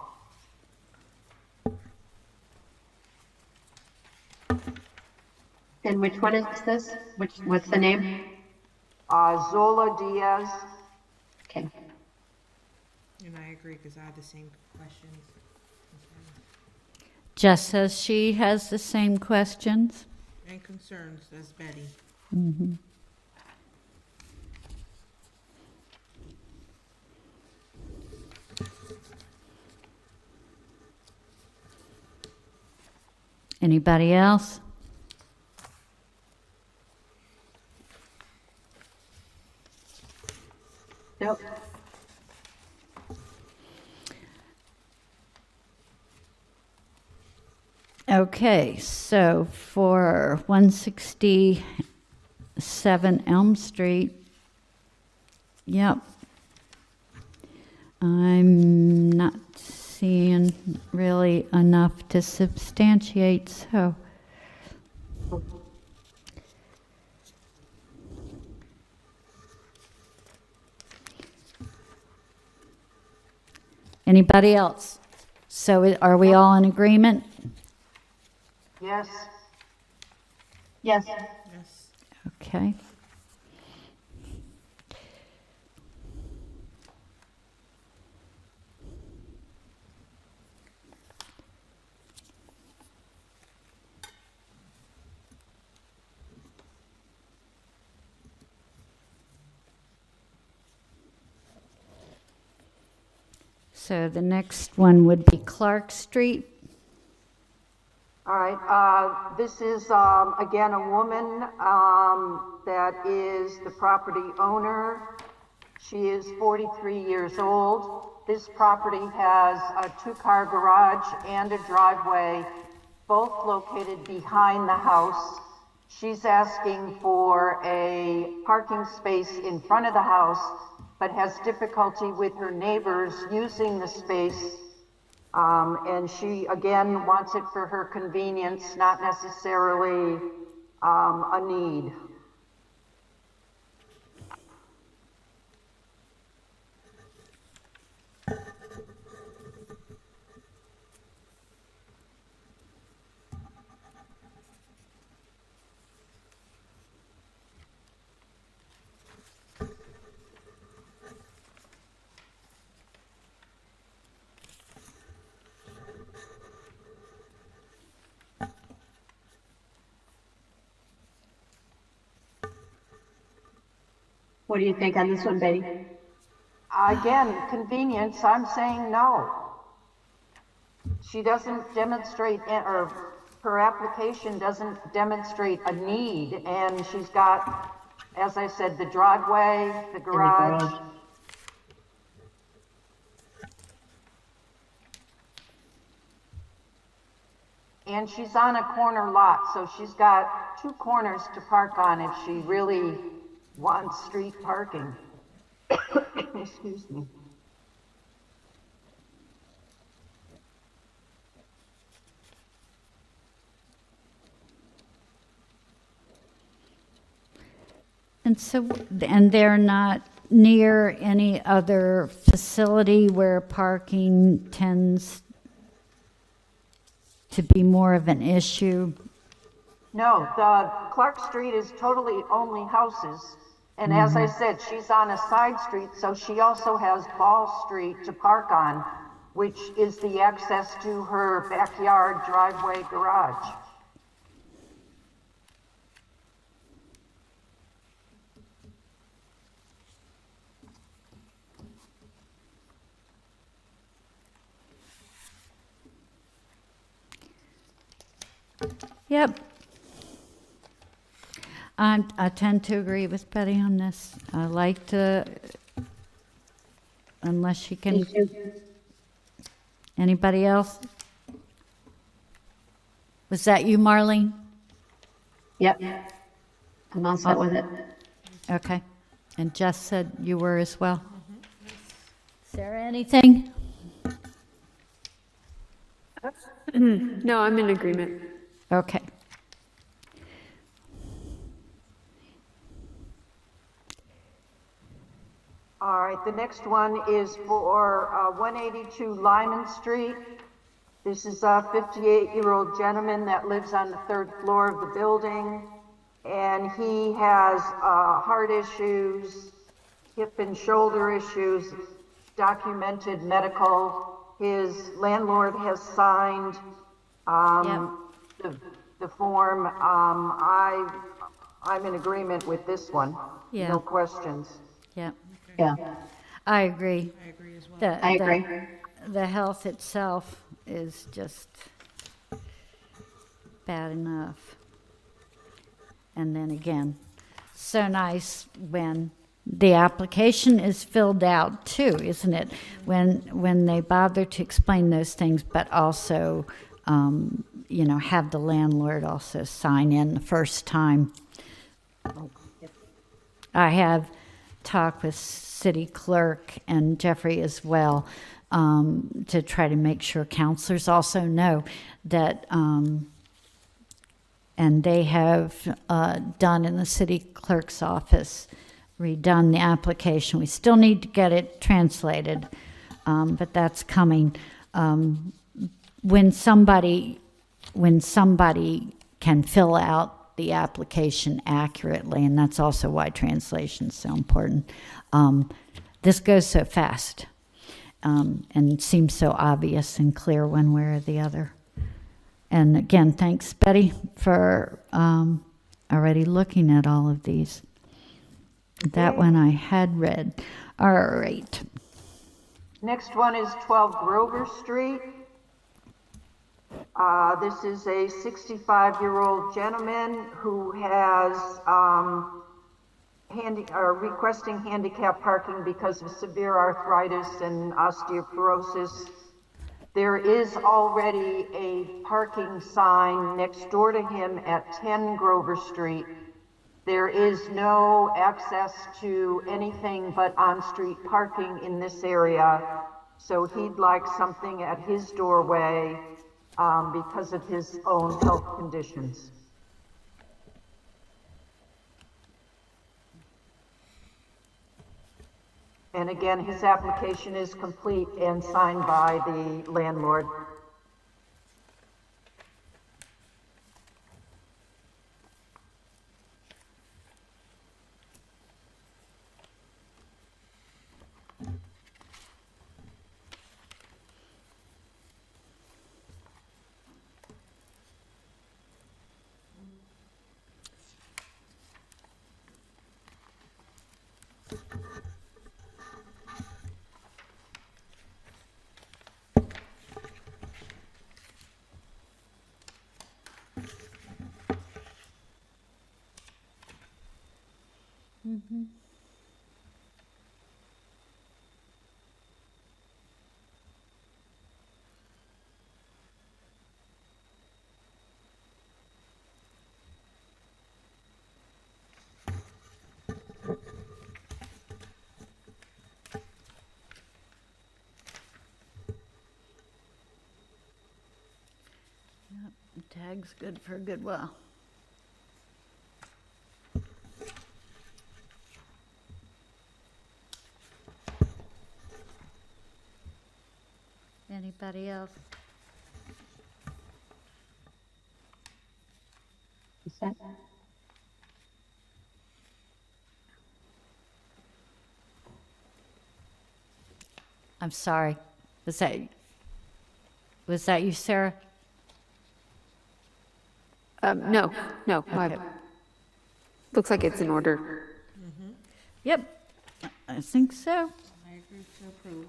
And which one is this? What's the name? Zola Diaz. Okay. And I agree, because I had the same questions. Jess says she has the same questions. And concerns as Betty. Anybody else? Nope. Okay, so for 167 Elm Street, yep. I'm not seeing really enough to substantiate, so. Anybody else? So are we all in agreement? Yes. Yes. Yes. Okay. So the next one would be Clark Street. All right, this is, again, a woman that is the property owner. She is 43 years old. This property has a 2-car garage and a driveway, both located behind the house. She's asking for a parking space in front of the house, but has difficulty with her neighbors using the space. And she, again, wants it for her convenience, not necessarily a need. What do you think on this one, Betty? Again, convenience, I'm saying no. She doesn't demonstrate, or her application doesn't demonstrate a need, and she's got, as I said, the driveway, the garage. And she's on a corner lot, so she's got 2 corners to park on if she really wants street parking. Excuse me. And so, and they're not near any other facility where parking tends to be more of an issue? No, the Clark Street is totally only houses. And as I said, she's on a side street, so she also has Ball Street to park on, which is the access to her backyard, driveway, garage. Yep. I tend to agree with Betty on this. I like to, unless she can, anybody else? Was that you, Marlene? Yep. I'm all set with it. Okay. And Jess said you were as well? Sarah, anything? No, I'm in agreement. Okay. All right, the next one is for 182 Lyman Street. This is a 58-year-old gentleman that lives on the 3rd floor of the building, and he has heart issues, hip and shoulder issues, documented medical. His landlord has signed the form. I'm in agreement with this one. Yeah. No questions. Yeah, Yeah, I agree. I agree as well. The- I the- agree. The health itself is just bad enough. And then again, so nice when the application is filled out too, isn't it? When they bother to explain those things, but also, have the landlord also sign in the first time. I have talked with city clerk and Jeffrey as well, to try to make sure counselors also know that, and they have done in the city clerk's office, redone the application. We still need to get it translated, but that's coming. When somebody can fill out the application accurately, and that's also why translation is so important. This goes so fast, and seems so obvious and clear one way or the other. And again, thanks, Betty, for already looking at all of these. That one I had read. All right. Next one is 12 Grover Street. This is a 65-year-old gentleman who has requesting handicap parking because of severe arthritis and osteoporosis. There is already a parking sign next door to him at 10 Grover Street. There is no access to anything but on-street parking in this area, so he'd like something at his doorway because of his own health conditions. And again, his application is complete and signed by the landlord. Tag's good for a good while. Anybody else? Is that- I'm sorry. Was that you, Sarah? No, no, looks like it's in order. Yep, I think so. I agree to approve.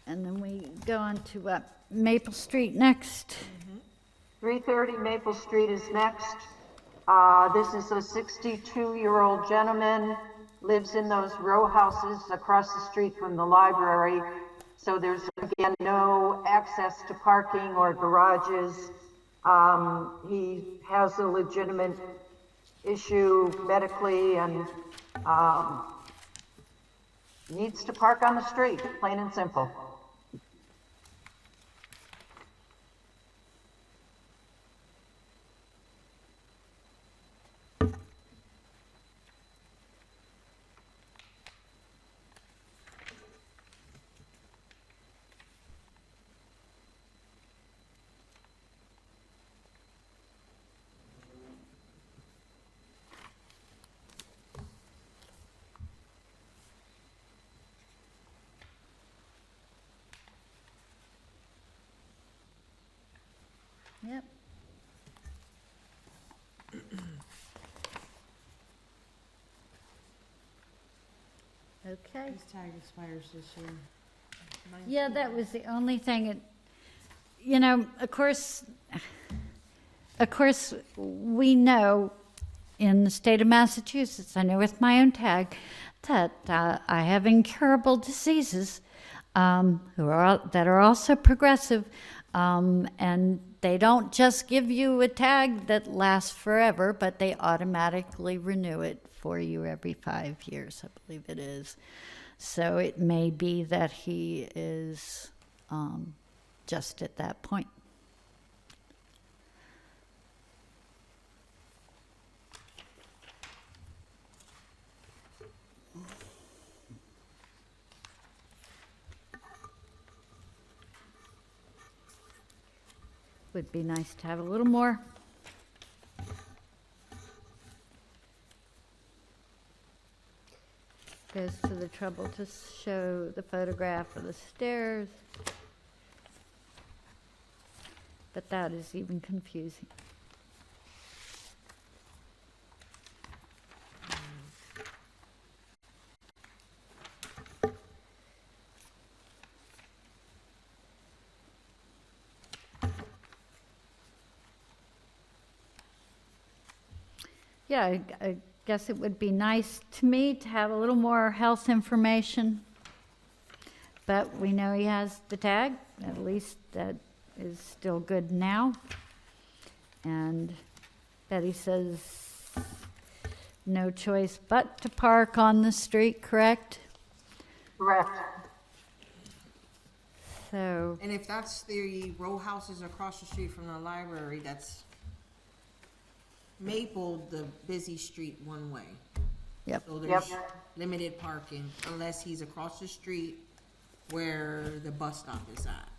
And then we go on to Maple Street next. 330 Maple Street is next. This is a 62-year-old gentleman, lives in those row houses across the street from the library. So there's, again, no access to parking or garages. He has a legitimate issue medically and needs to park on the street, plain and simple. Yep. Okay. His tag expires this year. Yeah, that was the only thing. Of course, we know in the state of Massachusetts, I know with my own tag, that I have incurable diseases that are also progressive, and they don't just give you a tag that lasts forever, but they automatically renew it for you every 5 years, I believe it is. So it may be that he is just at that point. Would be nice to have a little more. Goes to the trouble to show the photograph of the stairs. But that is even confusing. Yeah, I guess it would be nice to me to have a little more health information. But we know he has the tag, at least that is still good now. And Betty says no choice but to park on the street, correct? Correct. So, And if that's the row houses across the street from the library, that's Maple, the busy street one way. yep. So there's limited parking unless he's across the street where the bus stop is at.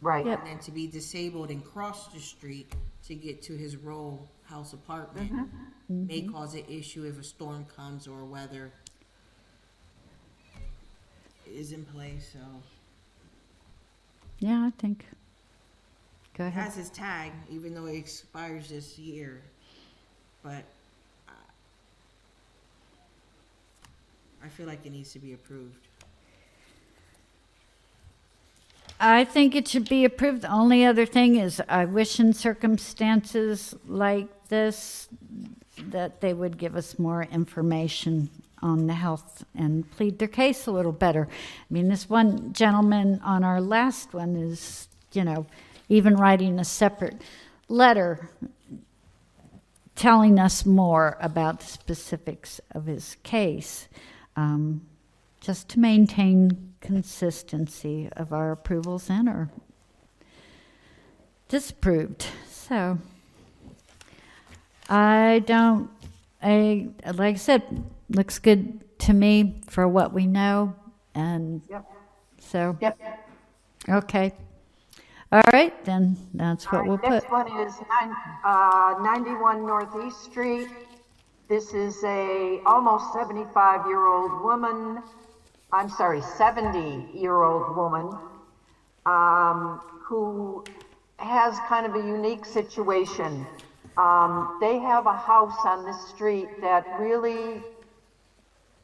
Right. Yep. And then to be disabled and cross the street to get to his row house apartment may cause an issue if a storm comes or weather is in place, so. Yeah, I think. Go He ahead. has his tag, even though it expires this year, but I feel like it needs to be approved. I think it should be approved. The only other thing is I wish in circumstances like this that they would give us more information on the health and plead their case a little better. I mean, this one gentleman on our last one is, even writing a separate letter telling us more about the specifics of his case, just to maintain consistency of our approvals and or disapproved. So like I said, looks good to me for what we know, and Yep. So, Yep. okay. All right, then that's what we'll put. Next one is 91 Northeast Street. This is a almost 75-year-old woman. I'm sorry, 70-year-old woman who has kind of a unique situation. They have a house on this street that really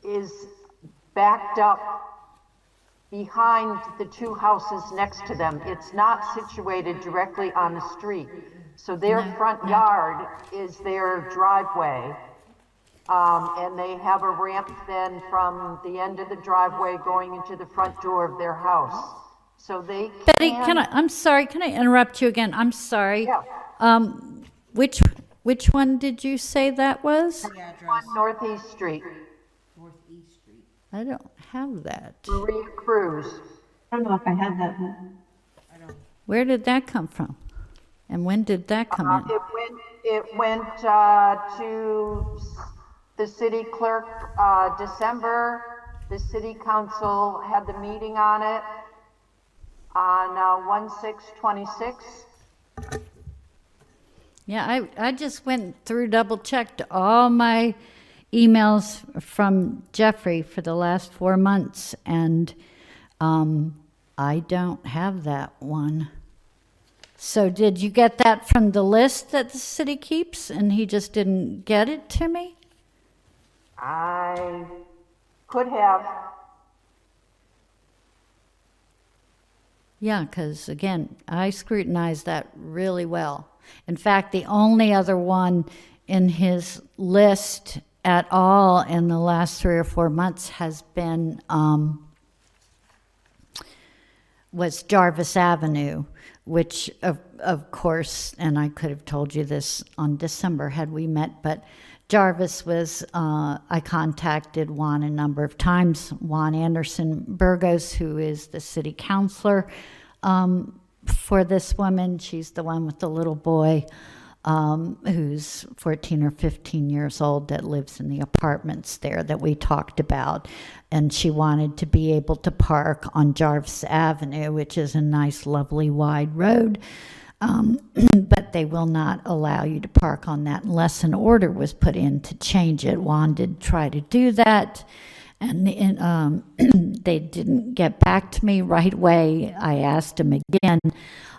is backed up behind the two houses next to them. It's not situated directly on the street. So their front yard is their driveway. And they have a ramp then from the end of the driveway going into the front door of their house. So they can... Betty, I'm sorry, can I interrupt you again? I'm sorry. Yeah. Which one did you say that was? On Northeast Street, I don't have that. Maria Cruz. I don't know if I had that one. Where did that come from? And when did that come in? It went to the city clerk December. The city council had the meeting on it on 1/6/26. Yeah, I just went through, double checked all my emails from Jeffrey for the last 4 months, and I don't have that one. So did you get that from the list that the city keeps, and he just didn't get it to me? I could have. Yeah, because again, I scrutinized that really well. In fact, the only other one in his list at all in the last 3 or 4 months has been, was Jarvis Avenue, which of course, and I could have told you this on December had we met, but Jarvis was, I contacted Juan a number of times, Juan Anderson Burgos, who is the city councilor for this woman. She's the one with the little boy who's 14 or 15 years old that lives in the apartments there that we talked about. And she wanted to be able to park on Jarvis Avenue, which is a nice, lovely, wide road. But they will not allow you to park on that unless an order was put in to change it. Juan did try to do that, and they didn't get back to me right away. I asked him again,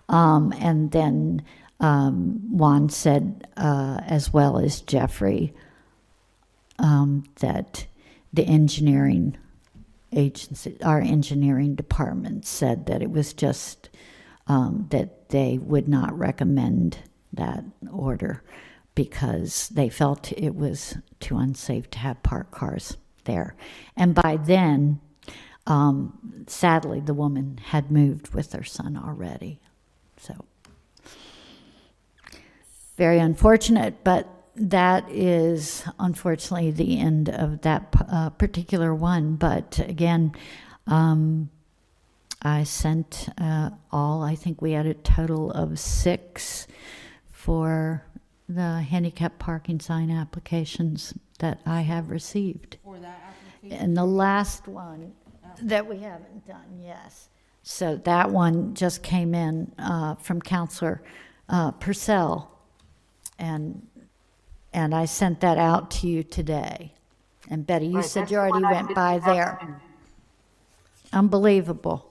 and then Juan said, as well as Jeffrey, that the engineering agency, our engineering department, said that it was just that they would not recommend that order because they felt it was too unsafe to have parked cars there. And by then, sadly, the woman had moved with her son already. So, very unfortunate, but that is unfortunately the end of that particular one. But again, I sent I think we had a total of 6 for the handicap parking sign applications that I have received. For that application? And the last one that we haven't done, yes. So that one just came in from Counselor Purcell, and I sent that out to you today. And Betty, you Right, said that's you the already one I went did by this there. afternoon. Unbelievable.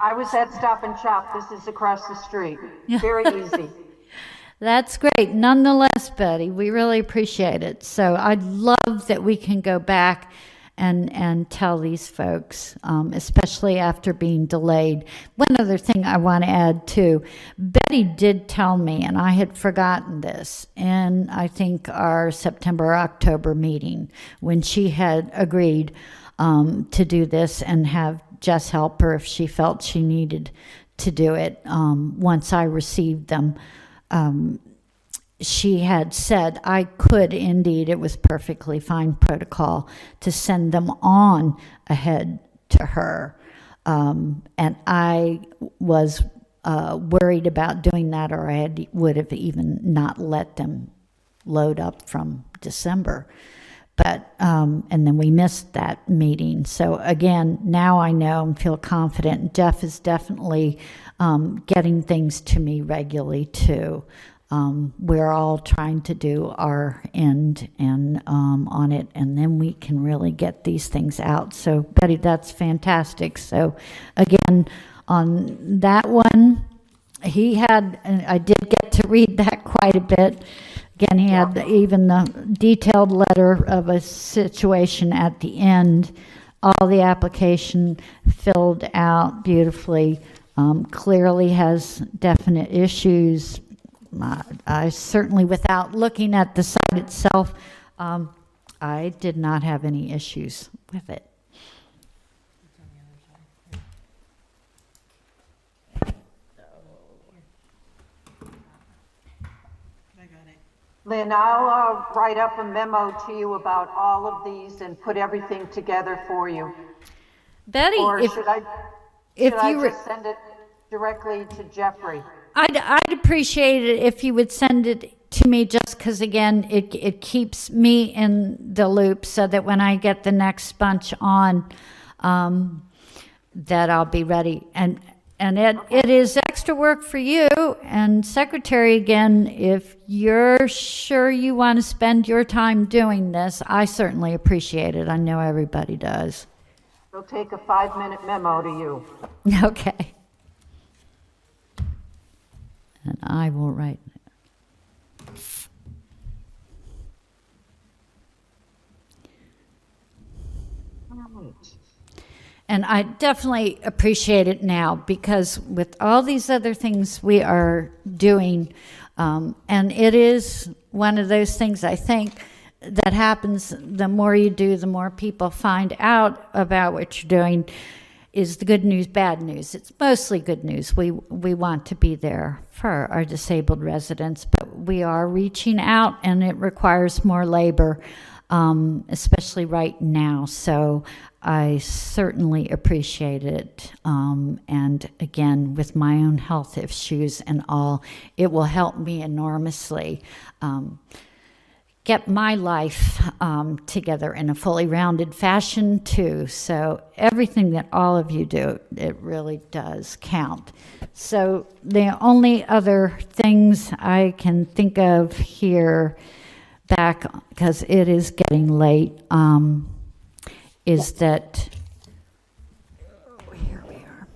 I was at Stop and Shop. This is across the street. Very easy. That's great. Nonetheless, Betty, we really appreciate it. So I'd love that we can go back and tell these folks, especially after being delayed. One other thing I want to add too, Betty did tell me, and I had forgotten this, in I think our September or October meeting, when she had agreed to do this and have Jess help her if she felt she needed to do it. Once I received them, she had said I could indeed, it was perfectly fine protocol to send them on ahead to her. And I was worried about doing that, or would have even not let them load up from December. but, and then we missed that meeting. So again, now I know and feel confident. Jeff is definitely getting things to me regularly too. We're all trying to do our end and on it, and then we can really get these things out. So Betty, that's fantastic. So again, on that one, he had, and I did get to read that quite a bit. Again, he had even the detailed letter of a situation at the end, all the application filled out beautifully, clearly has definite issues. I certainly, without looking at the site itself, I did not have any issues with it. Lynn, I'll write up a memo to you about all of these and put everything together for you. Betty, Or if should I just send it directly to Jeffrey? I'd appreciate it if you would send it to me, just because, again, it keeps me in the loop so that when I get the next bunch on, that I'll be ready. And it is extra work for you. And Secretary, again, if you're sure you want to spend your time doing this, I certainly appreciate it. I know everybody does. It'll take a 5-minute memo to you. Okay. And I will write it. And I definitely appreciate it now, because with all these other things we are doing, and it is one of those things I think that happens, the more you do, the more people find out about what you're doing, is the good news, bad news. It's mostly good news. We want to be there for our disabled residents, but we are reaching out, and it requires more labor, especially right now. So I certainly appreciate it. And again, with my own health issues and all, it will help me enormously get my life together in a fully rounded fashion too. So everything that all of you do, it really does count. So the only other things I can think of here back, because it is getting late, is that, here we are.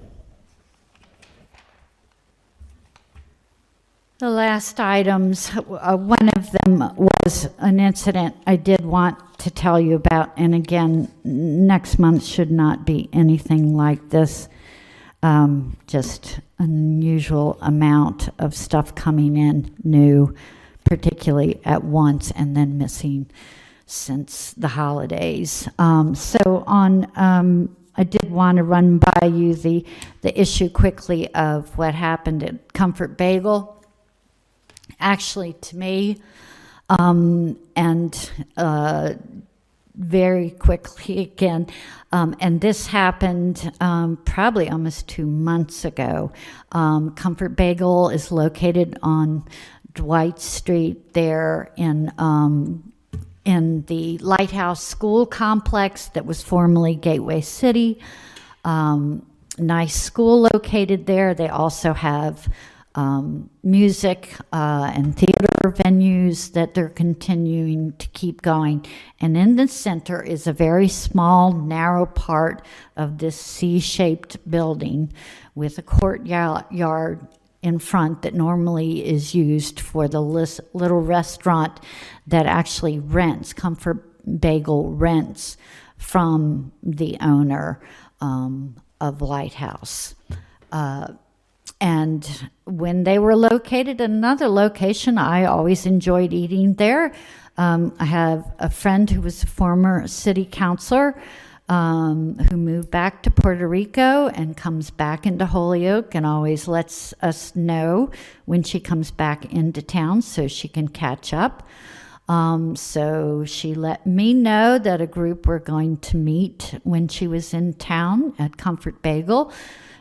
The last items, one of them was an incident I did want to tell you about, and again, next month should not be anything like this. Just unusual amount of stuff coming in new, particularly at once, and then missing since the holidays. So I did want to run by you the issue quickly of what happened at Comfort Bagel. Actually, to me, and very quickly again, and this happened probably almost 2 months ago. Comfort Bagel is located on Dwight Street there in the Lighthouse School Complex that was formerly Gateway City. Nice school located there. They also have music and theater venues that they're continuing to keep going. And in the center is a very small, narrow part of this C-shaped building with a courtyard in front that normally is used for the little restaurant that actually rents, Comfort Bagel rents from the owner of Lighthouse. And when they were located in another location, I always enjoyed eating there. I have a friend who was a former city councilor who moved back to Puerto Rico and comes back into Holyoke and always lets us know when she comes back into town so she can catch up. So she let me know that a group were going to meet when she was in town at Comfort Bagel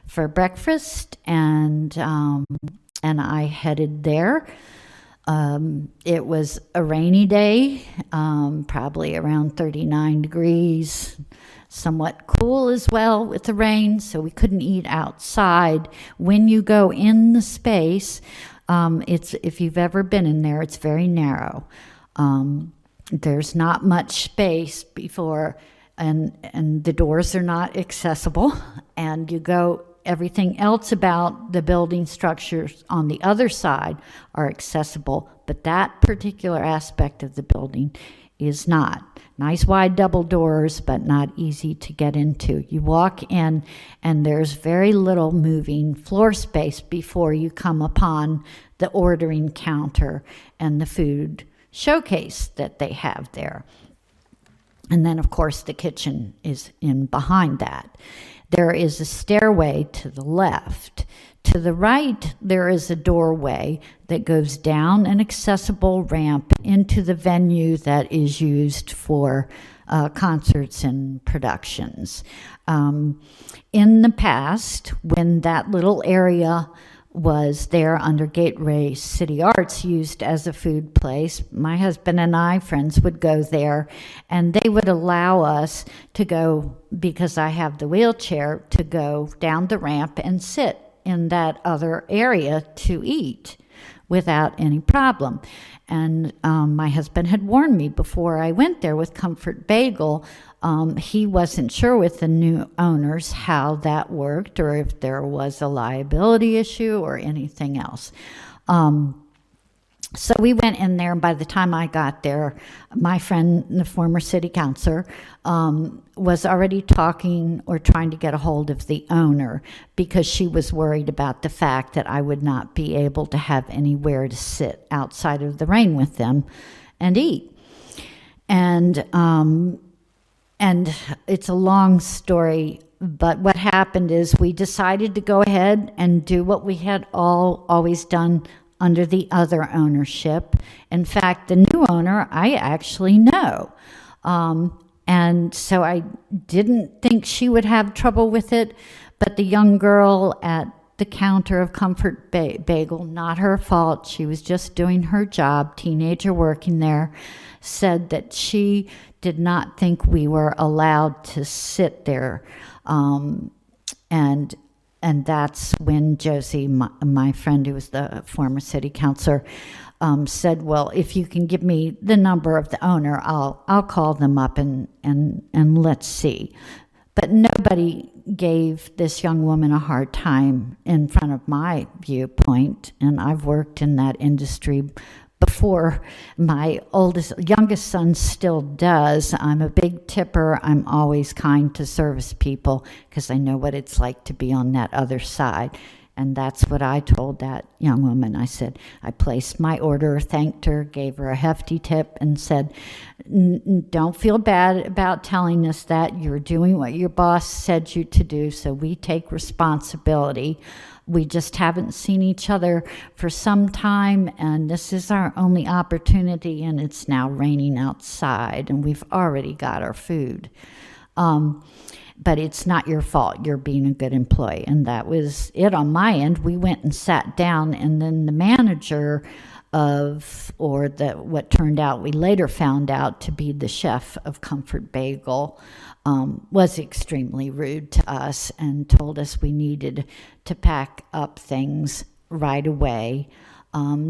for breakfast, and I headed there. It was a rainy day, probably around 39 degrees, somewhat cool as well with the rain, so we couldn't eat outside. When you go in the space, if you've ever been in there, it's very narrow. There's not much space before, and the doors are not accessible, and you go. Everything else about the building structures on the other side are accessible, but that particular aspect of the building is not. Nice wide double doors, but not easy to get into. You walk in, and there's very little moving floor space before you come upon the ordering counter and the food showcase that they have there. And then, of course, the kitchen is in behind that. There is a stairway to the left. To the right, there is a doorway that goes down an accessible ramp into the venue that is used for concerts and productions. In the past, when that little area was there under Gateway City Arts, used as a food place, my husband and I, friends, would go there, and they would allow us to go, because I have the wheelchair, to go down the ramp and sit in that other area to eat without any problem. And my husband had warned me before I went there with Comfort Bagel. He wasn't sure with the new owners how that worked, or if there was a liability issue or anything else. So we went in there, and by the time I got there, my friend, the former city councilor, was already talking or trying to get a hold of the owner, because she was worried about the fact that I would not be able to have anywhere to sit outside of the rain with them and eat. And it's a long story, but what happened is we decided to go ahead and do what we had always done under the other ownership. In fact, the new owner I actually know. And so I didn't think she would have trouble with it, but the young girl at the counter of Comfort Bagel, not her fault, she was just doing her job, teenager working there, said that she did not think we were allowed to sit there. And that's when Josie, my friend who was the former city councilor, said, well, if you can give me the number of the owner, I'll call them up and let's see. But nobody gave this young woman a hard time in front of my viewpoint, and I've worked in that industry before. My youngest son still does. I'm a big tipper. I'm always kind to service people because I know what it's like to be on that other side. And that's what I told that young woman. I said, I placed my order, thanked her, gave her a hefty tip, and said, don't feel bad about telling us that. You're doing what your boss said you to do, so we take responsibility. We just haven't seen each other for some time, and this is our only opportunity, and it's now raining outside, and we've already got our food. But it's not your fault. You're being a good employee. And that was it on my end. We went and sat down, and then the manager what turned out, we later found out to be the chef of Comfort Bagel, was extremely rude to us and told us we needed to pack up things right away.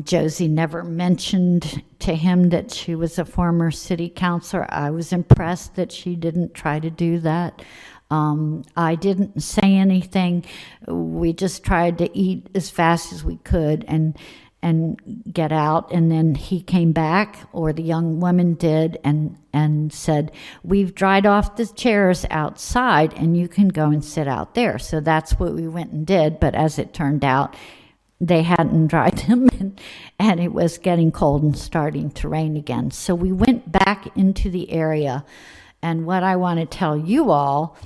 Josie never mentioned to him that she was a former city councilor. I was impressed that she didn't try to do that. I didn't say anything. We just tried to eat as fast as we could and get out. And then he came back, or the young woman did, and said, we've dried off the chairs outside and you can go and sit out there. So that's what we went and did. But as it turned out, they hadn't dried them, and it was getting cold and starting to rain again. So we went back into the area, and what I want to tell you all,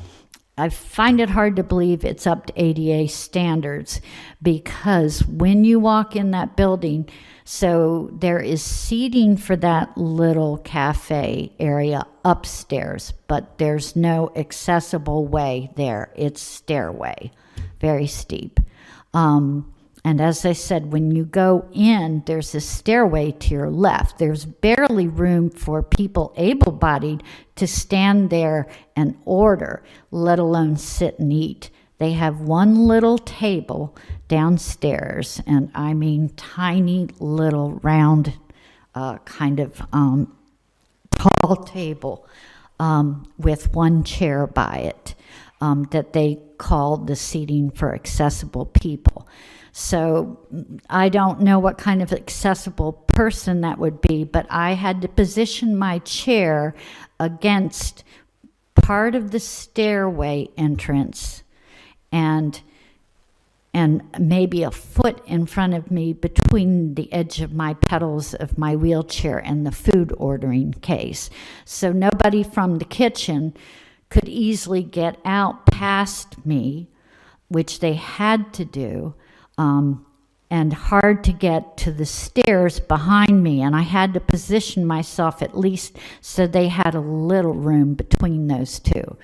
I find it hard to believe it's up to ADA standards, because when you walk in that building, so there is seating for that little cafe area upstairs, but there's no accessible way there. It's stairway, very steep. And as I said, when you go in, there's a stairway to your left. There's barely room for people able-bodied to stand there and order, let alone sit and eat. They have one little table downstairs, and I mean tiny little round kind of tall table with one chair by it that they called the seating for accessible people. So I don't know what kind of accessible person that would be, but I had to position my chair against part of the stairway entrance and maybe a foot in front of me between the edge of my pedals of my wheelchair and the food ordering case. So nobody from the kitchen could easily get out past me, which they had to do, and hard to get to the stairs behind me. And I had to position myself at least so they had a little room between those two.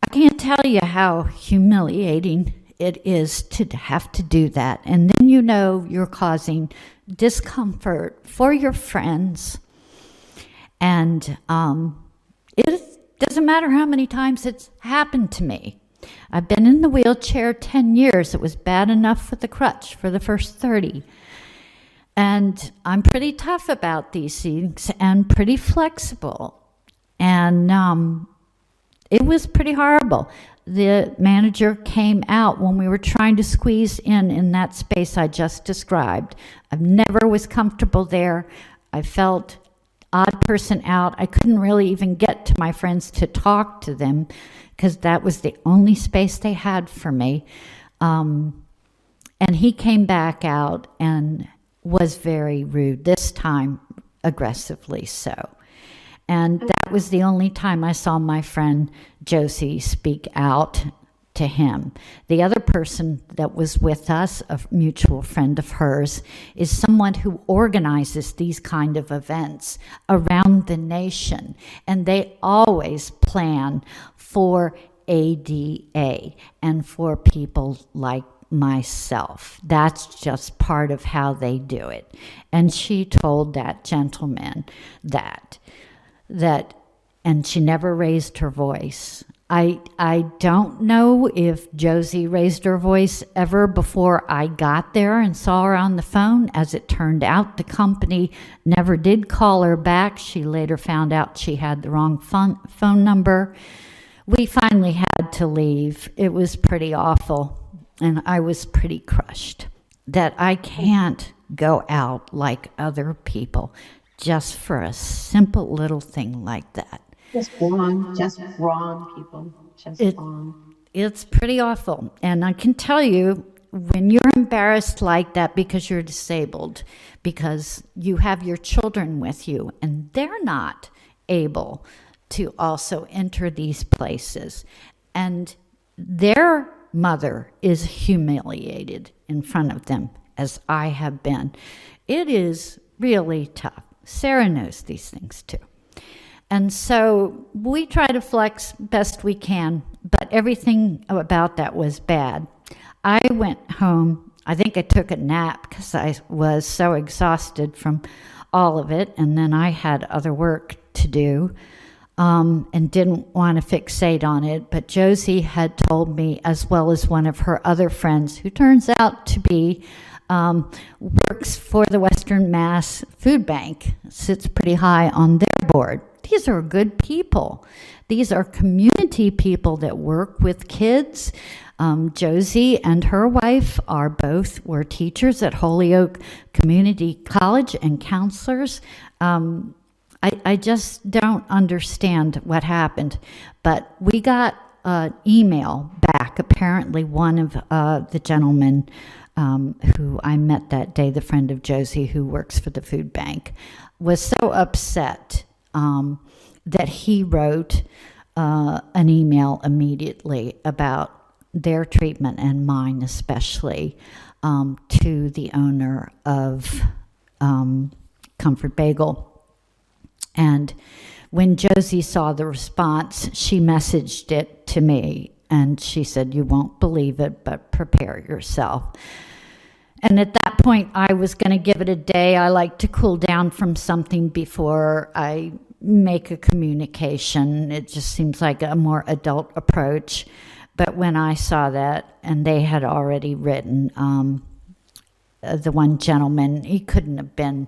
I can't tell you how humiliating it is to have to do that. And then you know you're causing discomfort for your friends. And it doesn't matter how many times it's happened to me. I've been in the wheelchair 10 years. It was bad enough with the crutch for the first 30. And I'm pretty tough about these things and pretty flexible. And it was pretty horrible. The manager came out when we were trying to squeeze in that space I just described. I never was comfortable there. I felt odd person out. I couldn't really even get to my friends to talk to them because that was the only space they had for me. And he came back out and was very rude, this time aggressively so. And that was the only time I saw my friend Josie speak out to him. The other person that was with us, a mutual friend of hers, is someone who organizes these kind of events around the nation. And they always plan for ADA and for people like myself. That's just part of how they do it. And she told that gentleman that, and she never raised her voice. I don't know if Josie raised her voice ever before I got there and saw her on the phone. As it turned out, the company never did call her back. She later found out she had the wrong phone number. We finally had to leave. It was pretty awful, and I was pretty crushed that I can't go out like other people just for a simple little thing like that. Just wrong, people. Wrong. It's pretty awful. And I can tell you, when you're embarrassed like that because you're disabled, because you have your children with you, and they're not able to also enter these places, and their mother is humiliated in front of them, as I have been, it is really tough. Sarah knows these things too. And so we try to flex best we can, but everything about that was bad. I went home. I think I took a nap because I was so exhausted from all of it, and then I had other work to do and didn't want to fixate on it. But Josie had told me, as well as one of her other friends, who turns out to be works for the Western Mass Food Bank, sits pretty high on their board. These are good people. These are community people that work with kids. Josie and her wife were teachers at Holyoke Community College and counselors. I just don't understand what happened, but we got an email back. Apparently one of the gentlemen who I met that day, the friend of Josie who works for the food bank, was so upset that he wrote an email immediately about their treatment, and mine especially, to the owner of Comfort Bagel. And when Josie saw the response, she messaged it to me, and she said, "You won't believe it, but prepare yourself." And at that point, I was going to give it a day. I like to cool down from something before I make a communication. It just seems like a more adult approach. But when I saw that, and they had already written, the one gentleman, he couldn't have been,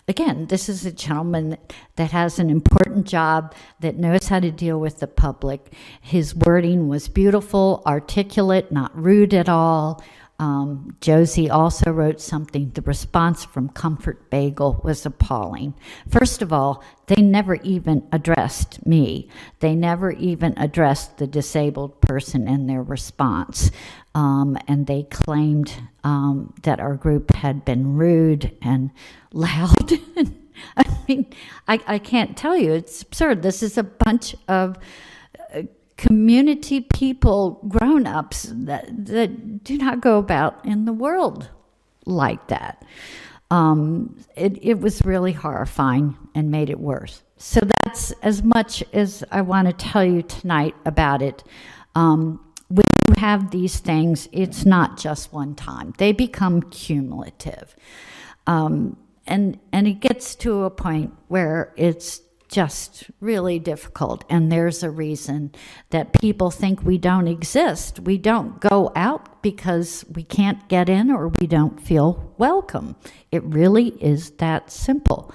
again, this is a gentleman that has an important job, that knows how to deal with the public. His wording was beautiful, articulate, not rude at all. Josie also wrote something. The response from Comfort Bagel was appalling. First of all, they never even addressed me. They never even addressed the disabled person in their response. And they claimed that our group had been rude and loud. I mean, I can't tell you. It's absurd. This is a bunch of community people, grown-ups that do not go about in the world like that. It was really horrifying and made it worse. So that's as much as I want to tell you tonight about it. When you have these things, it's not just one time. They become cumulative. And it gets to a point where it's just really difficult, and there's a reason that people think we don't exist. We don't go out because we can't get in or we don't feel welcome. It really is that simple.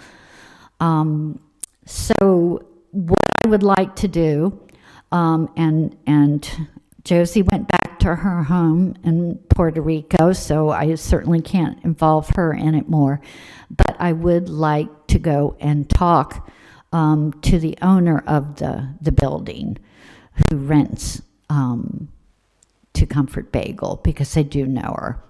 So what I would like to do, and Josie went back to her home in Puerto Rico, so I certainly can't involve her in it more, but I would like to go and talk to the owner of the building who rents to Comfort Bagel, because I do know her.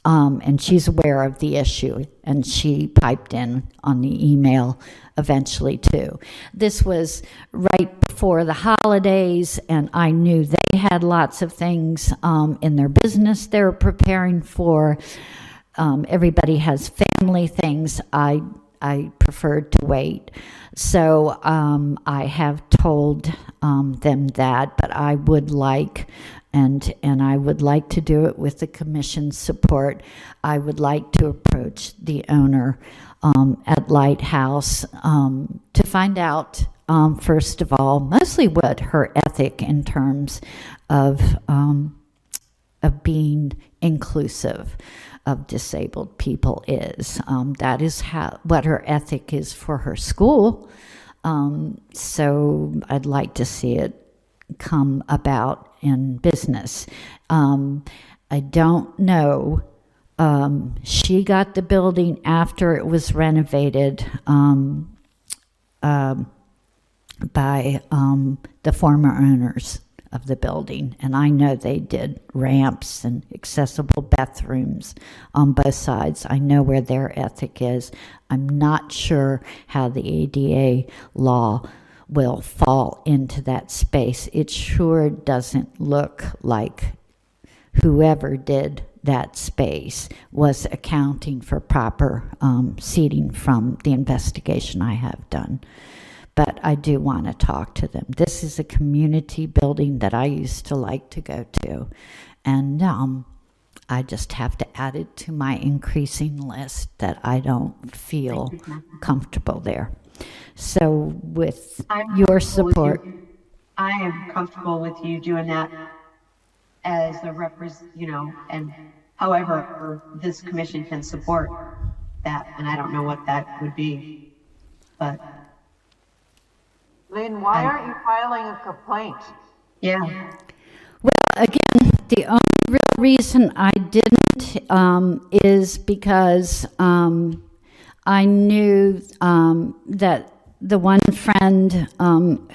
And she's aware of the issue, and she piped in on the email eventually too. This was right before the holidays, and I knew they had lots of things in their business they were preparing for. Everybody has family things. I preferred to wait. So I have told them that, but I would like, and I would like to do it with the commission's support. I would like to approach the owner at Lighthouse to find out, first of all, mostly what her ethic in terms of being inclusive of disabled people is. That is what her ethic is for her school. So I'd like to see it come about in business. I don't know. She got the building after it was renovated by the former owners of the building, and I know they did ramps and accessible bathrooms on both sides. I know where their ethic is. I'm not sure how the ADA law will fall into that space. It sure doesn't look like whoever did that space was accounting for proper seating from the investigation I have done. But I do want to talk to them. This is a community building that I used to like to go to, and I just have to add it to my increasing list that I don't feel comfortable there. So with your support. I am comfortable with you doing that as a and however this commission can support that, and I don't know what that would be, but. Lynn, why aren't you filing a complaint? Yeah. Well, again, the only real reason I didn't is because I knew that the one friend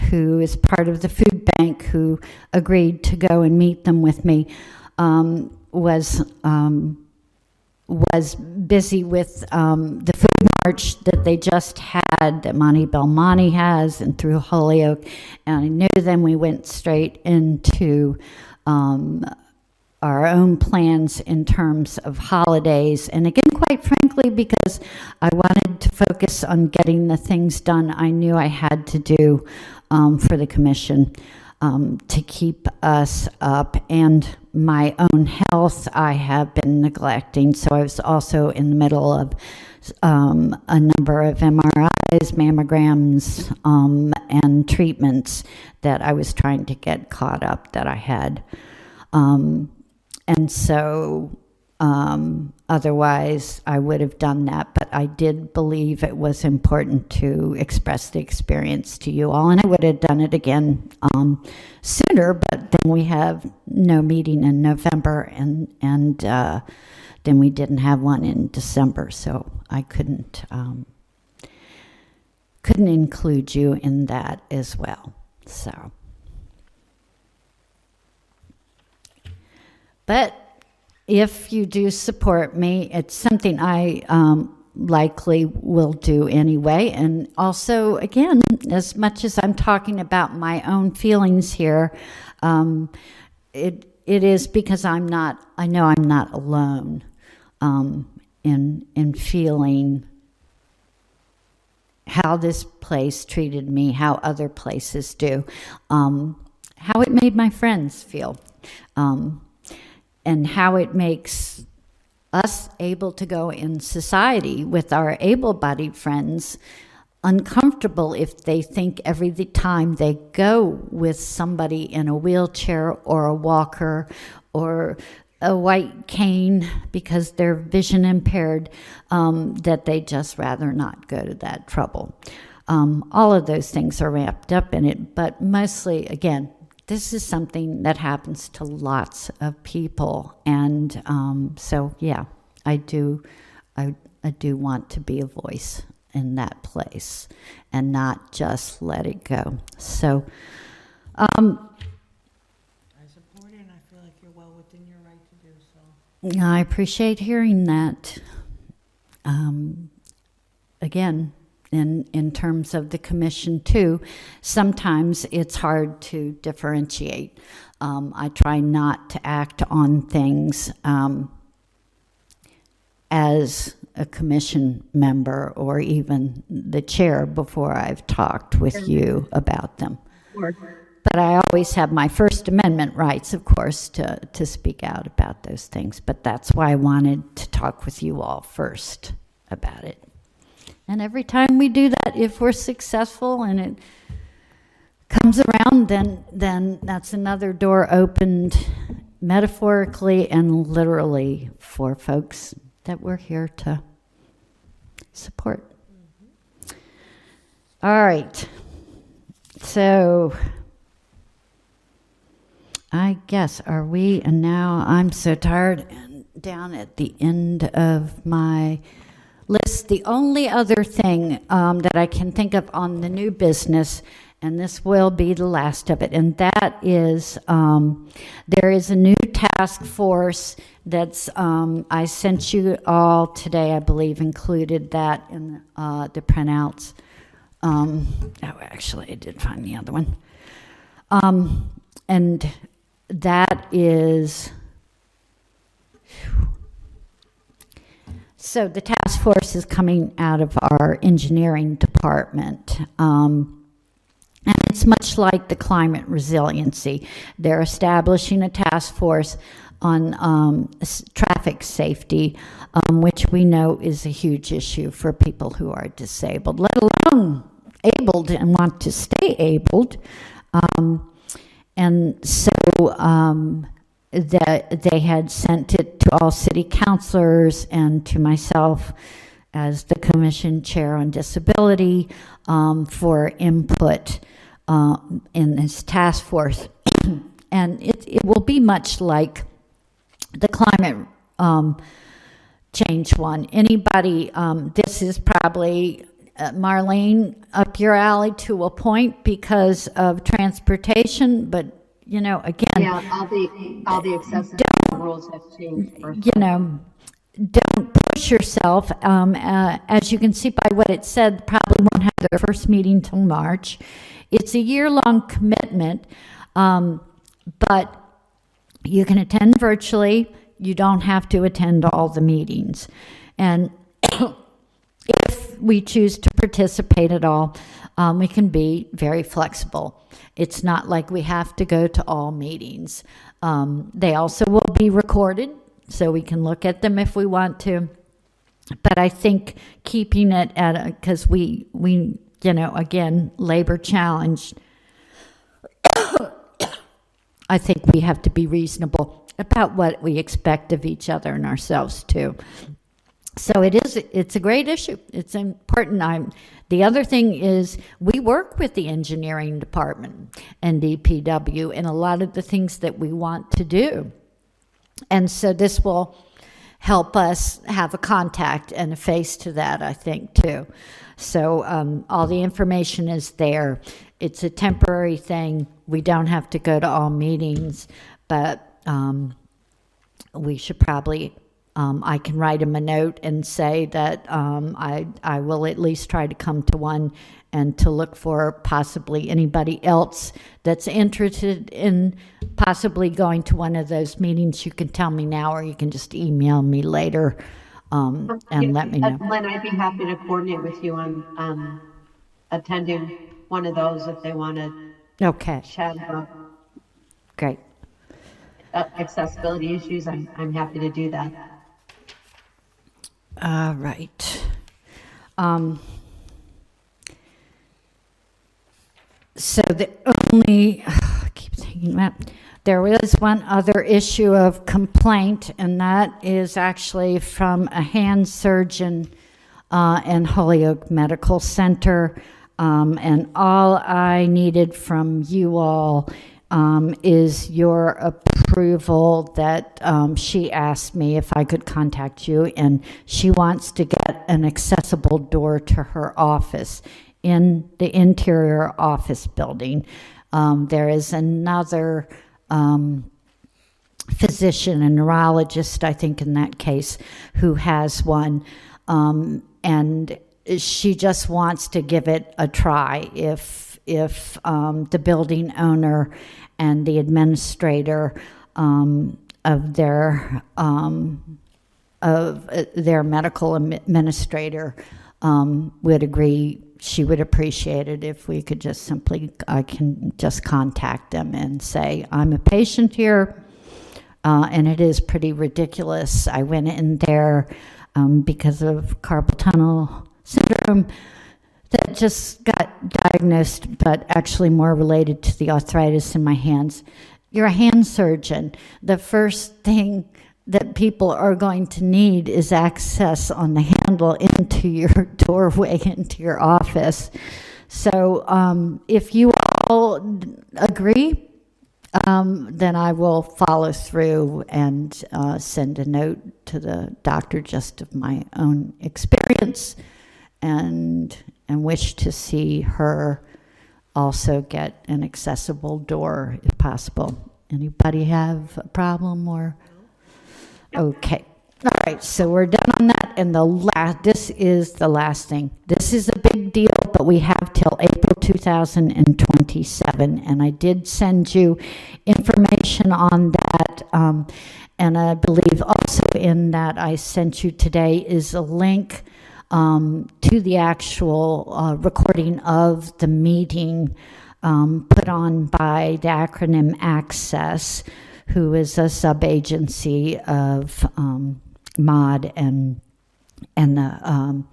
who is part of the food bank who agreed to go and meet them with me was busy with the food march that they just had, that Monte Belmonte has, and through Holyoke. And I knew then we went straight into our own plans in terms of holidays. And again, quite frankly, because I wanted to focus on getting the things done I knew I had to do for the commission. to keep us up. And my own health, I have been neglecting. So I was also in the middle of a number of MRIs, mammograms, and treatments that I was trying to get caught up that I had. And so otherwise I would have done that, but I did believe it was important to express the experience to you all, and I would have done it again sooner, but then we have no meeting in November, and then we didn't have one in December, so I couldn't include you in that as well. So, but if you do support me, it's something I likely will do anyway. And also, again, as much as I'm talking about my own feelings here, it is because I know I'm not alone in feeling how this place treated me, how other places do, how it made my friends feel. And how it makes us able to go in society with our able-bodied friends uncomfortable if they think every time they go with somebody in a wheelchair or a walker or a white cane because they're vision impaired, that they just rather not go to that trouble. All of those things are wrapped up in it, but mostly, again, this is something that happens to lots of people, and so yeah, I do want to be a voice in that place and not just let it go. So, I support it, and I feel like you're well within your right to do so. I appreciate hearing that. Again, in terms of the commission too, sometimes it's hard to differentiate. I try not to act on things as a commission member or even the chair before I've talked with you about them. But I always have my First Amendment rights, of course, to speak out about those things. But that's why I wanted to talk with you all first about it. And every time we do that, if we're successful and it comes around, then that's another door opened metaphorically and literally for folks that we're here to support. All right. So I guess, are we, and now I'm so tired and down at the end of my list. The only other thing that I can think of on the new business, and this will be the last of it, and that is there is a new task force that's, I sent you all today, I believe, included that in the printouts. Actually, I did find the other one. And that is... So the task force is coming out of our engineering department. And it's much like the climate resiliency. They're establishing a task force on traffic safety, which we know is a huge issue for people who are disabled, let alone abled and want to stay abled. And so that they had sent it to all city councilors and to myself as the commission chair on disability for input in this task force. And it will be much like the climate change one. Anybody, this is probably, Marlene, up your alley to a point because of transportation, but you know, again, Yeah, all the accessibility rules have changed. Don't push yourself. As you can see by what it said, probably won't have their first meeting till March. It's a year-long commitment, but you can attend virtually. You don't have to attend all the meetings. And if we choose to participate at all, We can be very flexible. It's not like we have to go to all meetings. They also will be recorded, so we can look at them if we want to. But I think keeping it at, because we, again, labor challenged, I think we have to be reasonable about what we expect of each other and ourselves too. So it's a great issue. It's important. The other thing is we work with the engineering department and DPW in a lot of the things that we want to do. And so this will help us have a contact and a face to that, I think, too. So all the information is there. It's a temporary thing. We don't have to go to all meetings, but we should probably, I can write him a note and say that I will at least try to come to one and to look for possibly anybody else that's interested in possibly going to one of those meetings. You can tell me now, or you can just email me later and let me know. Lynn, I'd be happy to coordinate with you on attending one of those if they want to Okay, chat about great. accessibility issues. I'm happy to do that. All right. So the only, I keep thinking that, there was one other issue of complaint, and that is actually from a hand surgeon in Holyoke Medical Center. And all I needed from you all is your approval that she asked me if I could contact you, and she wants to get an accessible door to her office in the interior office building. There is another physician, a neurologist, I think in that case, who has one, and she just wants to give it a try if the building owner and the administrator of their medical administrator would agree. She would appreciate it if we could just I can just contact them and say, I'm a patient here, and it is pretty ridiculous. I went in there because of carpal tunnel syndrome that just got diagnosed, but actually more related to the arthritis in my hands. You're a hand surgeon. The first thing that people are going to need is access on the handle into your doorway, into your office. So if you all agree, then I will follow through and send a note to the doctor just of my own experience and wish to see her also get an accessible door if possible. Anybody have a problem or? Okay. All right, so we're done on that, and this is the last thing. This is a big deal, but we have till April 2027, and I did send you information on that, and I believe also in that I sent you today is a link to the actual recording of the meeting put on by the acronym ACCESS, who is a sub-agency of MOD and the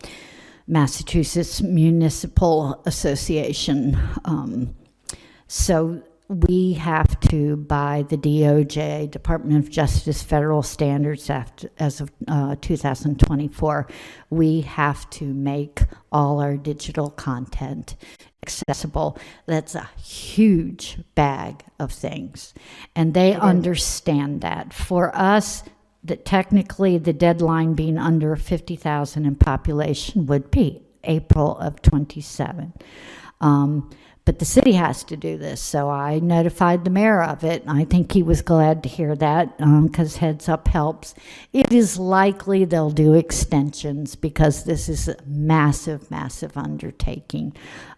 Massachusetts Municipal Association. So we have to, by the DOJ, Department of Justice Federal Standards, as of 2024, we have to make all our digital content accessible. That's a huge bag of things, and they understand that. For us, that technically the deadline being under 50,000 in population would be April of 27. But the city has to do this, so I notified the mayor of it, and I think he was glad to hear that, because heads up helps. It is likely they'll do extensions, because this is a massive, massive undertaking,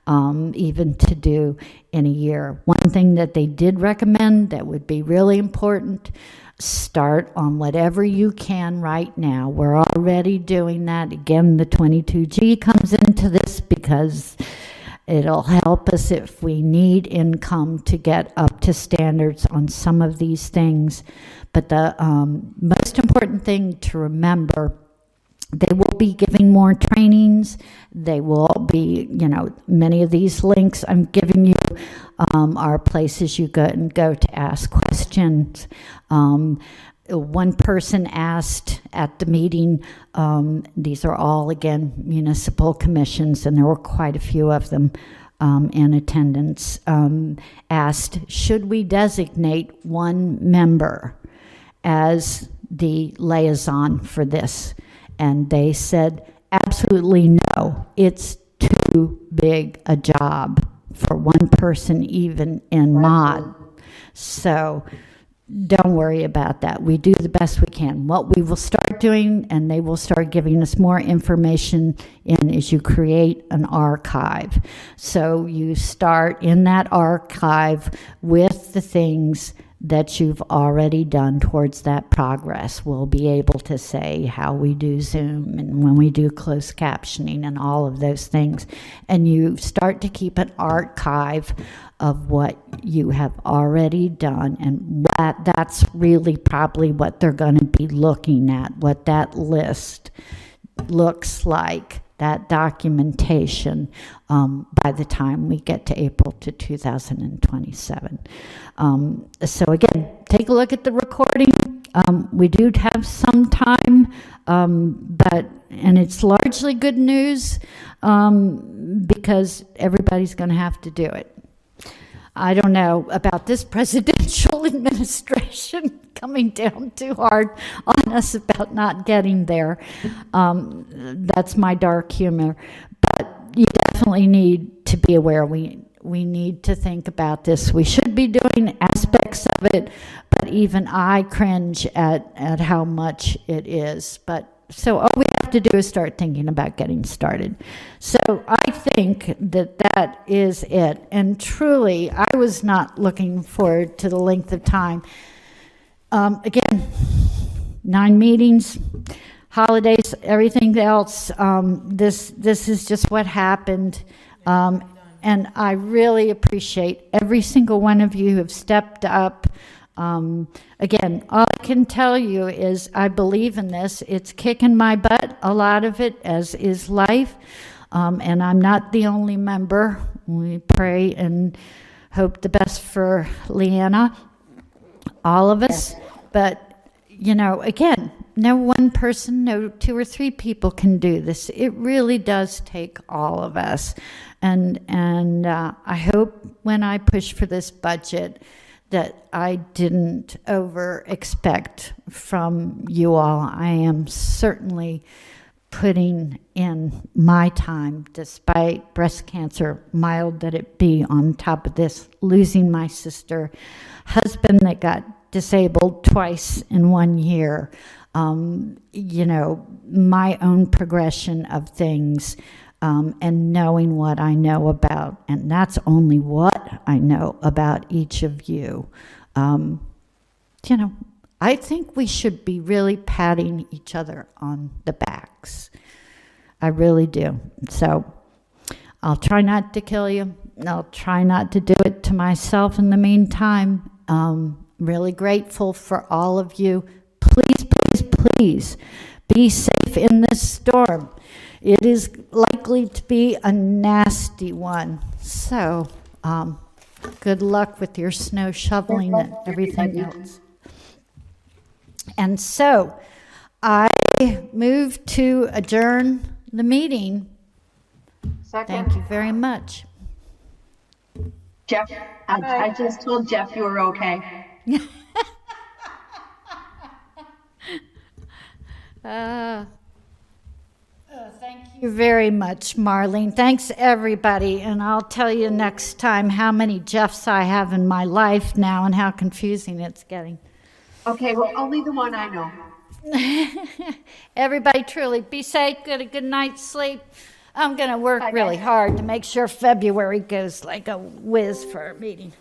even to do in a year. One thing that they did recommend that would be really important, start on whatever you can right now. We're already doing that. Again, the 22G comes into this because It'll help us if we need income to get up to standards on some of these things. But the most important thing to remember, they will be giving more trainings. They will be, many of these links I'm giving you are places you go to ask questions. One person asked at the meeting, these are all, again, municipal commissions, and there were quite a few of them in attendance, asked, should we designate one member as the liaison for this? And they said, absolutely no. It's too big a job for one person, even in mod. So don't worry about that. We do the best we can. What we will start doing, and they will start giving us more information in, is you create an archive. So you start in that archive with the things that you've already done towards that progress. We'll be able to say how we do Zoom and when we do closed captioning and all of those things. And you start to keep an archive of what you have already done, and that's really probably what they're going to be looking at, what that list looks like, that documentation, by the time we get to April to 2027. So again, take a look at the recording. We do have some time, and it's largely good news, because everybody's going to have to do it. I don't know about this presidential administration coming down too hard on us about not getting there. That's my dark humor. But you definitely need to be aware. We need to think about this. We should be doing aspects of it, but even I cringe at how much it is. But so all we have to do is start thinking about getting started. So I think that is it. And truly, I was not looking forward to the length of time. Again, 9 meetings, holidays, everything else. This is just what happened. And I really appreciate every single one of you who have stepped up. Again, all I can tell you is I believe in this. It's kicking my butt, a lot of it, as is life. And I'm not the only member. We pray and hope the best for Leanna, all of us. But, again, no one person, no 2 or 3 people can do this. It really does take all of us. And I hope when I push for this budget that I didn't over expect from you all. I am certainly putting in my time, despite breast cancer, mild that it be, on top of this, losing my sister, husband that got disabled twice in 1 year, my own progression of things, and knowing what I know about, and that's only what I know about each of you. I think we should be really patting each other on the backs. I really do. So I'll try not to kill you. I'll try not to do it to myself in the meantime. Really grateful for all of you. Please, please, please be safe in this storm. It is likely to be a nasty one. So, good luck with your snow shoveling and everything else. And so, I move to adjourn the meeting. Second. Thank you very much. Jeff, I just told Jeff you were okay. Thank you very much, Marlene. Thanks, everybody. And I'll tell you next time how many Jeffs I have in my life now and how confusing it's getting. Okay, well, only the one I know. Everybody, truly, be safe, get a good night's sleep. I'm going to work really hard to make sure February goes like a whiz for our meeting.